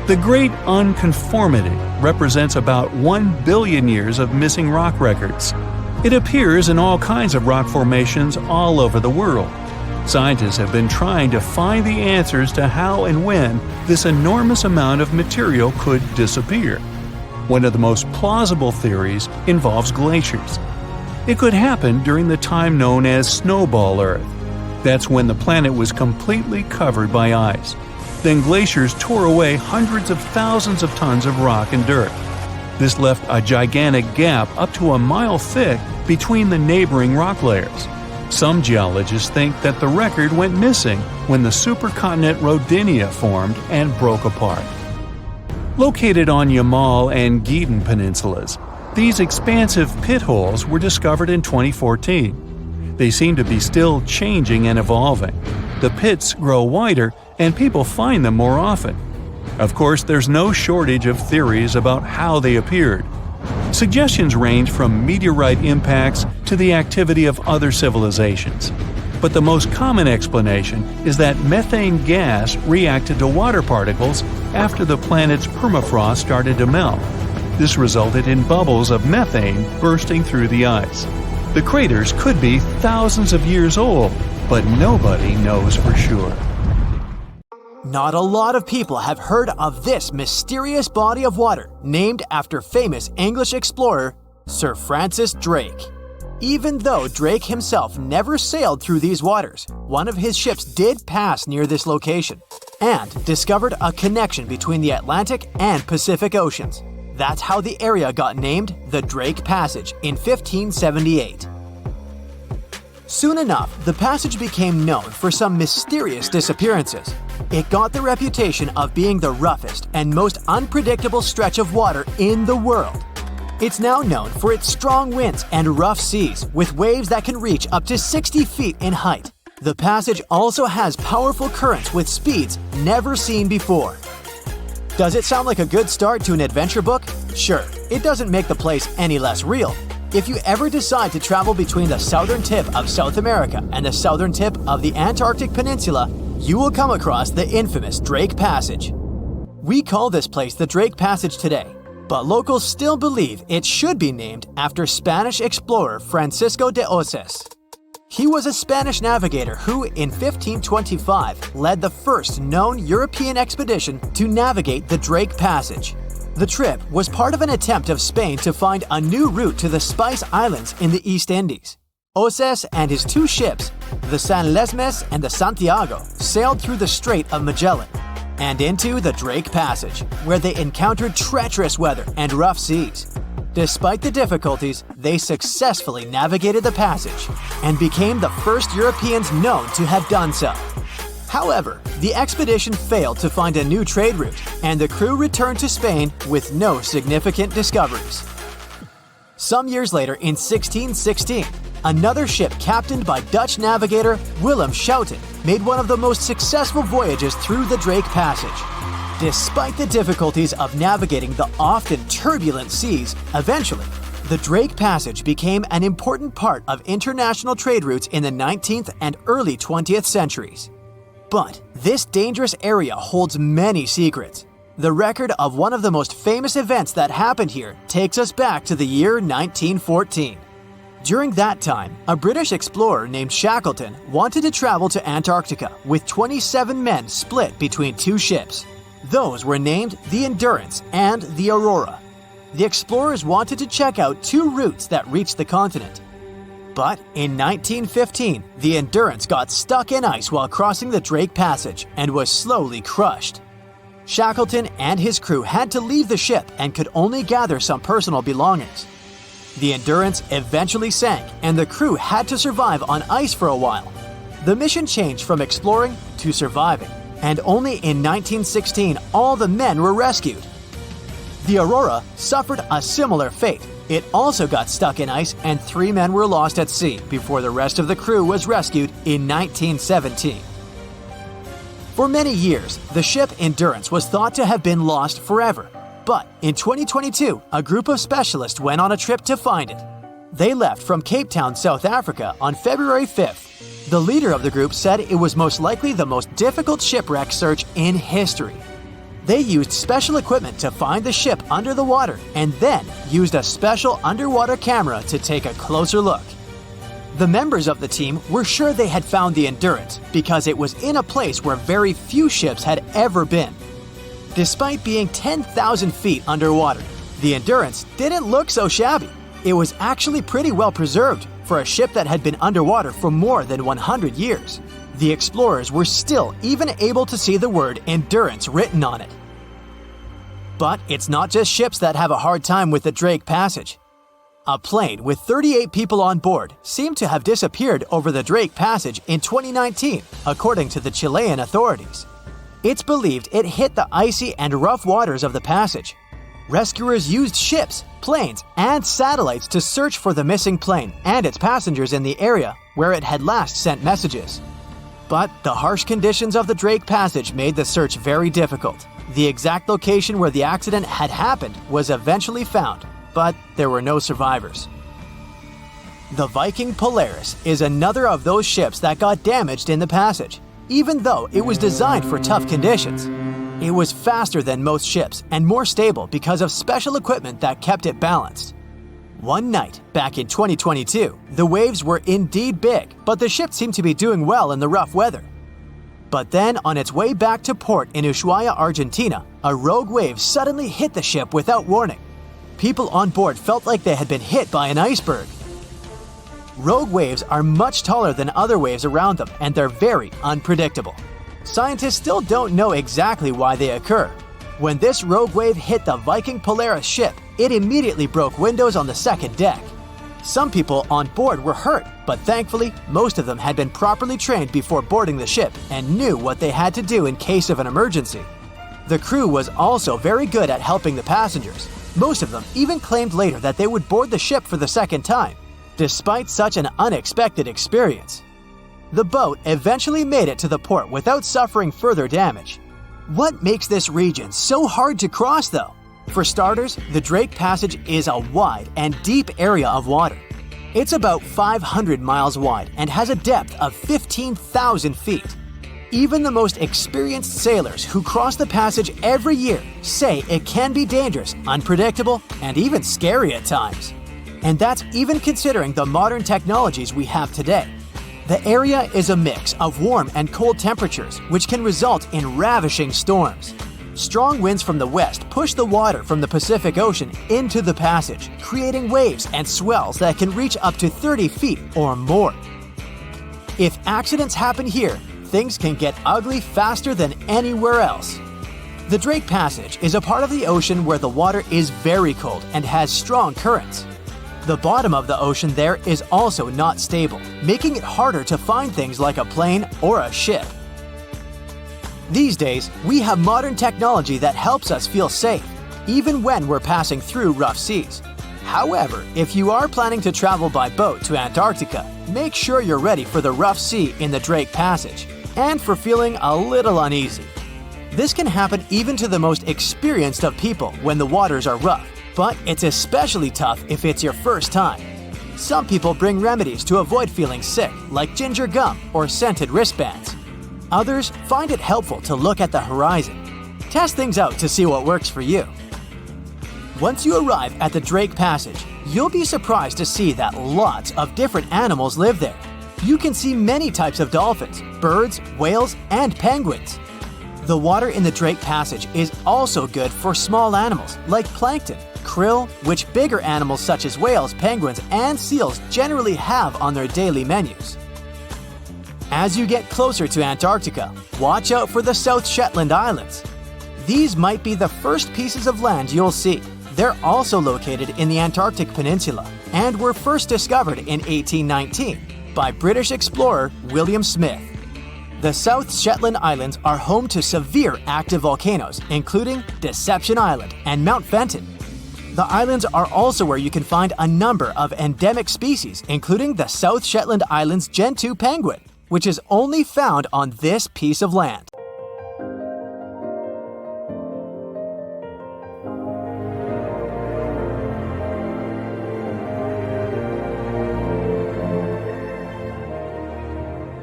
The Great Unconformity represents about 1 billion years of missing rock records. It appears in all kinds of rock formations all over the world. Scientists have been trying to find the answers to how and when this enormous amount of material could disappear. One of the most plausible theories involves glaciers. It could happen during the time known as Snowball Earth. That's when the planet was completely covered by ice. Then glaciers tore away hundreds of thousands of tons of rock and dirt. This left a gigantic gap up to a mile thick between the neighboring rock layers. Some geologists think that the record went missing when the supercontinent Rodinia formed and broke apart. Located on Yamal and Geeden peninsulas, these expansive pit holes were discovered in 2014. They seem to be still changing and evolving. The pits grow wider and people find them more often. Of course, there's no shortage of theories about how they appeared. Suggestions range from meteorite impacts to the activity of other civilizations. But the most common explanation is that methane gas reacted to water particles after the planet's permafrost started to melt. This resulted in bubbles of methane bursting through the ice. The craters could be thousands of years old, but nobody knows for sure. Not a lot of people have heard of this mysterious body of water named after famous English explorer Sir Francis Drake. Even though Drake himself never sailed through these waters, one of his ships did pass near this location and discovered a connection between the Atlantic and Pacific Oceans. That's how the area got named the Drake Passage in 1578. Soon enough, the passage became known for some mysterious disappearances. It got the reputation of being the roughest and most unpredictable stretch of water in the world. It's now known for its strong winds and rough seas, with waves that can reach up to 60 feet in height. The passage also has powerful currents with speeds never seen before. Does it sound like a good start to an adventure book? Sure, it doesn't make the place any less real. If you ever decide to travel between the southern tip of South America and the southern tip of the Antarctic Peninsula, you will come across the infamous Drake Passage. We call this place the Drake Passage today, but locals still believe it should be named after Spanish explorer Francisco de Oces. He was a Spanish navigator who, in 1525, led the first known European expedition to navigate the Drake Passage. The trip was part of an attempt of Spain to find a new route to the Spice Islands in the East Indies. Oces and his two ships, the San Lesmes and the Santiago, sailed through the Strait of Magellan and into the Drake Passage, where they encountered treacherous weather and rough seas. Despite the difficulties, they successfully navigated the passage and became the first Europeans known to have done so. However, the expedition failed to find a new trade route, and the crew returned to Spain with no significant discoveries. Some years later, in 1616, another ship captained by Dutch navigator Willem Schouten made one of the most successful voyages through the Drake Passage. Despite the difficulties of navigating the often turbulent seas, eventually, the Drake Passage became an important part of international trade routes in the 19th and early 20th centuries. But this dangerous area holds many secrets. The record of one of the most famous events that happened here takes us back to the year 1914. During that time, a British explorer named Shackleton wanted to travel to Antarctica with 27 men split between two ships. Those were named the Endurance and the Aurora. The explorers wanted to check out two routes that reached the continent. But in 1915, the Endurance got stuck in ice while crossing the Drake Passage and was slowly crushed. Shackleton and his crew had to leave the ship and could only gather some personal belongings. The Endurance eventually sank, and the crew had to survive on ice for a while. The mission changed from exploring to surviving, and only in 1916 all the men were rescued. The Aurora suffered a similar fate. It also got stuck in ice, and 3 men were lost at sea before the rest of the crew was rescued in 1917. For many years, the ship Endurance was thought to have been lost forever. But in 2022, a group of specialists went on a trip to find it. They left from Cape Town, South Africa on February 5th. The leader of the group said it was most likely the most difficult shipwreck search in history. They used special equipment to find the ship under the water and then used a special underwater camera to take a closer look. The members of the team were sure they had found the Endurance because it was in a place where very few ships had ever been. Despite being 10,000 feet underwater, the Endurance didn't look so shabby. It was actually pretty well preserved for a ship that had been underwater for more than 100 years. The explorers were still even able to see the word Endurance written on it. But it's not just ships that have a hard time with the Drake Passage. A plane with 38 people on board seemed to have disappeared over the Drake Passage in 2019, according to the Chilean authorities. It's believed it hit the icy and rough waters of the passage. Rescuers used ships, planes, and satellites to search for the missing plane and its passengers in the area where it had last sent messages. But the harsh conditions of the Drake Passage made the search very difficult. The exact location where the accident had happened was eventually found, but there were no survivors. The Viking Polaris is another of those ships that got damaged in the passage, even though it was designed for tough conditions. It was faster than most ships and more stable because of special equipment that kept it balanced. One night, back in 2022, the waves were indeed big, but the ship seemed to be doing well in the rough weather. But then, on its way back to port in Ushuaia, Argentina, a rogue wave suddenly hit the ship without warning. People on board felt like they had been hit by an iceberg. Rogue waves are much taller than other waves around them, and they're very unpredictable. Scientists still don't know exactly why they occur. When this rogue wave hit the Viking Polaris ship, it immediately broke windows on the second deck. Some people on board were hurt, but thankfully, most of them had been properly trained before boarding the ship and knew what they had to do in case of an emergency. The crew was also very good at helping the passengers. Most of them even claimed later that they would board the ship for the second time, despite such an unexpected experience. The boat eventually made it to the port without suffering further damage. What makes this region so hard to cross, though? For starters, the Drake Passage is a wide and deep area of water. It's about 500 miles wide and has a depth of 15,000 feet. Even the most experienced sailors who cross the passage every year say it can be dangerous, unpredictable, and even scary at times. And that's even considering the modern technologies we have today. The area is a mix of warm and cold temperatures, which can result in ravishing storms. Strong winds from the west push the water from the Pacific Ocean into the passage, creating waves and swells that can reach up to 30 feet or more. If accidents happen here, things can get ugly faster than anywhere else. The Drake Passage is a part of the ocean where the water is very cold and has strong currents. The bottom of the ocean there is also not stable, making it harder to find things like a plane or a ship. These days, we have modern technology that helps us feel safe, even when we're passing through rough seas. However, if you are planning to travel by boat to Antarctica, make sure you're ready for the rough sea in the Drake Passage, and for feeling a little uneasy. This can happen even to the most experienced of people when the waters are rough. But it's especially tough if it's your first time. Some people bring remedies to avoid feeling sick, like ginger gum or scented wristbands. Others find it helpful to look at the horizon. Test things out to see what works for you. Once you arrive at the Drake Passage, you'll be surprised to see that lots of different animals live there. You can see many types of dolphins, birds, whales, and penguins. The water in the Drake Passage is also good for small animals like plankton, krill, which bigger animals such as whales, penguins, and seals generally have on their daily menus. As you get closer to Antarctica, watch out for the South Shetland Islands. These might be the first pieces of land you'll see. They're also located in the Antarctic Peninsula and were first discovered in 1819 by British explorer William Smith. The South Shetland Islands are home to severe active volcanoes, including Deception Island and Mount Fenton. The islands are also where you can find a number of endemic species, including the South Shetland Islands Gentoo penguin, which is only found on this piece of land.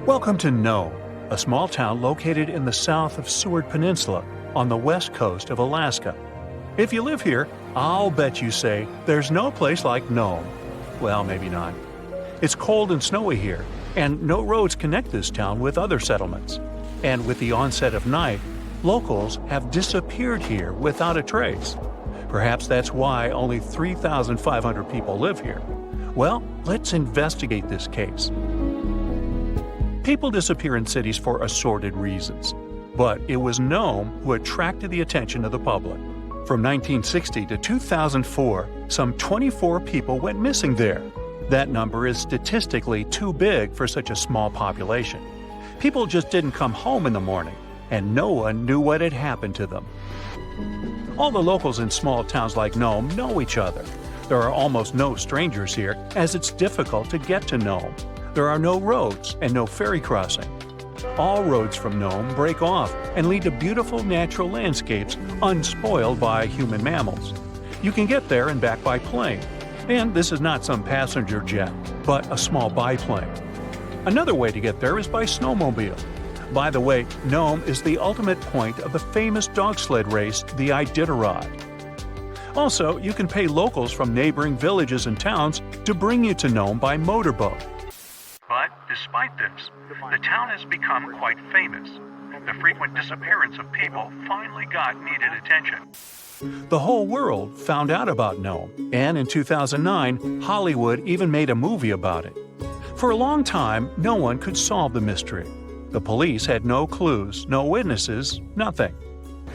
Welcome to No, a small town located in the south of Seward Peninsula, on the west coast of Alaska. If you live here, I'll bet you say there's no place like Nome. Well, maybe not. It's cold and snowy here, and no roads connect this town with other settlements. And with the onset of night, locals have disappeared here without a trace. Perhaps that's why only 3,500 people live here. Well, let's investigate this case. People disappear in cities for assorted reasons, but it was Nome who attracted the attention of the public. From 1960 to 2004, some 24 people went missing there. That number is statistically too big for such a small population. People just didn't come home in the morning, and no one knew what had happened to them. All the locals in small towns like Nome know each other. There are almost no strangers here, as it's difficult to get to Nome. There are no roads and no ferry crossing. All roads from Nome break off and lead to beautiful natural landscapes unspoiled by human mammals. You can get there and back by plane. And this is not some passenger jet, but a small biplane. Another way to get there is by snowmobile. By the way, Nome is the ultimate point of the famous dog sled race, the Iditarod. Also, you can pay locals from neighboring villages and towns to bring you to Nome by motorboat. But despite this, the town has become quite famous. The frequent disappearance of people finally got needed attention. The whole world found out about Nome, and in 2009, Hollywood even made a movie about it. For a long time, no one could solve the mystery. The police had no clues, no witnesses, nothing.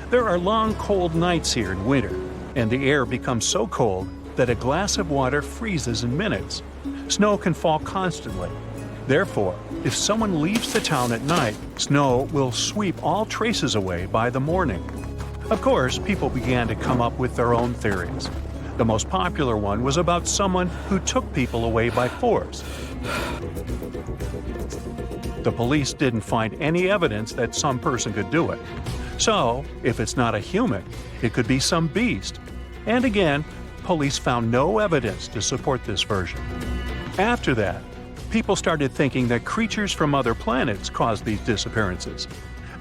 There are long, cold nights here in winter, and the air becomes so cold that a glass of water freezes in minutes. Snow can fall constantly. Therefore, if someone leaves the town at night, snow will sweep all traces away by the morning. Of course, people began to come up with their own theories. The most popular one was about someone who took people away by force. The police didn't find any evidence that some person could do it. So, if it's not a human, it could be some beast. And again, police found no evidence to support this version. After that, people started thinking that creatures from other planets caused these disappearances.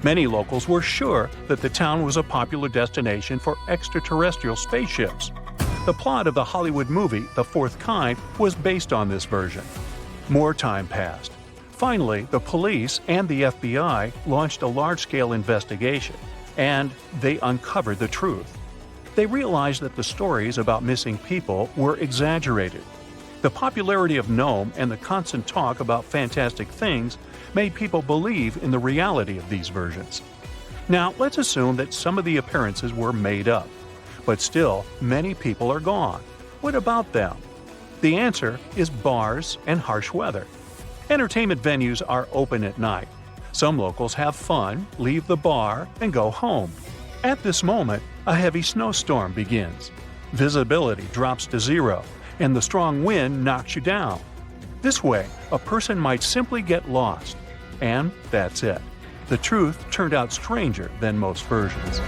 Many locals were sure that the town was a popular destination for extraterrestrial spaceships. The plot of the Hollywood movie The Fourth Kind was based on this version. More time passed. Finally, the police and the FBI launched a large-scale investigation, and they uncovered the truth. They realized that the stories about missing people were exaggerated. The popularity of Nome and the constant talk about fantastic things made people believe in the reality of these versions. Now, let's assume that some of the appearances were made up. But still, many people are gone. What about them? The answer is bars and harsh weather. Entertainment venues are open at night. Some locals have fun, leave the bar, and go home. At this moment, a heavy snowstorm begins. Visibility drops to zero, and the strong wind knocks you down. This way, a person might simply get lost. And that's it. The truth turned out stranger than most versions.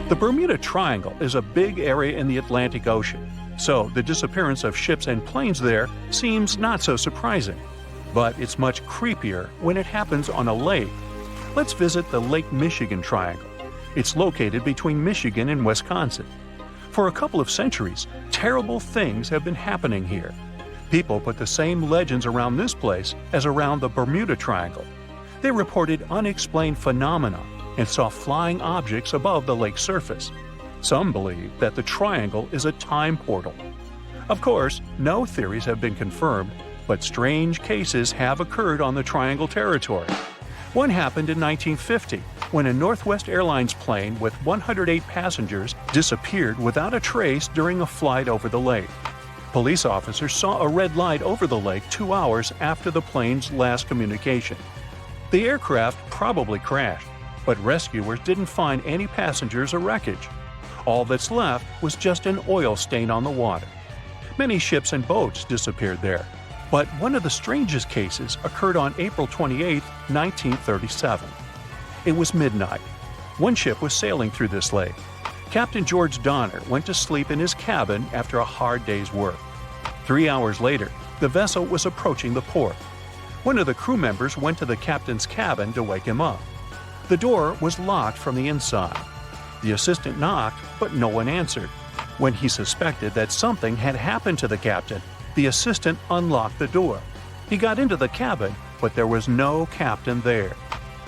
The Bermuda Triangle is a big area in the Atlantic Ocean, so the disappearance of ships and planes there seems not so surprising. But it's much creepier when it happens on a lake. Let's visit the Lake Michigan Triangle. It's located between Michigan and Wisconsin. For a couple of centuries, terrible things have been happening here. People put the same legends around this place as around the Bermuda Triangle. They reported unexplained phenomena and saw flying objects above the lake's surface. Some believe that the triangle is a time portal. Of course, no theories have been confirmed, but strange cases have occurred on the triangle territory. One happened in 1950, when a Northwest Airlines plane with 108 passengers disappeared without a trace during a flight over the lake. Police officers saw a red light over the lake 2 hours after the plane's last communication. The aircraft probably crashed, but rescuers didn't find any passengers or wreckage. All that's left was just an oil stain on the water. Many ships and boats disappeared there, but one of the strangest cases occurred on April 28, 1937. It was midnight. One ship was sailing through this lake. Captain George Donner went to sleep in his cabin after a hard day's work. 3 hours later, the vessel was approaching the port. One of the crew members went to the captain's cabin to wake him up. The door was locked from the inside. The assistant knocked, but no one answered. When he suspected that something had happened to the captain, the assistant unlocked the door. He got into the cabin, but there was no captain there.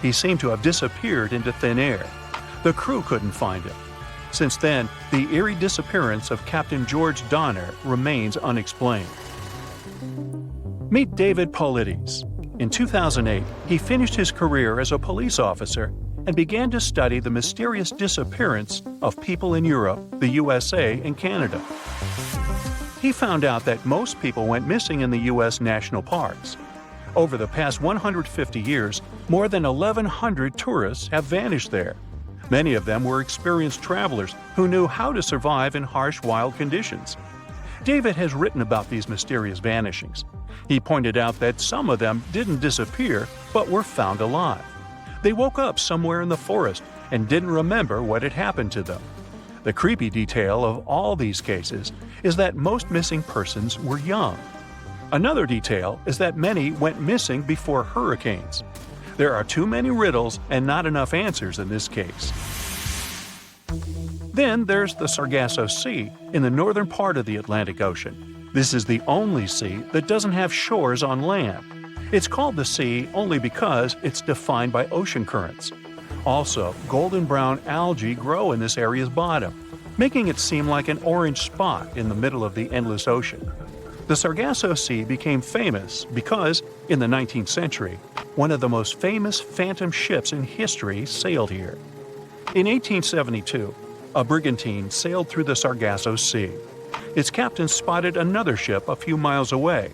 He seemed to have disappeared into thin air. The crew couldn't find him. Since then, the eerie disappearance of Captain George Donner remains unexplained. Meet David Paulides. In 2008, he finished his career as a police officer and began to study the mysterious disappearance of people in Europe, the USA, and Canada. He found out that most people went missing in the U.S. national parks. Over the past 150 years, more than 1,100 tourists have vanished there. Many of them were experienced travelers who knew how to survive in harsh wild conditions. David has written about these mysterious vanishings. He pointed out that some of them didn't disappear, but were found alive. They woke up somewhere in the forest and didn't remember what had happened to them. The creepy detail of all these cases is that most missing persons were young. Another detail is that many went missing before hurricanes. There are too many riddles and not enough answers in this case. Then there's the Sargasso Sea in the northern part of the Atlantic Ocean. This is the only sea that doesn't have shores on land. It's called the sea only because it's defined by ocean currents. Also, golden brown algae grow in this area's bottom, making it seem like an orange spot in the middle of the endless ocean. The Sargasso Sea became famous because, in the 19th century, one of the most famous phantom ships in history sailed here. In 1872, a brigantine sailed through the Sargasso Sea. Its captain spotted another ship a few miles away.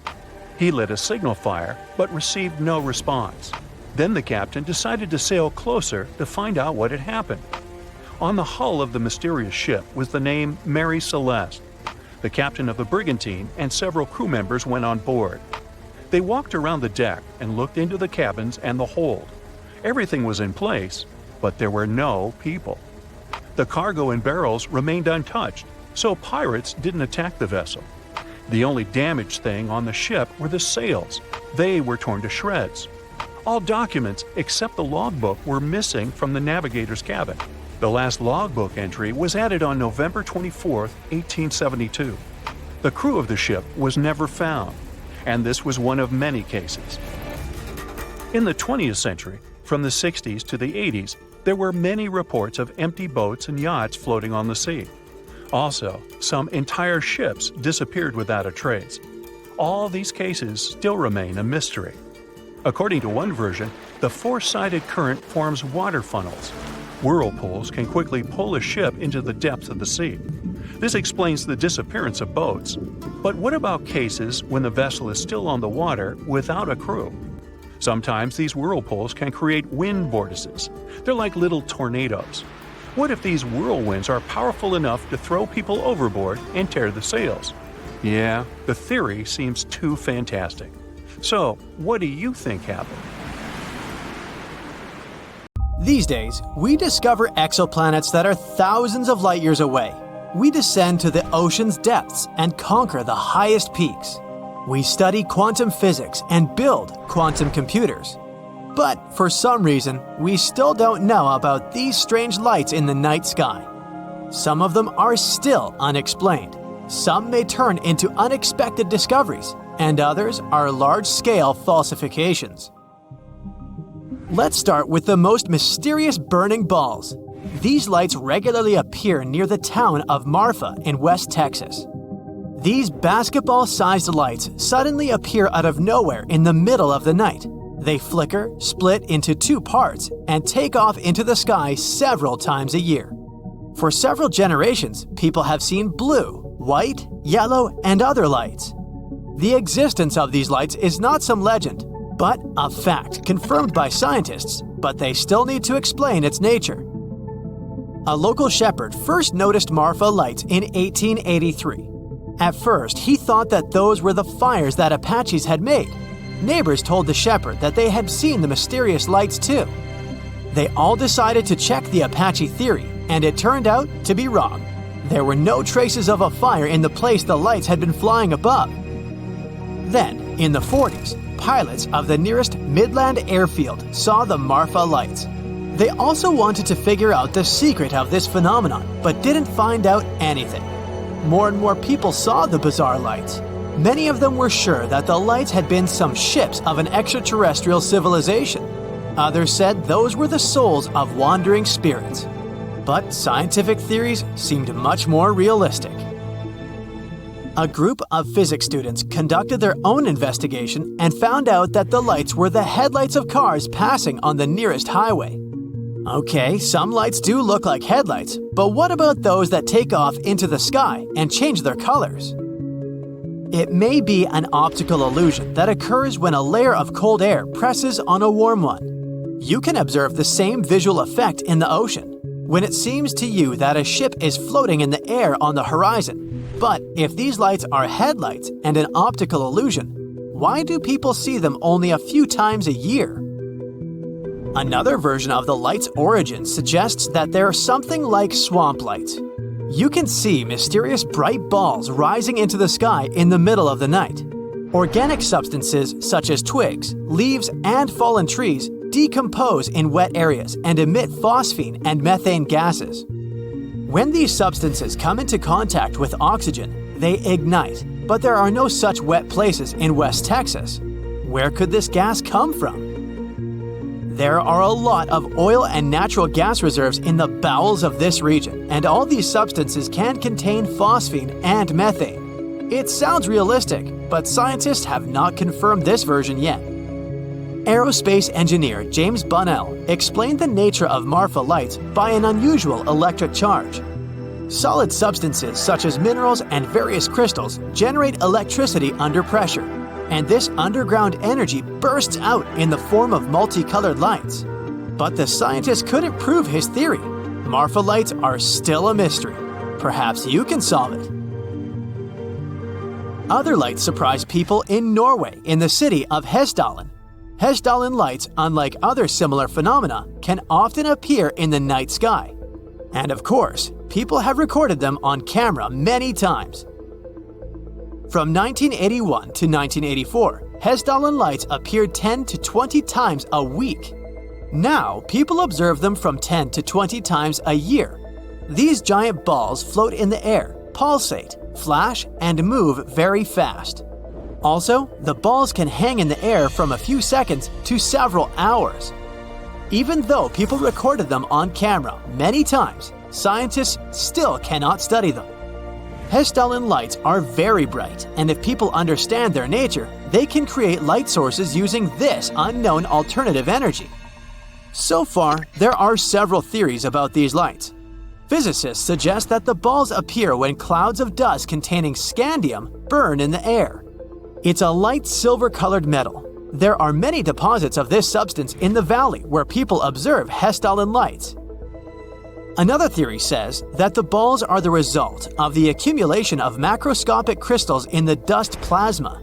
He lit a signal fire, but received no response. Then the captain decided to sail closer to find out what had happened. On the hull of the mysterious ship was the name Mary Celeste. The captain of the brigantine and several crew members went on board. They walked around the deck and looked into the cabins and the hold. Everything was in place, but there were no people. The cargo and barrels remained untouched, so pirates didn't attack the vessel. The only damaged thing on the ship were the sails. They were torn to shreds. All documents except the logbook were missing from the navigator's cabin. The last logbook entry was added on November 24, 1872. The crew of the ship was never found, and this was one of many cases. In the 20th century, from the 60s to the 80s, there were many reports of empty boats and yachts floating on the sea. Also, some entire ships disappeared without a trace. All these cases still remain a mystery. According to one version, the four-sided current forms water funnels. Whirlpools can quickly pull a ship into the depths of the sea. This explains the disappearance of boats. But what about cases when the vessel is still on the water without a crew? Sometimes these whirlpools can create wind vortices. They're like little tornadoes. What if these whirlwinds are powerful enough to throw people overboard and tear the sails? Yeah, the theory seems too fantastic. So, what do you think happened? These days, we discover exoplanets that are thousands of light years away. We descend to the ocean's depths and conquer the highest peaks. We study quantum physics and build quantum computers. But for some reason, we still don't know about these strange lights in the night sky. Some of them are still unexplained. Some may turn into unexpected discoveries, and others are large-scale falsifications. Let's start with the most mysterious burning balls. These lights regularly appear near the town of Marfa in West Texas. These basketball-sized lights suddenly appear out of nowhere in the middle of the night. They flicker, split into two parts, and take off into the sky several times a year. For several generations, people have seen blue, white, yellow, and other lights. The existence of these lights is not some legend, but a fact confirmed by scientists, but they still need to explain its nature. A local shepherd first noticed Marfa lights in 1883. At first, he thought that those were the fires that Apaches had made. Neighbors told the shepherd that they had seen the mysterious lights too. They all decided to check the Apache theory, and it turned out to be wrong. There were no traces of a fire in the place the lights had been flying above. Then, in the 40s, pilots of the nearest Midland airfield saw the Marfa lights. They also wanted to figure out the secret of this phenomenon, but didn't find out anything. More and more people saw the bizarre lights. Many of them were sure that the lights had been some ships of an extraterrestrial civilization. Others said those were the souls of wandering spirits. But scientific theories seemed much more realistic. A group of physics students conducted their own investigation and found out that the lights were the headlights of cars passing on the nearest highway. Okay, some lights do look like headlights, but what about those that take off into the sky and change their colors? It may be an optical illusion that occurs when a layer of cold air presses on a warm one. You can observe the same visual effect in the ocean, when it seems to you that a ship is floating in the air on the horizon. But if these lights are headlights and an optical illusion, why do people see them only a few times a year? Another version of the light's origin suggests that they're something like swamp lights. You can see mysterious bright balls rising into the sky in the middle of the night. Organic substances such as twigs, leaves, and fallen trees decompose in wet areas and emit phosphine and methane gases. When these substances come into contact with oxygen, they ignite, but there are no such wet places in West Texas. Where could this gas come from? There are a lot of oil and natural gas reserves in the bowels of this region, and all these substances can contain phosphine and methane. It sounds realistic, but scientists have not confirmed this version yet. Aerospace engineer James Bunnell explained the nature of Marfa lights by an unusual electric charge. Solid substances such as minerals and various crystals generate electricity under pressure, and this underground energy bursts out in the form of multicolored lights. But the scientist couldn't prove his theory. Marfa lights are still a mystery. Perhaps you can solve it. Other lights surprise people in Norway in the city of Hessdalen. Hessdalen lights, unlike other similar phenomena, can often appear in the night sky. And of course, people have recorded them on camera many times. From 1981 to 1984, Hessdalen lights appeared 10 to 20 times a week. Now, people observe them from 10 to 20 times a year. These giant balls float in the air, pulsate, flash, and move very fast. Also, the balls can hang in the air from a few seconds to several hours. Even though people recorded them on camera many times, scientists still cannot study them. Hessdalen lights are very bright, and if people understand their nature, they can create light sources using this unknown alternative energy. So far, there are several theories about these lights. Physicists suggest that the balls appear when clouds of dust containing scandium burn in the air. It's a light silver-colored metal. There are many deposits of this substance in the valley where people observe Hessdalen lights. Another theory says that the balls are the result of the accumulation of macroscopic crystals in the dust plasma.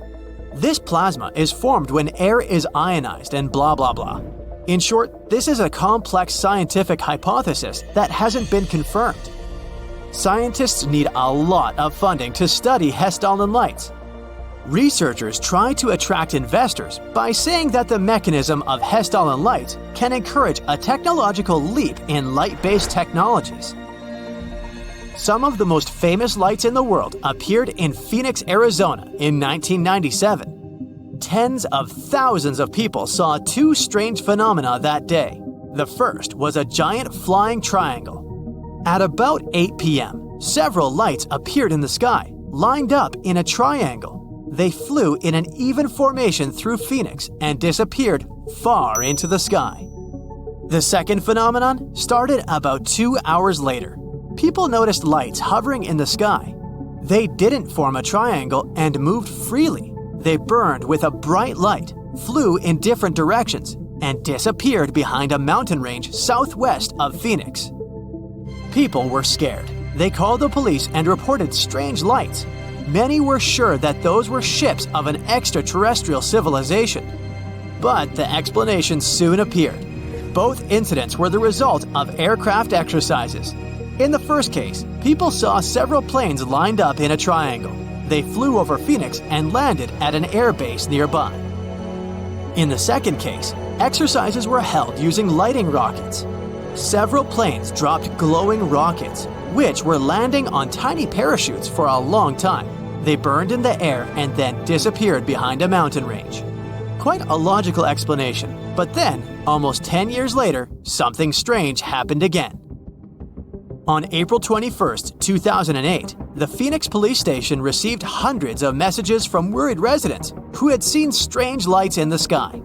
This plasma is formed when air is ionized and blah blah blah. In short, this is a complex scientific hypothesis that hasn't been confirmed. Scientists need a lot of funding to study Hessdalen lights. Researchers try to attract investors by saying that the mechanism of Hessdalen lights can encourage a technological leap in light-based technologies. Some of the most famous lights in the world appeared in Phoenix, Arizona in 1997. Tens of thousands of people saw two strange phenomena that day. The first was a giant flying triangle. At about 8 p.m., several lights appeared in the sky, lined up in a triangle. They flew in an even formation through Phoenix and disappeared far into the sky. The second phenomenon started about 2 hours later. People noticed lights hovering in the sky. They didn't form a triangle and moved freely. They burned with a bright light, flew in different directions, and disappeared behind a mountain range southwest of Phoenix. People were scared. They called the police and reported strange lights. Many were sure that those were ships of an extraterrestrial civilization. But the explanation soon appeared. Both incidents were the result of aircraft exercises. In the first case, people saw several planes lined up in a triangle. They flew over Phoenix and landed at an air base nearby. In the second case, exercises were held using lighting rockets. Several planes dropped glowing rockets, which were landing on tiny parachutes for a long time. They burned in the air and then disappeared behind a mountain range. Quite a logical explanation, but then, almost 10 years later, something strange happened again. On April 21, 2008, the Phoenix police station received hundreds of messages from worried residents who had seen strange lights in the sky.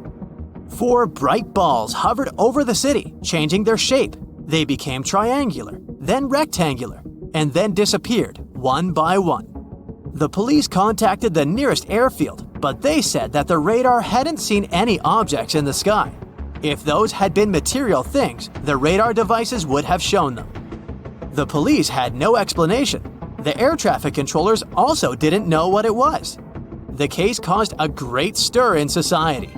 4 bright balls hovered over the city, changing their shape. They became triangular, then rectangular, and then disappeared one by one. The police contacted the nearest airfield, but they said that the radar hadn't seen any objects in the sky. If those had been material things, the radar devices would have shown them. The police had no explanation. The air traffic controllers also didn't know what it was. The case caused a great stir in society.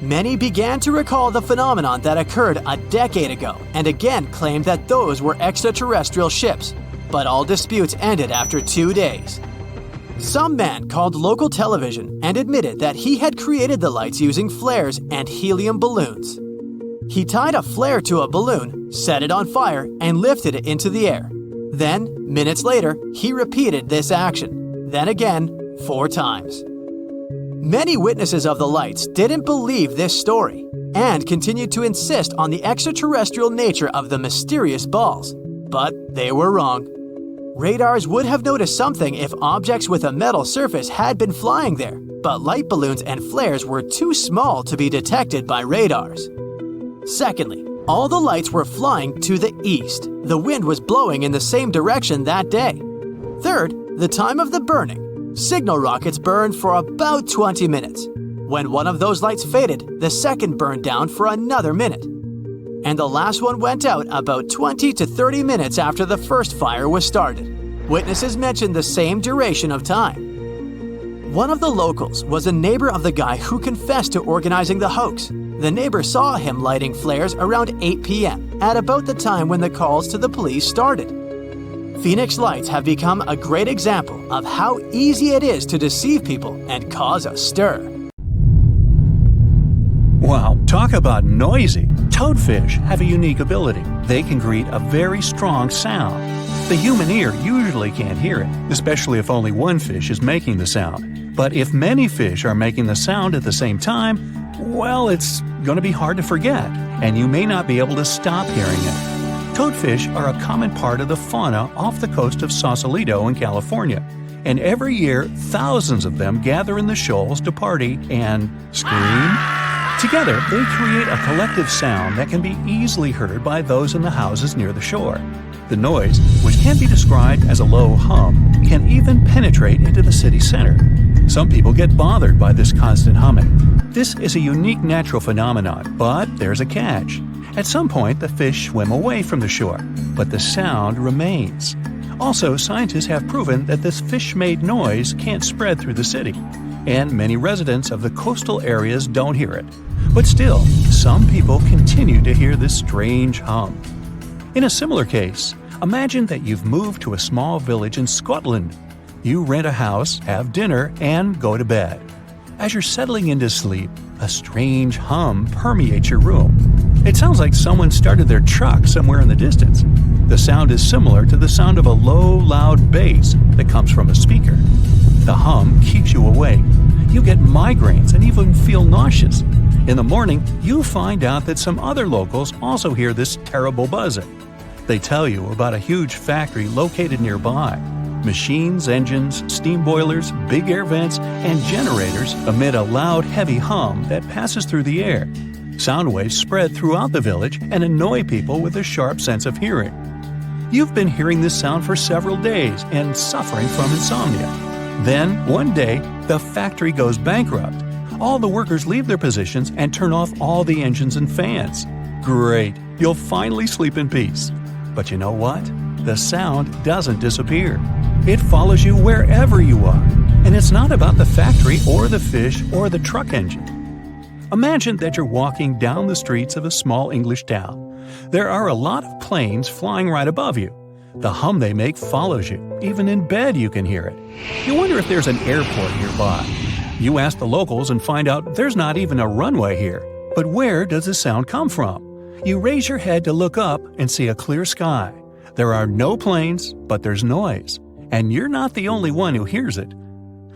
Many began to recall the phenomenon that occurred a decade ago and again claimed that those were extraterrestrial ships, but all disputes ended after 2 days. Some man called local television and admitted that he had created the lights using flares and helium balloons. He tied a flare to a balloon, set it on fire, and lifted it into the air. Then, minutes later, he repeated this action, then again, 4 times. Many witnesses of the lights didn't believe this story and continued to insist on the extraterrestrial nature of the mysterious balls, but they were wrong. Radars would have noticed something if objects with a metal surface had been flying there, but light balloons and flares were too small to be detected by radars. Secondly, all the lights were flying to the east. The wind was blowing in the same direction that day. Third, the time of the burning. Signal rockets burned for about 20 minutes. When one of those lights faded, the second burned down for another minute. And the last one went out about 20 to 30 minutes after the first fire was started. Witnesses mentioned the same duration of time. One of the locals was a neighbor of the guy who confessed to organizing the hoax. The neighbor saw him lighting flares around 8 p.m., at about the time when the calls to the police started. Phoenix lights have become a great example of how easy it is to deceive people and cause a stir. Wow, talk about noisy! Toadfish have a unique ability. They can create a very strong sound. The human ear usually can't hear it, especially if only one fish is making the sound. But if many fish are making the sound at the same time, well, it's going to be hard to forget, and you may not be able to stop hearing it. Toadfish are a common part of the fauna off the coast of Sausalito in California, and every year thousands of them gather in the shoals to party and scream. Together, they create a collective sound that can be easily heard by those in the houses near the shore. The noise, which can be described as a low hum, can even penetrate into the city center. Some people get bothered by this constant humming. This is a unique natural phenomenon, but there's a catch. At some point, the fish swim away from the shore, but the sound remains. Also, scientists have proven that this fish-made noise can't spread through the city, and many residents of the coastal areas don't hear it. But still, some people continue to hear this strange hum. In a similar case, imagine that you've moved to a small village in Scotland. You rent a house, have dinner, and go to bed. As you're settling into sleep, a strange hum permeates your room. It sounds like someone started their truck somewhere in the distance. The sound is similar to the sound of a low, loud bass that comes from a speaker. The hum keeps you awake. You get migraines and even feel nauseous. In the morning, you find out that some other locals also hear this terrible buzzing. They tell you about a huge factory located nearby. Machines, engines, steam boilers, big air vents, and generators emit a loud, heavy hum that passes through the air. Sound waves spread throughout the village and annoy people with a sharp sense of hearing. You've been hearing this sound for several days and suffering from insomnia. Then, one day, the factory goes bankrupt. All the workers leave their positions and turn off all the engines and fans. Great, you'll finally sleep in peace. But you know what? The sound doesn't disappear. It follows you wherever you are. And it's not about the factory or the fish or the truck engine. Imagine that you're walking down the streets of a small English town. There are a lot of planes flying right above you. The hum they make follows you. Even in bed you can hear it. You wonder if there's an airport nearby. You ask the locals and find out there's not even a runway here. But where does the sound come from? You raise your head to look up and see a clear sky. There are no planes, but there's noise. And you're not the only one who hears it.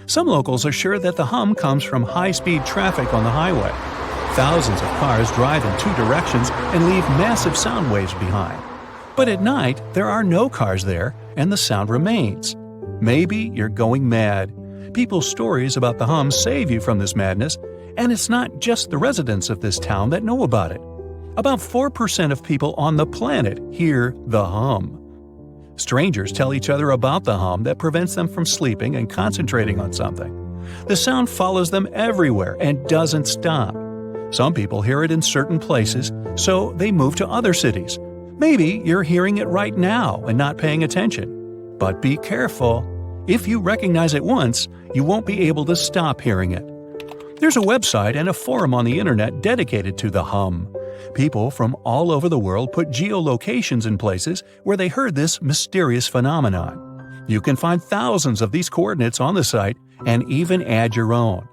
Some locals are sure that the hum comes from high-speed traffic on the highway. Thousands of cars drive in two directions and leave massive sound waves behind. But at night, there are no cars there, and the sound remains. Maybe you're going mad. People's stories about the hum save you from this madness, and it's not just the residents of this town that know about it. About 4% of people on the planet hear the hum. Strangers tell each other about the hum that prevents them from sleeping and concentrating on something. The sound follows them everywhere and doesn't stop. Some people hear it in certain places, so they move to other cities. Maybe you're hearing it right now and not paying attention. But be careful. If you recognize it once, you won't be able to stop hearing it. There's a website and a forum on the internet dedicated to the hum. People from all over the world put geolocations in places where they heard this mysterious phenomenon. You can find thousands of these coordinates on the site and even add your own.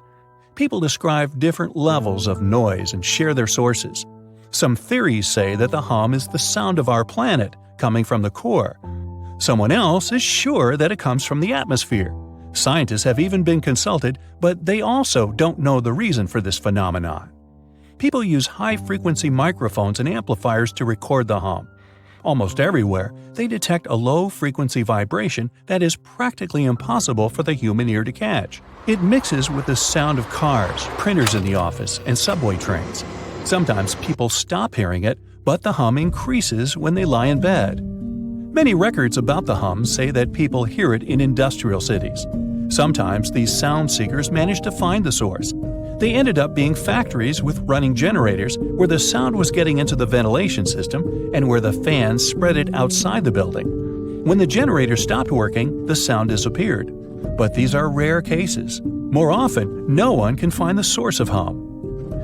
People describe different levels of noise and share their sources. Some theories say that the hum is the sound of our planet coming from the core. Someone else is sure that it comes from the atmosphere. Scientists have even been consulted, but they also don't know the reason for this phenomenon. People use high-frequency microphones and amplifiers to record the hum. Almost everywhere, they detect a low-frequency vibration that is practically impossible for the human ear to catch. It mixes with the sound of cars, printers in the office, and subway trains. Sometimes people stop hearing it, but the hum increases when they lie in bed. Many records about the hum say that people hear it in industrial cities. Sometimes these sound seekers manage to find the source. They ended up being factories with running generators where the sound was getting into the ventilation system and where the fans spread it outside the building. When the generator stopped working, the sound disappeared. But these are rare cases. More often, no one can find the source of hum.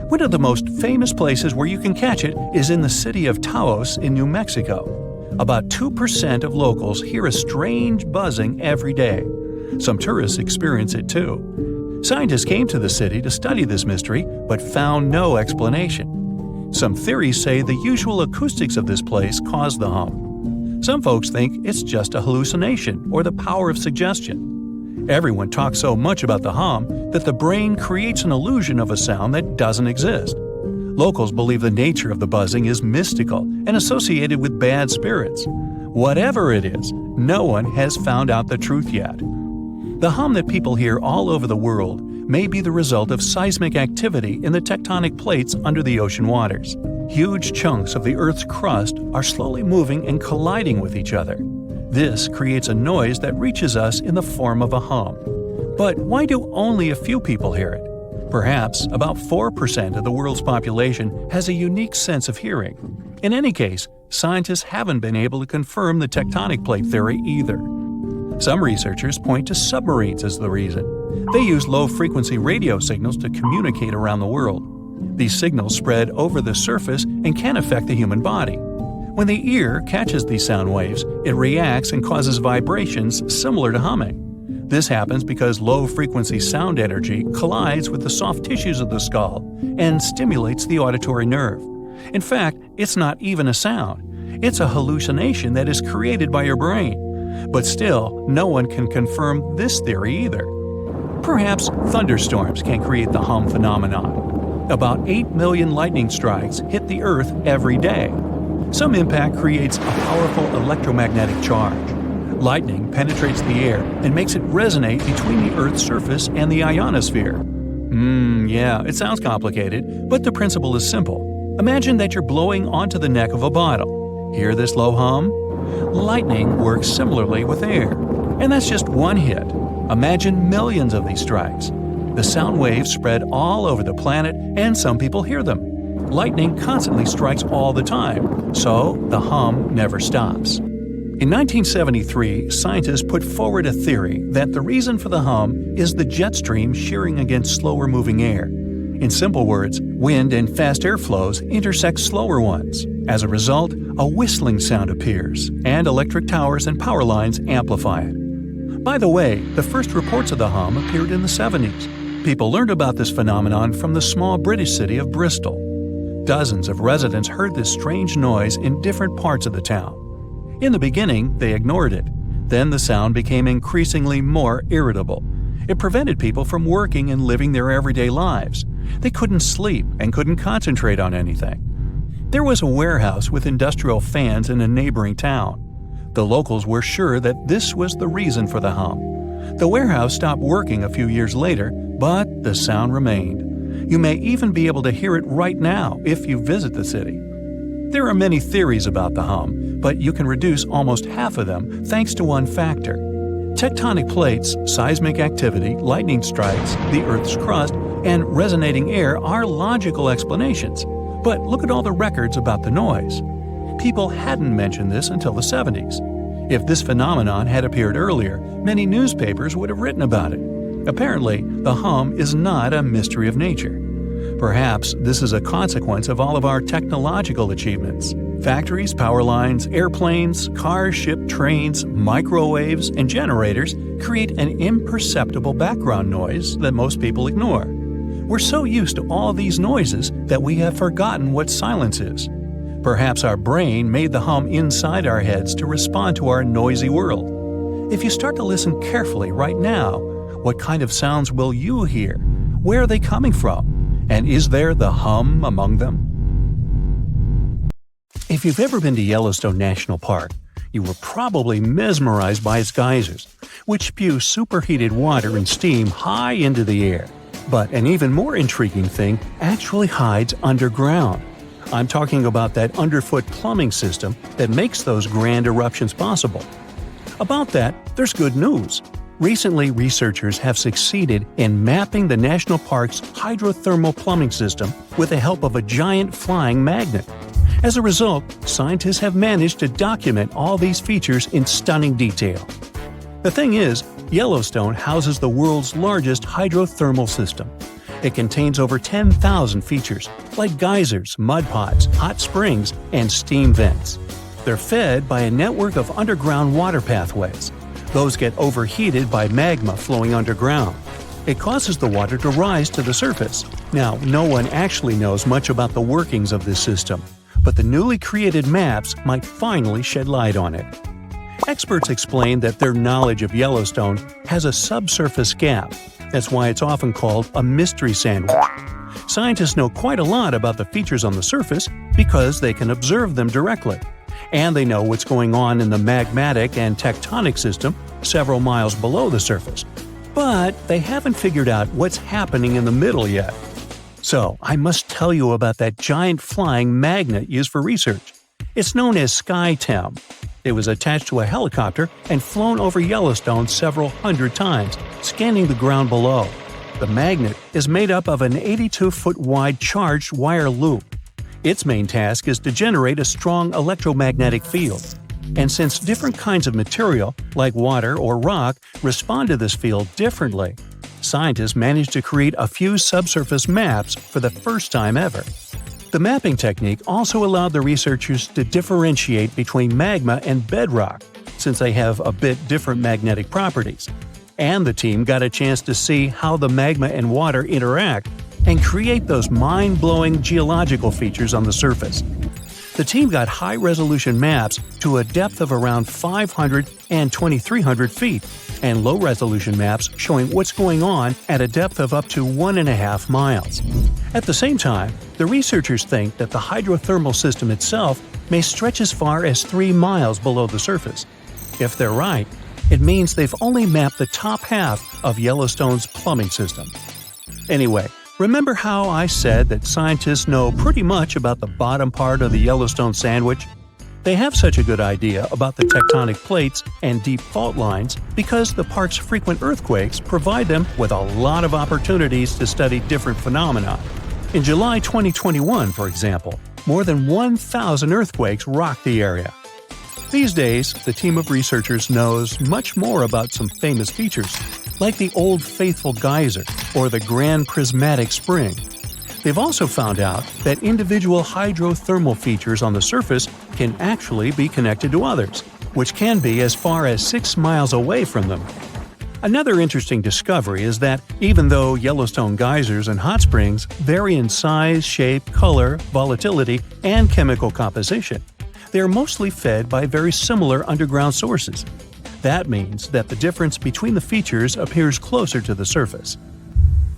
One of the most famous places where you can catch it is in the city of Taos in New Mexico. About 2% of locals hear a strange buzzing every day. Some tourists experience it too. Scientists came to the city to study this mystery, but found no explanation. Some theories say the usual acoustics of this place cause the hum. Some folks think it's just a hallucination or the power of suggestion. Everyone talks so much about the hum that the brain creates an illusion of a sound that doesn't exist. Locals believe the nature of the buzzing is mystical and associated with bad spirits. Whatever it is, no one has found out the truth yet. The hum that people hear all over the world may be the result of seismic activity in the tectonic plates under the ocean waters. Huge chunks of the Earth's crust are slowly moving and colliding with each other. This creates a noise that reaches us in the form of a hum. But why do only a few people hear it? Perhaps about 4% of the world's population has a unique sense of hearing. In any case, scientists haven't been able to confirm the tectonic plate theory either. Some researchers point to submarines as the reason. They use low-frequency radio signals to communicate around the world. These signals spread over the surface and can affect the human body. When the ear catches these sound waves, it reacts and causes vibrations similar to humming. This happens because low-frequency sound energy collides with the soft tissues of the skull and stimulates the auditory nerve. In fact, it's not even a sound. It's a hallucination that is created by your brain. But still, no one can confirm this theory either. Perhaps thunderstorms can create the hum phenomenon. About 8 million lightning strikes hit the Earth every day. Some impact creates a powerful electromagnetic charge. Lightning penetrates the air and makes it resonate between the Earth's surface and the ionosphere. Yeah, it sounds complicated, but the principle is simple. Imagine that you're blowing onto the neck of a bottle. Hear this low hum? Lightning works similarly with air. And that's just one hit. Imagine millions of these strikes. The sound waves spread all over the planet, and some people hear them. Lightning constantly strikes all the time, so the hum never stops. In 1973, scientists put forward a theory that the reason for the hum is the jet stream shearing against slower-moving air. In simple words, wind and fast air flows intersect slower ones. As a result, a whistling sound appears, and electric towers and power lines amplify it. By the way, the first reports of the hum appeared in the 70s. People learned about this phenomenon from the small British city of Bristol. Dozens of residents heard this strange noise in different parts of the town. In the beginning, they ignored it. Then the sound became increasingly more irritable. It prevented people from working and living their everyday lives. They couldn't sleep and couldn't concentrate on anything. There was a warehouse with industrial fans in a neighboring town. The locals were sure that this was the reason for the hum. The warehouse stopped working a few years later, but the sound remained. You may even be able to hear it right now if you visit the city. There are many theories about the hum, but you can reduce almost half of them thanks to one factor. Tectonic plates, seismic activity, lightning strikes, the Earth's crust, and resonating air are logical explanations. But look at all the records about the noise. People hadn't mentioned this until the 70s. If this phenomenon had appeared earlier, many newspapers would have written about it. Apparently, the hum is not a mystery of nature. Perhaps this is a consequence of all of our technological achievements. Factories, power lines, airplanes, cars, ships, trains, microwaves, and generators create an imperceptible background noise that most people ignore. We're so used to all these noises that we have forgotten what silence is. Perhaps our brain made the hum inside our heads to respond to our noisy world. If you start to listen carefully right now, what kind of sounds will you hear? Where are they coming from? And is there the hum among them? If you've ever been to Yellowstone National Park, you were probably mesmerized by its geysers, which spew superheated water and steam high into the air. But an even more intriguing thing actually hides underground. I'm talking about that underfoot plumbing system that makes those grand eruptions possible. About that, there's good news. Recently, researchers have succeeded in mapping the national park's hydrothermal plumbing system with the help of a giant flying magnet. As a result, scientists have managed to document all these features in stunning detail. The thing is, Yellowstone houses the world's largest hydrothermal system. It contains over 10,000 features, like geysers, mud pots, hot springs, and steam vents. They're fed by a network of underground water pathways. Those get overheated by magma flowing underground. It causes the water to rise to the surface. Now, no one actually knows much about the workings of this system, but the newly created maps might finally shed light on it. Experts explain that their knowledge of Yellowstone has a subsurface gap. That's why it's often called a mystery sandwich. Scientists know quite a lot about the features on the surface because they can observe them directly. And they know what's going on in the magmatic and tectonic system several miles below the surface. But they haven't figured out what's happening in the middle yet. So, I must tell you about that giant flying magnet used for research. It's known as SkyTem. It was attached to a helicopter and flown over Yellowstone several hundred times, scanning the ground below. The magnet is made up of an 82-foot-wide charged wire loop. Its main task is to generate a strong electromagnetic field. And since different kinds of material, like water or rock, respond to this field differently, scientists managed to create a few subsurface maps for the first time ever. The mapping technique also allowed the researchers to differentiate between magma and bedrock, since they have a bit different magnetic properties. And the team got a chance to see how the magma and water interact and create those mind-blowing geological features on the surface. The team got high-resolution maps to a depth of around 500 and 2,300 feet, and low-resolution maps showing what's going on at a depth of up to 1.5 miles. At the same time, the researchers think that the hydrothermal system itself may stretch as far as 3 miles below the surface. If they're right, it means they've only mapped the top half of Yellowstone's plumbing system. Anyway, remember how I said that scientists know pretty much about the bottom part of the Yellowstone sandwich? They have such a good idea about the tectonic plates and deep fault lines because the park's frequent earthquakes provide them with a lot of opportunities to study different phenomena. In July 2021, for example, more than 1,000 earthquakes rocked the area. These days, the team of researchers knows much more about some famous features, like the Old Faithful Geyser or the Grand Prismatic Spring. They've also found out that individual hydrothermal features on the surface can actually be connected to others, which can be as far as 6 miles away from them. Another interesting discovery is that even though Yellowstone geysers and hot springs vary in size, shape, color, volatility, and chemical composition, they are mostly fed by very similar underground sources. That means that the difference between the features appears closer to the surface.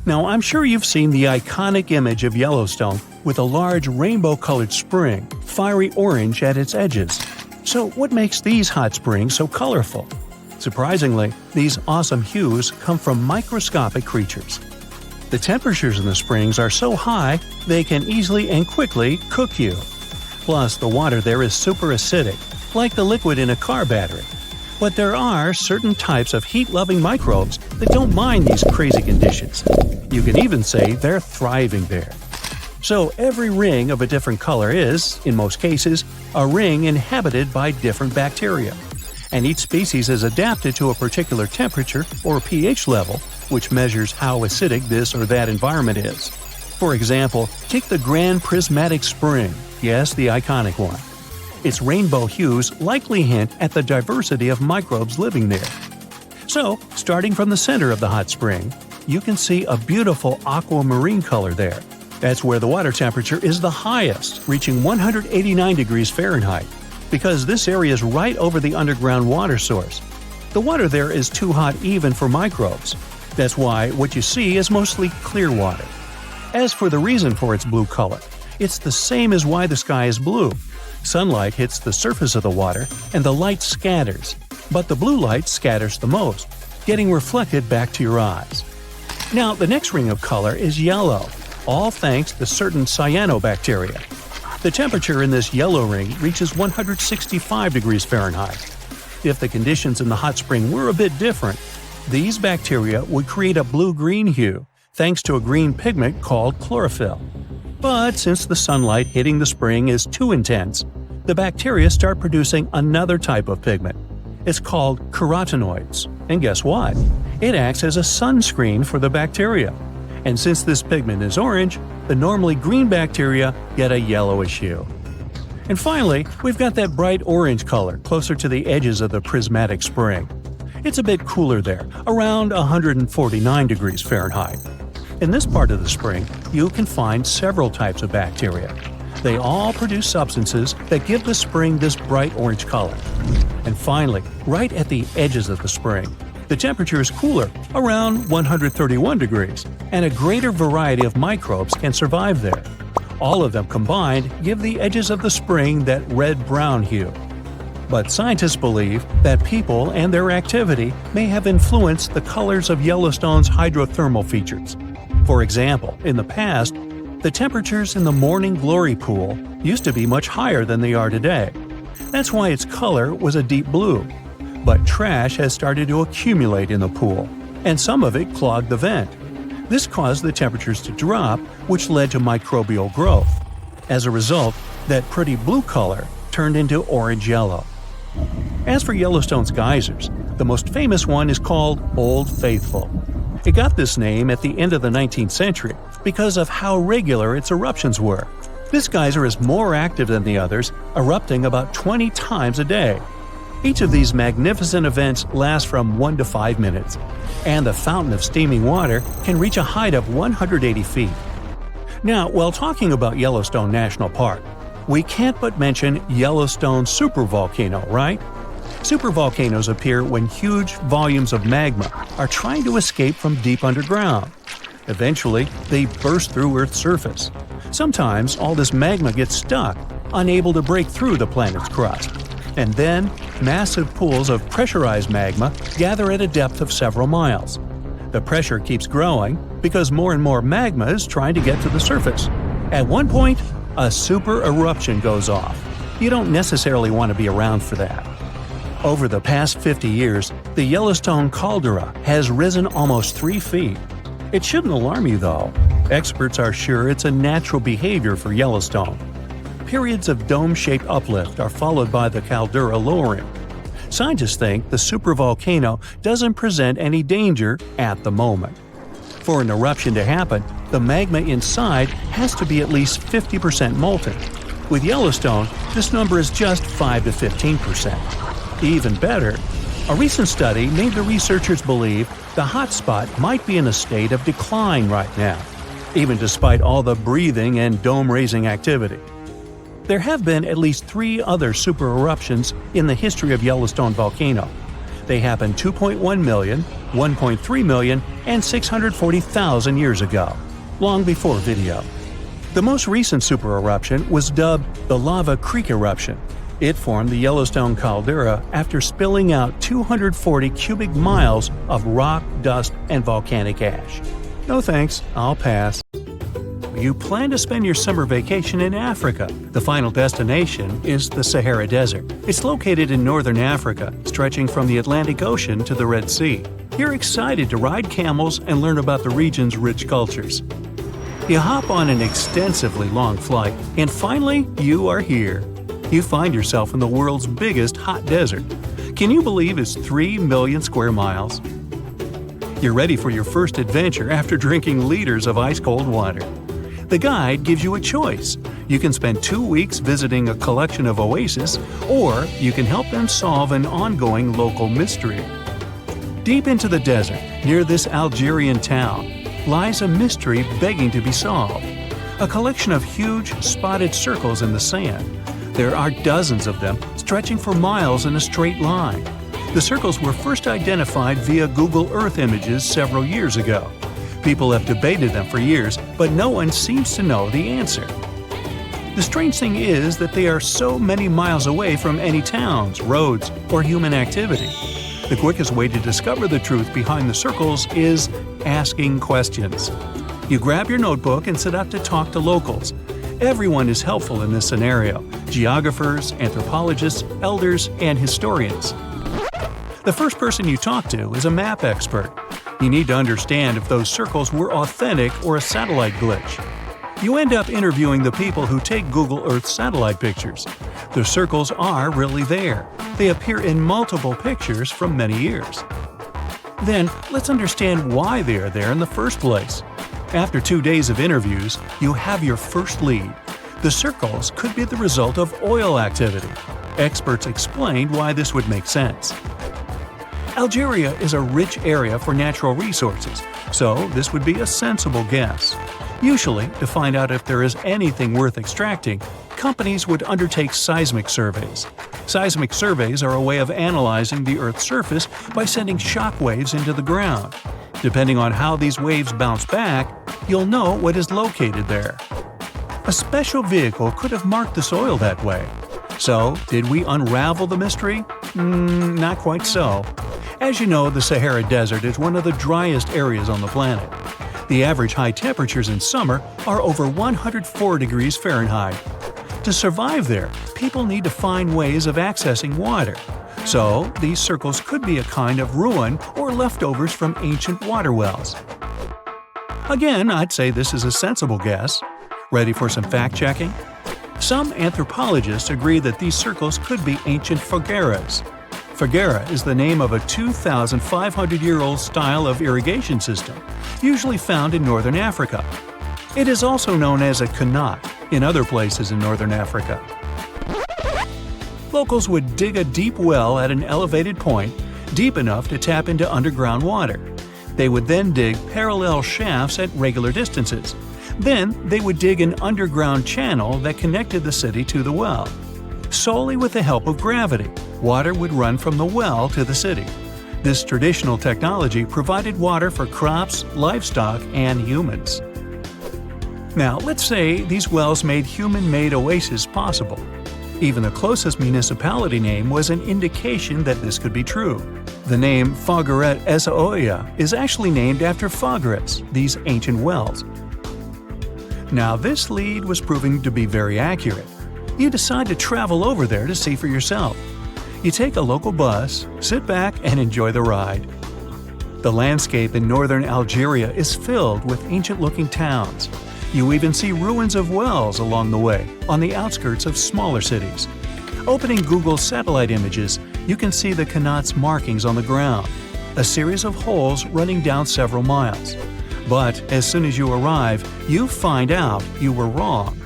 Now, I'm sure you've seen the iconic image of Yellowstone with a large rainbow-colored spring, fiery orange at its edges. So what makes these hot springs so colorful? Surprisingly, these awesome hues come from microscopic creatures. The temperatures in the springs are so high, they can easily and quickly cook you. Plus, the water there is super acidic, like the liquid in a car battery. But there are certain types of heat-loving microbes that don't mind these crazy conditions. You can even say they're thriving there. So every ring of a different color is, in most cases, a ring inhabited by different bacteria. And each species is adapted to a particular temperature or pH level, which measures how acidic this or that environment is. For example, take the Grand Prismatic Spring, yes, the iconic one. Its rainbow hues likely hint at the diversity of microbes living there. So, starting from the center of the hot spring, you can see a beautiful aquamarine color there. That's where the water temperature is the highest, reaching 189 degrees Fahrenheit, because this area is right over the underground water source. The water there is too hot even for microbes. That's why what you see is mostly clear water. As for the reason for its blue color, it's the same as why the sky is blue. Sunlight hits the surface of the water and the light scatters, but the blue light scatters the most, getting reflected back to your eyes. Now, the next ring of color is yellow, all thanks to certain cyanobacteria. The temperature in this yellow ring reaches 165 degrees Fahrenheit. If the conditions in the hot spring were a bit different, these bacteria would create a blue-green hue, thanks to a green pigment called chlorophyll. But since the sunlight hitting the spring is too intense, the bacteria start producing another type of pigment. It's called carotenoids. And guess what? It acts as a sunscreen for the bacteria. And since this pigment is orange, the normally green bacteria get a yellowish hue. And finally, we've got that bright orange color closer to the edges of the prismatic spring. It's a bit cooler there, around 149 degrees Fahrenheit. In this part of the spring, you can find several types of bacteria. They all produce substances that give the spring this bright orange color. And finally, right at the edges of the spring, the temperature is cooler, around 131 degrees, and a greater variety of microbes can survive there. All of them combined give the edges of the spring that red-brown hue. But scientists believe that people and their activity may have influenced the colors of Yellowstone's hydrothermal features. For example, in the past, the temperatures in the Morning Glory pool used to be much higher than they are today. That's why its color was a deep blue. But trash has started to accumulate in the pool, and some of it clogged the vent. This caused the temperatures to drop, which led to microbial growth. As a result, that pretty blue color turned into orange-yellow. As for Yellowstone's geysers, the most famous one is called Old Faithful. It got this name at the end of the 19th century because of how regular its eruptions were. This geyser is more active than the others, erupting about 20 times a day. Each of these magnificent events lasts from 1 to 5 minutes, and the fountain of steaming water can reach a height of 180 feet. Now, while talking about Yellowstone National Park, we can't but mention Yellowstone supervolcano, right? Supervolcanoes appear when huge volumes of magma are trying to escape from deep underground. Eventually, they burst through Earth's surface. Sometimes all this magma gets stuck, unable to break through the planet's crust. And then, massive pools of pressurized magma gather at a depth of several miles. The pressure keeps growing because more and more magma is trying to get to the surface. At one point, a super eruption goes off. You don't necessarily want to be around for that. Over the past 50 years, the Yellowstone caldera has risen almost 3 feet. It shouldn't alarm you, though. Experts are sure it's a natural behavior for Yellowstone. Periods of dome-shaped uplift are followed by the caldera lowering. Scientists think the supervolcano doesn't present any danger at the moment. For an eruption to happen, the magma inside has to be at least 50% molten. With Yellowstone, this number is just 5 to 15%. Even better, a recent study made the researchers believe the hotspot might be in a state of decline right now, even despite all the breathing and dome-raising activity. There have been at least 3 other supereruptions in the history of Yellowstone volcano. They happened 2.1 million, 1.3 million, and 640,000 years ago, long before video. The most recent supereruption was dubbed the Lava Creek eruption. It formed the Yellowstone caldera after spilling out 240 cubic miles of rock, dust, and volcanic ash. No thanks, I'll pass. You plan to spend your summer vacation in Africa. The final destination is the Sahara Desert. It's located in northern Africa, stretching from the Atlantic Ocean to the Red Sea. You're excited to ride camels and learn about the region's rich cultures. You hop on an extensively long flight, and finally, you are here. You find yourself in the world's biggest hot desert. Can you believe it's 3 million square miles? You're ready for your first adventure after drinking liters of ice-cold water. The guide gives you a choice. You can spend 2 weeks visiting a collection of oases, or you can help them solve an ongoing local mystery. Deep into the desert, near this Algerian town, lies a mystery begging to be solved. A collection of huge, spotted circles in the sand. There are dozens of them, stretching for miles in a straight line. The circles were first identified via Google Earth images several years ago. People have debated them for years, but no one seems to know the answer. The strange thing is that they are so many miles away from any towns, roads, or human activity. The quickest way to discover the truth behind the circles is asking questions. You grab your notebook and set out to talk to locals. Everyone is helpful in this scenario: geographers, anthropologists, elders, and historians. The first person you talk to is a map expert. You need to understand if those circles were authentic or a satellite glitch. You end up interviewing the people who take Google Earth satellite pictures. The circles are really there. They appear in multiple pictures from many years. Then, let's understand why they are there in the first place. After 2 days of interviews, you have your first lead. The circles could be the result of oil activity. Experts explained why this would make sense. Algeria is a rich area for natural resources, so this would be a sensible guess. Usually, to find out if there is anything worth extracting, companies would undertake seismic surveys. Seismic surveys are a way of analyzing the Earth's surface by sending shock waves into the ground. Depending on how these waves bounce back, you'll know what is located there. A special vehicle could have marked the soil that way. So, did we unravel the mystery? Not quite so. As you know, the Sahara Desert is one of the driest areas on the planet. The average high temperatures in summer are over 104 degrees Fahrenheit. To survive there, people need to find ways of accessing water. So, these circles could be a kind of ruin or leftovers from ancient water wells. Again, I'd say this is a sensible guess. Ready for some fact-checking? Some anthropologists agree that these circles could be ancient fogueras. Foguera is the name of a 2,500-year-old style of irrigation system, usually found in northern Africa. It is also known as a qanat in other places in northern Africa. Locals would dig a deep well at an elevated point, deep enough to tap into underground water. They would then dig parallel shafts at regular distances. Then they would dig an underground channel that connected the city to the well. Solely with the help of gravity, water would run from the well to the city. This traditional technology provided water for crops, livestock, and humans. Now, let's say these wells made human-made oases possible. Even the closest municipality name was an indication that this could be true. The name Fogueret Essaouira is actually named after Foguerets, these ancient wells. Now, this lead was proving to be very accurate. You decide to travel over there to see for yourself. You take a local bus, sit back, and enjoy the ride. The landscape in northern Algeria is filled with ancient-looking towns. You even see ruins of wells along the way, on the outskirts of smaller cities. Opening Google satellite images, you can see the qanat's markings on the ground, a series of holes running down several miles. But as soon as you arrive, you find out you were wrong.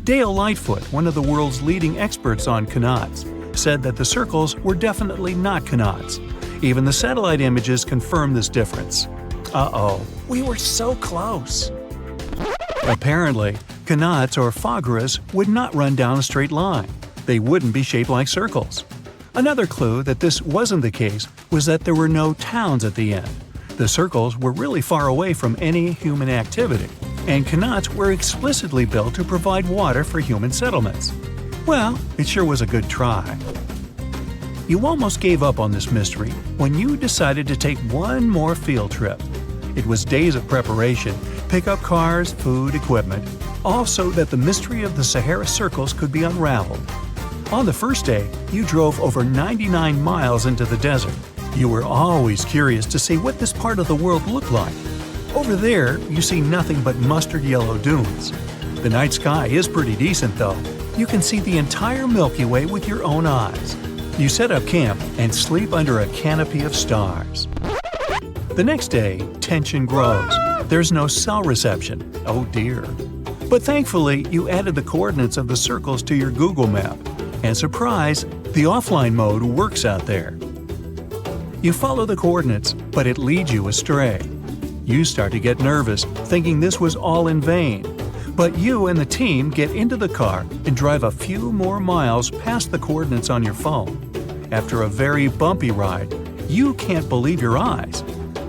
Dale Lightfoot, one of the world's leading experts on qanats, said that the circles were definitely not qanats. Even the satellite images confirm this difference. Uh-oh, we were so close. Apparently, qanats or phageras would not run down a straight line. They wouldn't be shaped like circles. Another clue that this wasn't the case was that there were no towns at the end. The circles were really far away from any human activity, and qanats were explicitly built to provide water for human settlements. Well, it sure was a good try. You almost gave up on this mystery when you decided to take one more field trip. It was days of preparation, pickup cars, food, equipment, all so that the mystery of the Sahara Circles could be unraveled. On the first day, you drove over 99 miles into the desert. You were always curious to see what this part of the world looked like. Over there, you see nothing but mustard yellow dunes. The night sky is pretty decent though. You can see the entire Milky Way with your own eyes. You set up camp and sleep under a canopy of stars. The next day, tension grows. There's no cell reception. Oh dear. But thankfully, you added the coordinates of the circles to your Google map. And surprise, the offline mode works out there. You follow the coordinates, but it leads you astray. You start to get nervous, thinking this was all in vain. But you and the team get into the car and drive a few more miles past the coordinates on your phone. After a very bumpy ride, you can't believe your eyes.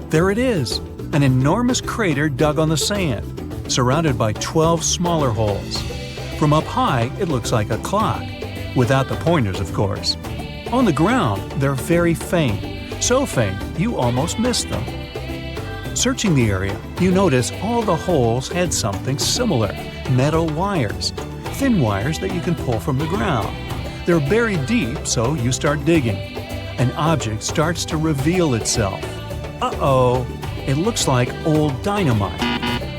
There it is, an enormous crater dug on the sand, surrounded by 12 smaller holes. From up high, it looks like a clock, without the pointers, of course. On the ground, they're very faint. So faint, you almost missed them. Searching the area, you notice all the holes had something similar: metal wires, thin wires that you can pull from the ground. They're buried deep, so you start digging. An object starts to reveal itself. Uh-oh, it looks like old dynamite.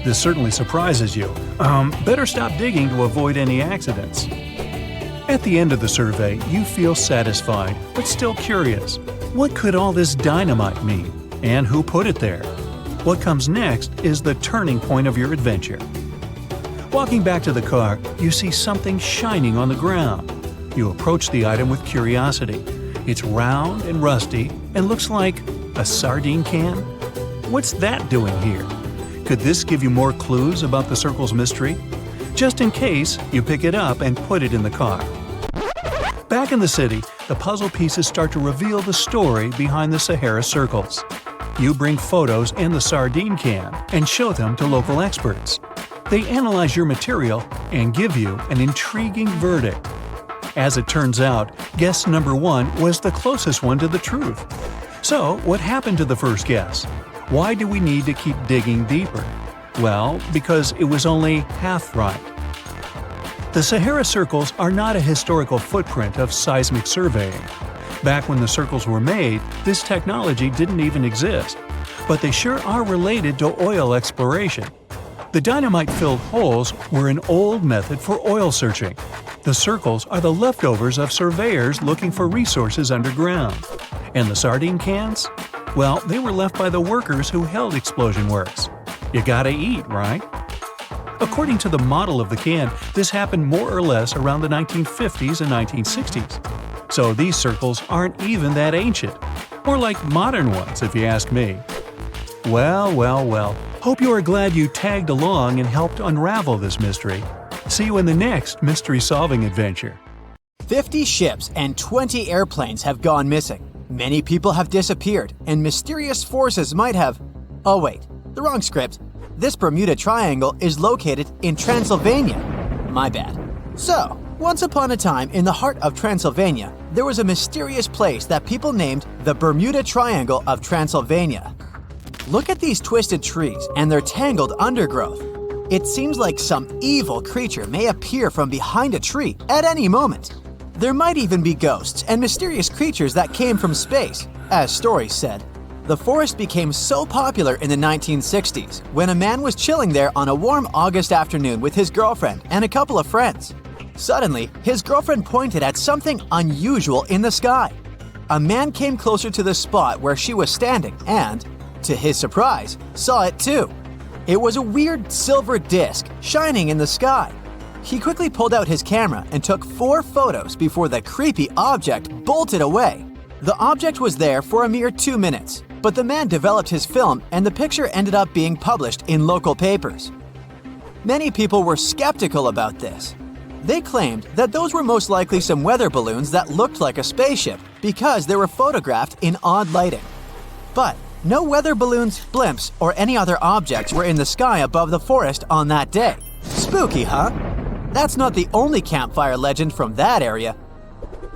This certainly surprises you. Better stop digging to avoid any accidents. At the end of the survey, you feel satisfied, but still curious. What could all this dynamite mean? And who put it there? What comes next is the turning point of your adventure. Walking back to the car, you see something shining on the ground. You approach the item with curiosity. It's round and rusty and looks like a sardine can. What's that doing here? Could this give you more clues about the circle's mystery? Just in case, you pick it up and put it in the car. Back in the city, the puzzle pieces start to reveal the story behind the Sahara Circles. You bring photos and the sardine can and show them to local experts. They analyze your material and give you an intriguing verdict. As it turns out, guess number 1 was the closest one to the truth. So, what happened to the first guess? Why do we need to keep digging deeper? Well, because it was only half right. The Sahara Circles are not a historical footprint of seismic surveying. Back when the circles were made, this technology didn't even exist. But they sure are related to oil exploration. The dynamite-filled holes were an old method for oil searching. The circles are the leftovers of surveyors looking for resources underground. And the sardine cans? Well, they were left by the workers who held explosion works. You gotta eat, right? According to the model of the can, this happened more or less around the 1950s and 1960s. So these circles aren't even that ancient. More like modern ones, if you ask me. Well. Hope you are glad you tagged along and helped unravel this mystery. See you in the next mystery-solving adventure. 50 ships and 20 airplanes have gone missing. Many people have disappeared, and mysterious forces might have… Oh wait, the wrong script. This Bermuda Triangle is located in Transylvania. My bad. So, once upon a time in the heart of Transylvania, there was a mysterious place that people named the Bermuda Triangle of Transylvania. Look at these twisted trees and their tangled undergrowth. It seems like some evil creature may appear from behind a tree at any moment. There might even be ghosts and mysterious creatures that came from space, as stories said. The forest became so popular in the 1960s when a man was chilling there on a warm August afternoon with his girlfriend and a couple of friends. Suddenly, his girlfriend pointed at something unusual in the sky. A man came closer to the spot where she was standing and, to his surprise, saw it too. It was a weird silver disc shining in the sky. He quickly pulled out his camera and took 4 photos before the creepy object bolted away. The object was there for a mere 2 minutes, but the man developed his film and the picture ended up being published in local papers. Many people were skeptical about this. They claimed that those were most likely some weather balloons that looked like a spaceship because they were photographed in odd lighting. But no weather balloons, blimps, or any other objects were in the sky above the forest on that day. Spooky, huh? That's not the only campfire legend from that area.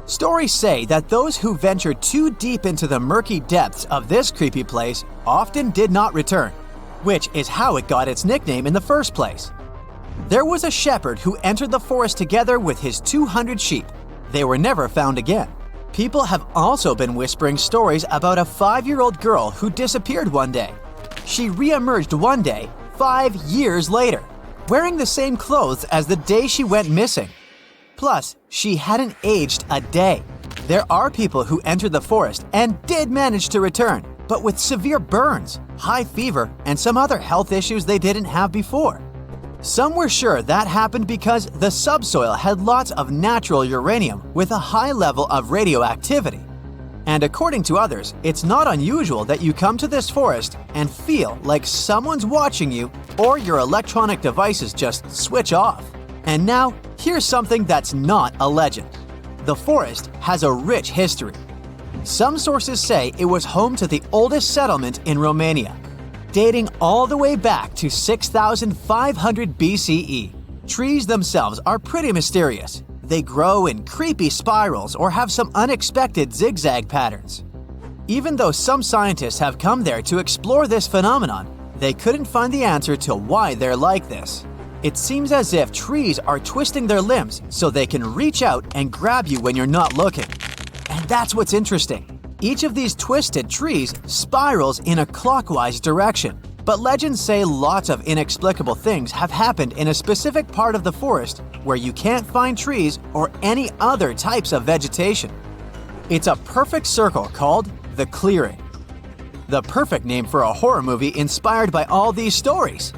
Stories say that those who ventured too deep into the murky depths of this creepy place often did not return, which is how it got its nickname in the first place. There was a shepherd who entered the forest together with his 200 sheep. They were never found again. People have also been whispering stories about a 5-year-old girl who disappeared one day. She re-emerged one day, 5 years later, wearing the same clothes as the day she went missing. Plus, she hadn't aged a day. There are people who entered the forest and did manage to return, but with severe burns, high fever, and some other health issues they didn't have before. Some were sure that happened because the subsoil had lots of natural uranium with a high level of radioactivity. And according to others, it's not unusual that you come to this forest and feel like someone's watching you or your electronic devices just switch off. And now, here's something that's not a legend. The forest has a rich history. Some sources say it was home to the oldest settlement in Romania, dating all the way back to 6,500 BCE. Trees themselves are pretty mysterious. They grow in creepy spirals or have some unexpected zigzag patterns. Even though some scientists have come there to explore this phenomenon, they couldn't find the answer to why they're like this. It seems as if trees are twisting their limbs so they can reach out and grab you when you're not looking. And that's what's interesting. Each of these twisted trees spirals in a clockwise direction. But legends say lots of inexplicable things have happened in a specific part of the forest where you can't find trees or any other types of vegetation. It's a perfect circle called the clearing. The perfect name for a horror movie inspired by all these stories.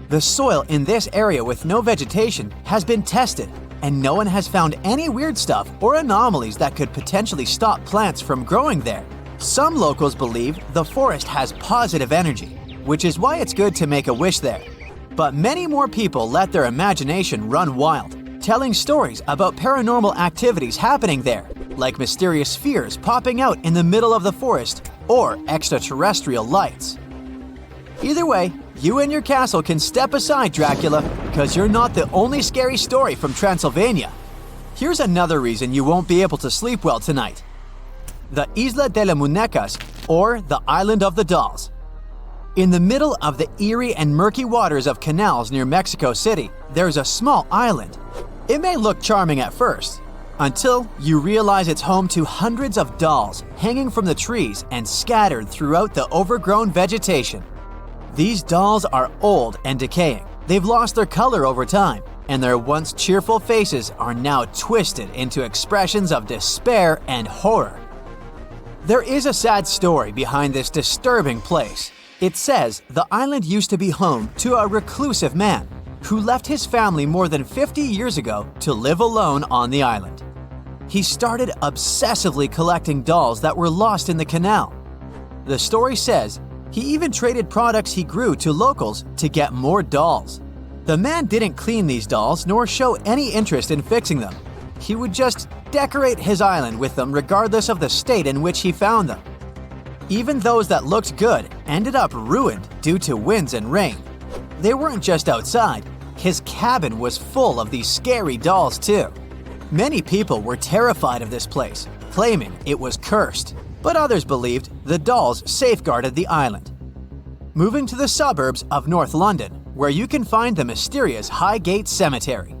The soil in this area with no vegetation has been tested, and no one has found any weird stuff or anomalies that could potentially stop plants from growing there. Some locals believe the forest has positive energy, which is why it's good to make a wish there. But many more people let their imagination run wild, telling stories about paranormal activities happening there, like mysterious spheres popping out in the middle of the forest or extraterrestrial lights. Either way, you and your castle can step aside, Dracula, because you're not the only scary story from Transylvania. Here's another reason you won't be able to sleep well tonight. The Isla de las Muñecas, or the Island of the Dolls. In the middle of the eerie and murky waters of canals near Mexico City, there's a small island. It may look charming at first, until you realize it's home to hundreds of dolls hanging from the trees and scattered throughout the overgrown vegetation. These dolls are old and decaying. They've lost their color over time, and their once cheerful faces are now twisted into expressions of despair and horror. There is a sad story behind this disturbing place. It says the island used to be home to a reclusive man who left his family more than 50 years ago to live alone on the island. He started obsessively collecting dolls that were lost in the canal. The story says he even traded products he grew to locals to get more dolls. The man didn't clean these dolls nor show any interest in fixing them. He would just decorate his island with them regardless of the state in which he found them. Even those that looked good ended up ruined due to winds and rain. They weren't just outside. His cabin was full of these scary dolls too. Many people were terrified of this place, claiming it was cursed. But others believed the dolls safeguarded the island. Moving to the suburbs of North London, where you can find the mysterious Highgate Cemetery.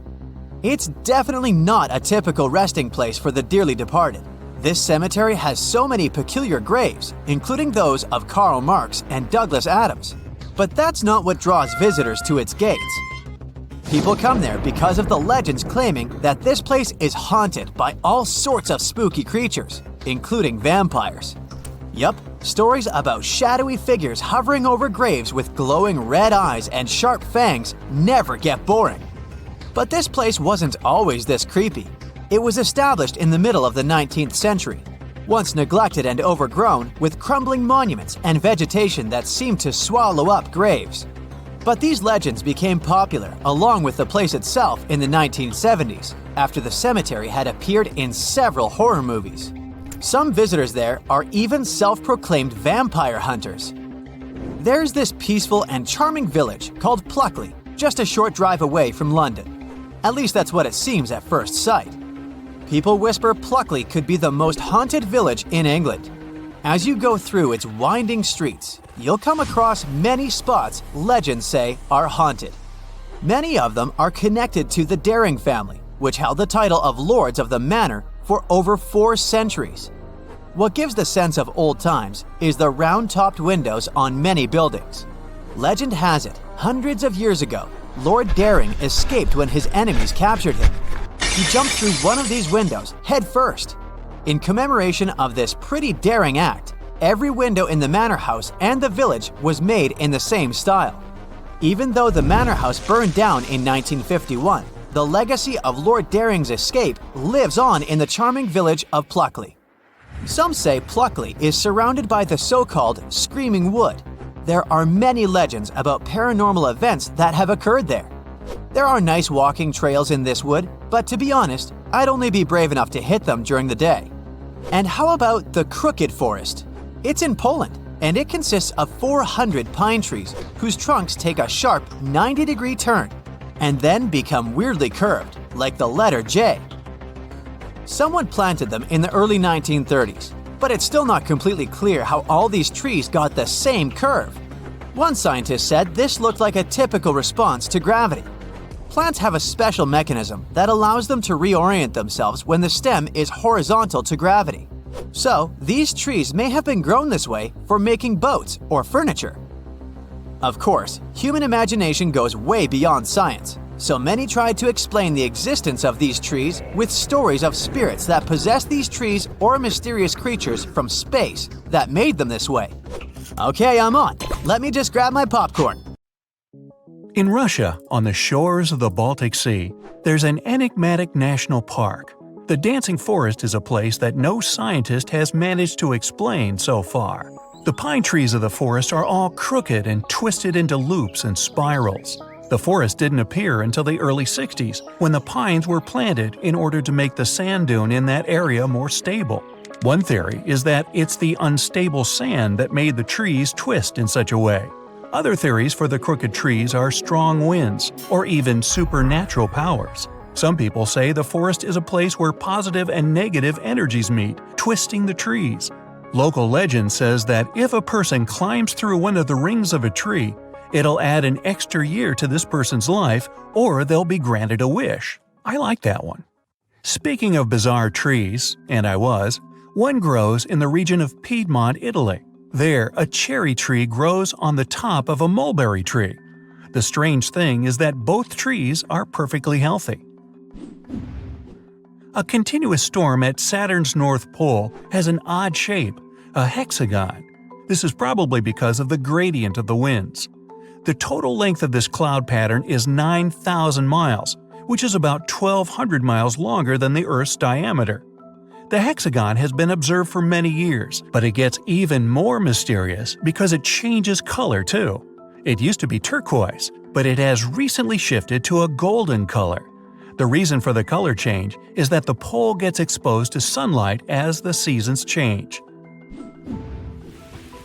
It's definitely not a typical resting place for the dearly departed. This cemetery has so many peculiar graves, including those of Karl Marx and Douglas Adams. But that's not what draws visitors to its gates. People come there because of the legends claiming that this place is haunted by all sorts of spooky creatures, including vampires. Yup, stories about shadowy figures hovering over graves with glowing red eyes and sharp fangs never get boring. But this place wasn't always this creepy. It was established in the middle of the 19th century, once neglected and overgrown with crumbling monuments and vegetation that seemed to swallow up graves. But these legends became popular along with the place itself in the 1970s, after the cemetery had appeared in several horror movies. Some visitors there are even self-proclaimed vampire hunters. There's this peaceful and charming village called Pluckley, just a short drive away from London. At least that's what it seems at first sight. People whisper Pluckley could be the most haunted village in England. As you go through its winding streets, you'll come across many spots legends say are haunted. Many of them are connected to the Daring family, which held the title of Lords of the Manor for over 4 centuries. What gives the sense of old times is the round-topped windows on many buildings. Legend has it, hundreds of years ago, Lord Daring escaped when his enemies captured him. He jumped through one of these windows head first. In commemoration of this pretty daring act, every window in the manor house and the village was made in the same style. Even though the manor house burned down in 1951, the legacy of Lord Daring's escape lives on in the charming village of Pluckley. Some say Pluckley is surrounded by the so-called Screaming Wood. There are many legends about paranormal events that have occurred there. There are nice walking trails in this wood, but to be honest, I'd only be brave enough to hit them during the day. And how about the Crooked Forest? It's in Poland, and it consists of 400 pine trees whose trunks take a sharp 90-degree turn and then become weirdly curved, like the letter J. Someone planted them in the early 1930s, but it's still not completely clear how all these trees got the same curve. One scientist said this looked like a typical response to gravity. Plants have a special mechanism that allows them to reorient themselves when the stem is horizontal to gravity. So, these trees may have been grown this way for making boats or furniture. Of course, human imagination goes way beyond science, so many tried to explain the existence of these trees with stories of spirits that possess these trees or mysterious creatures from space that made them this way. Okay, I'm on. Let me just grab my popcorn. In Russia, on the shores of the Baltic Sea, there's an enigmatic national park. The Dancing Forest is a place that no scientist has managed to explain so far. The pine trees of the forest are all crooked and twisted into loops and spirals. The forest didn't appear until the early 60s, when the pines were planted in order to make the sand dune in that area more stable. One theory is that it's the unstable sand that made the trees twist in such a way. Other theories for the crooked trees are strong winds, or even supernatural powers. Some people say the forest is a place where positive and negative energies meet, twisting the trees. Local legend says that if a person climbs through one of the rings of a tree, it'll add an extra year to this person's life, or they'll be granted a wish. I like that one. Speaking of bizarre trees, and one grows in the region of Piedmont, Italy. There, a cherry tree grows on the top of a mulberry tree. The strange thing is that both trees are perfectly healthy. A continuous storm at Saturn's North Pole has an odd shape, a hexagon. This is probably because of the gradient of the winds. The total length of this cloud pattern is 9,000 miles, which is about 1,200 miles longer than the Earth's diameter. The hexagon has been observed for many years, but it gets even more mysterious because it changes color too. It used to be turquoise, but it has recently shifted to a golden color. The reason for the color change is that the pole gets exposed to sunlight as the seasons change.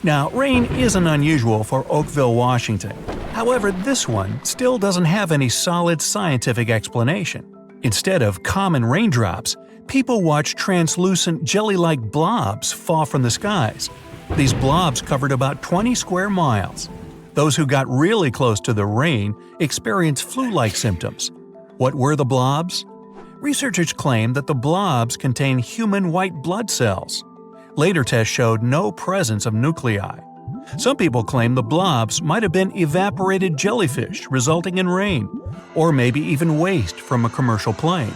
Now, rain isn't unusual for Oakville, Washington. However, this one still doesn't have any solid scientific explanation. Instead of common raindrops, people watch translucent jelly-like blobs fall from the skies. These blobs covered about 20 square miles. Those who got really close to the rain experienced flu-like symptoms. What were the blobs? Researchers claim that the blobs contain human white blood cells. Later tests showed no presence of nuclei. Some people claim the blobs might have been evaporated jellyfish resulting in rain, or maybe even waste from a commercial plane.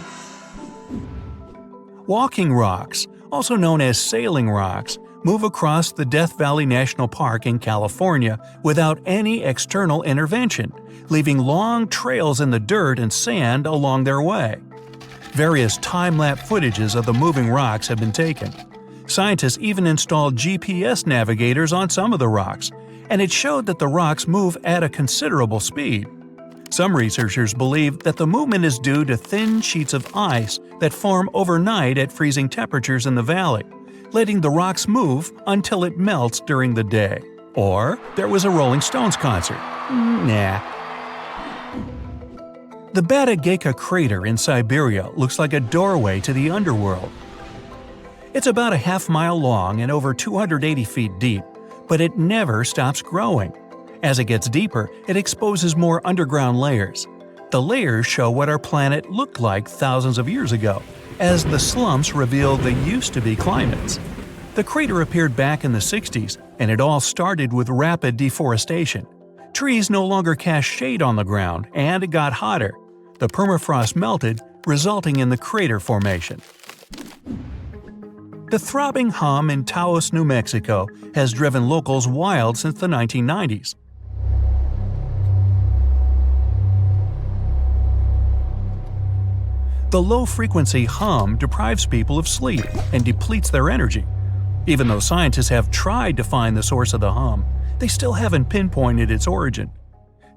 Walking rocks, also known as sailing rocks, move across the Death Valley National Park in California without any external intervention, leaving long trails in the dirt and sand along their way. Various time-lapse footages of the moving rocks have been taken. Scientists even installed GPS navigators on some of the rocks, and it showed that the rocks move at a considerable speed. Some researchers believe that the movement is due to thin sheets of ice that form overnight at freezing temperatures in the valley, letting the rocks move until it melts during the day. Or there was a Rolling Stones concert. Nah. The Batagayka crater in Siberia looks like a doorway to the underworld. It's about a half-mile long and over 280 feet deep, but it never stops growing. As it gets deeper, it exposes more underground layers. The layers show what our planet looked like thousands of years ago, as the slumps reveal the used-to-be climates. The crater appeared back in the 60s, and it all started with rapid deforestation. Trees no longer cast shade on the ground, and it got hotter. The permafrost melted, resulting in the crater formation. The throbbing hum in Taos, New Mexico has driven locals wild since the 1990s. The low-frequency hum deprives people of sleep and depletes their energy. Even though scientists have tried to find the source of the hum, they still haven't pinpointed its origin.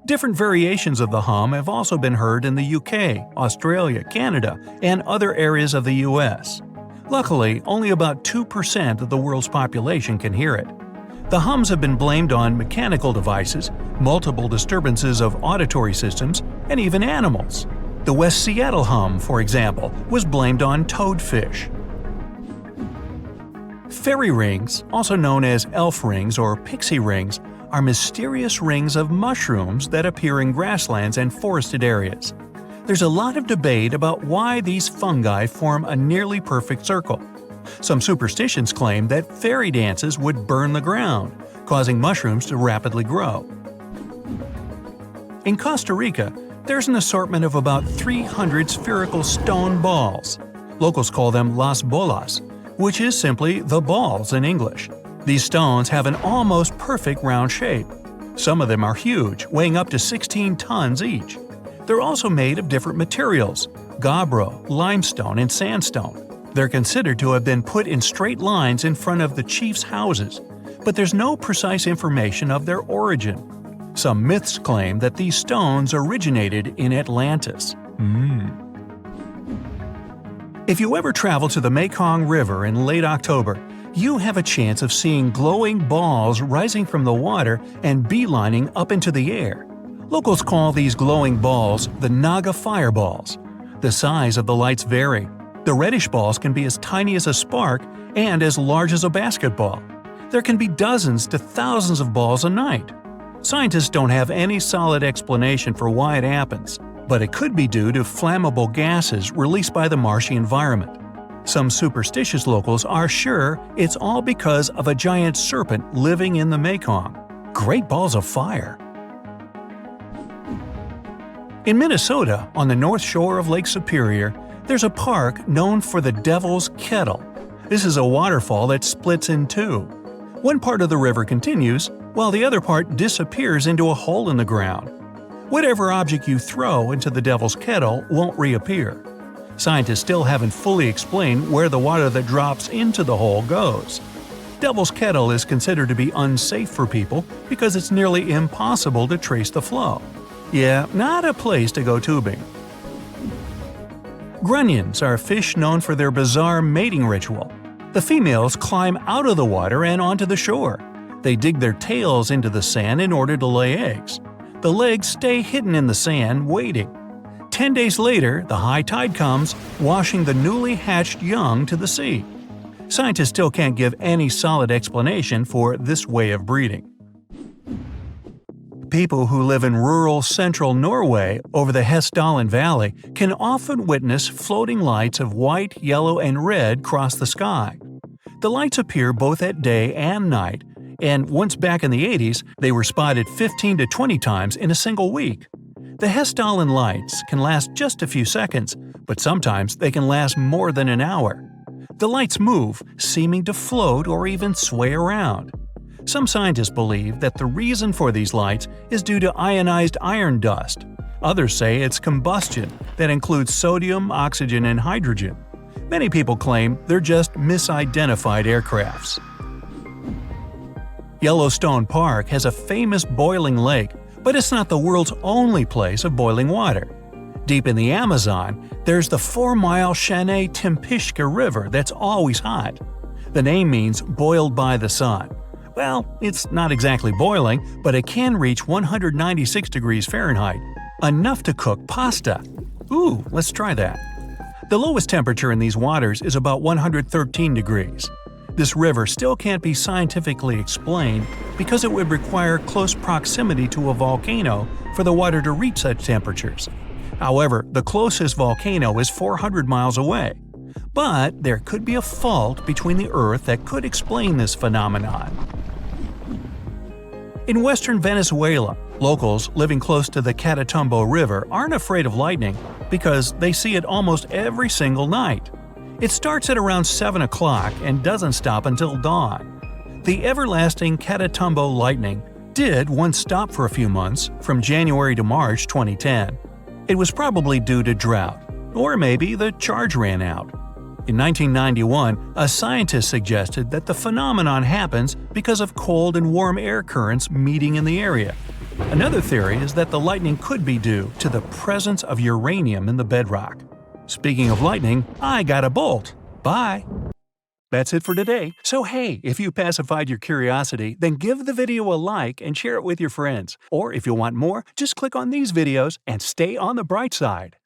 Different variations of the hum have also been heard in the UK, Australia, Canada, and other areas of the US. Luckily, only about 2% of the world's population can hear it. The hums have been blamed on mechanical devices, multiple disturbances of auditory systems, and even animals. The West Seattle hum, for example, was blamed on toadfish. Fairy rings, also known as elf rings or pixie rings, are mysterious rings of mushrooms that appear in grasslands and forested areas. There's a lot of debate about why these fungi form a nearly perfect circle. Some superstitions claim that fairy dances would burn the ground, causing mushrooms to rapidly grow. In Costa Rica, there's an assortment of about 300 spherical stone balls. Locals call them las bolas, which is simply the balls in English. These stones have an almost perfect round shape. Some of them are huge, weighing up to 16 tons each. They're also made of different materials – gabbro, limestone, and sandstone. They're considered to have been put in straight lines in front of the chief's houses, but there's no precise information of their origin. Some myths claim that these stones originated in Atlantis. If you ever travel to the Mekong River in late October, you have a chance of seeing glowing balls rising from the water and beelining up into the air. Locals call these glowing balls the Naga fireballs. The size of the lights vary. The reddish balls can be as tiny as a spark and as large as a basketball. There can be dozens to thousands of balls a night. Scientists don't have any solid explanation for why it happens, but it could be due to flammable gases released by the marshy environment. Some superstitious locals are sure it's all because of a giant serpent living in the Mekong. Great balls of fire! In Minnesota, on the north shore of Lake Superior, there's a park known for the Devil's Kettle. This is a waterfall that splits in two. One part of the river continues, while the other part disappears into a hole in the ground. Whatever object you throw into the Devil's Kettle won't reappear. Scientists still haven't fully explained where the water that drops into the hole goes. Devil's Kettle is considered to be unsafe for people because it's nearly impossible to trace the flow. Yeah, not a place to go tubing. Grunions are fish known for their bizarre mating ritual. The females climb out of the water and onto the shore. They dig their tails into the sand in order to lay eggs. The legs stay hidden in the sand, waiting. 10 days later, the high tide comes, washing the newly hatched young to the sea. Scientists still can't give any solid explanation for this way of breeding. People who live in rural central Norway over the Hessdalen Valley can often witness floating lights of white, yellow, and red cross the sky. The lights appear both at day and night, and once back in the 80s, they were spotted 15 to 20 times in a single week. The Hessdalen lights can last just a few seconds, but sometimes they can last more than an hour. The lights move, seeming to float or even sway around. Some scientists believe that the reason for these lights is due to ionized iron dust. Others say it's combustion that includes sodium, oxygen, and hydrogen. Many people claim they're just misidentified aircrafts. Yellowstone Park has a famous boiling lake, but it's not the world's only place of boiling water. Deep in the Amazon, there's the 4-mile Chane-Timpishka River that's always hot. The name means boiled by the sun. Well, it's not exactly boiling, but it can reach 196 degrees Fahrenheit, enough to cook pasta. Ooh, let's try that. The lowest temperature in these waters is about 113 degrees. This river still can't be scientifically explained because it would require close proximity to a volcano for the water to reach such temperatures. However, the closest volcano is 400 miles away. But there could be a fault between the Earth that could explain this phenomenon. In western Venezuela, locals living close to the Catatumbo River aren't afraid of lightning because they see it almost every single night. It starts at around 7 o'clock and doesn't stop until dawn. The everlasting Catatumbo lightning did once stop for a few months, from January to March 2010. It was probably due to drought, or maybe the charge ran out. In 1991, a scientist suggested that the phenomenon happens because of cold and warm air currents meeting in the area. Another theory is that the lightning could be due to the presence of uranium in the bedrock. Speaking of lightning, I got a bolt. Bye! That's it for today. So hey, if you pacified your curiosity, then give the video a like and share it with your friends. Or if you want more, just click on these videos and stay on the bright side.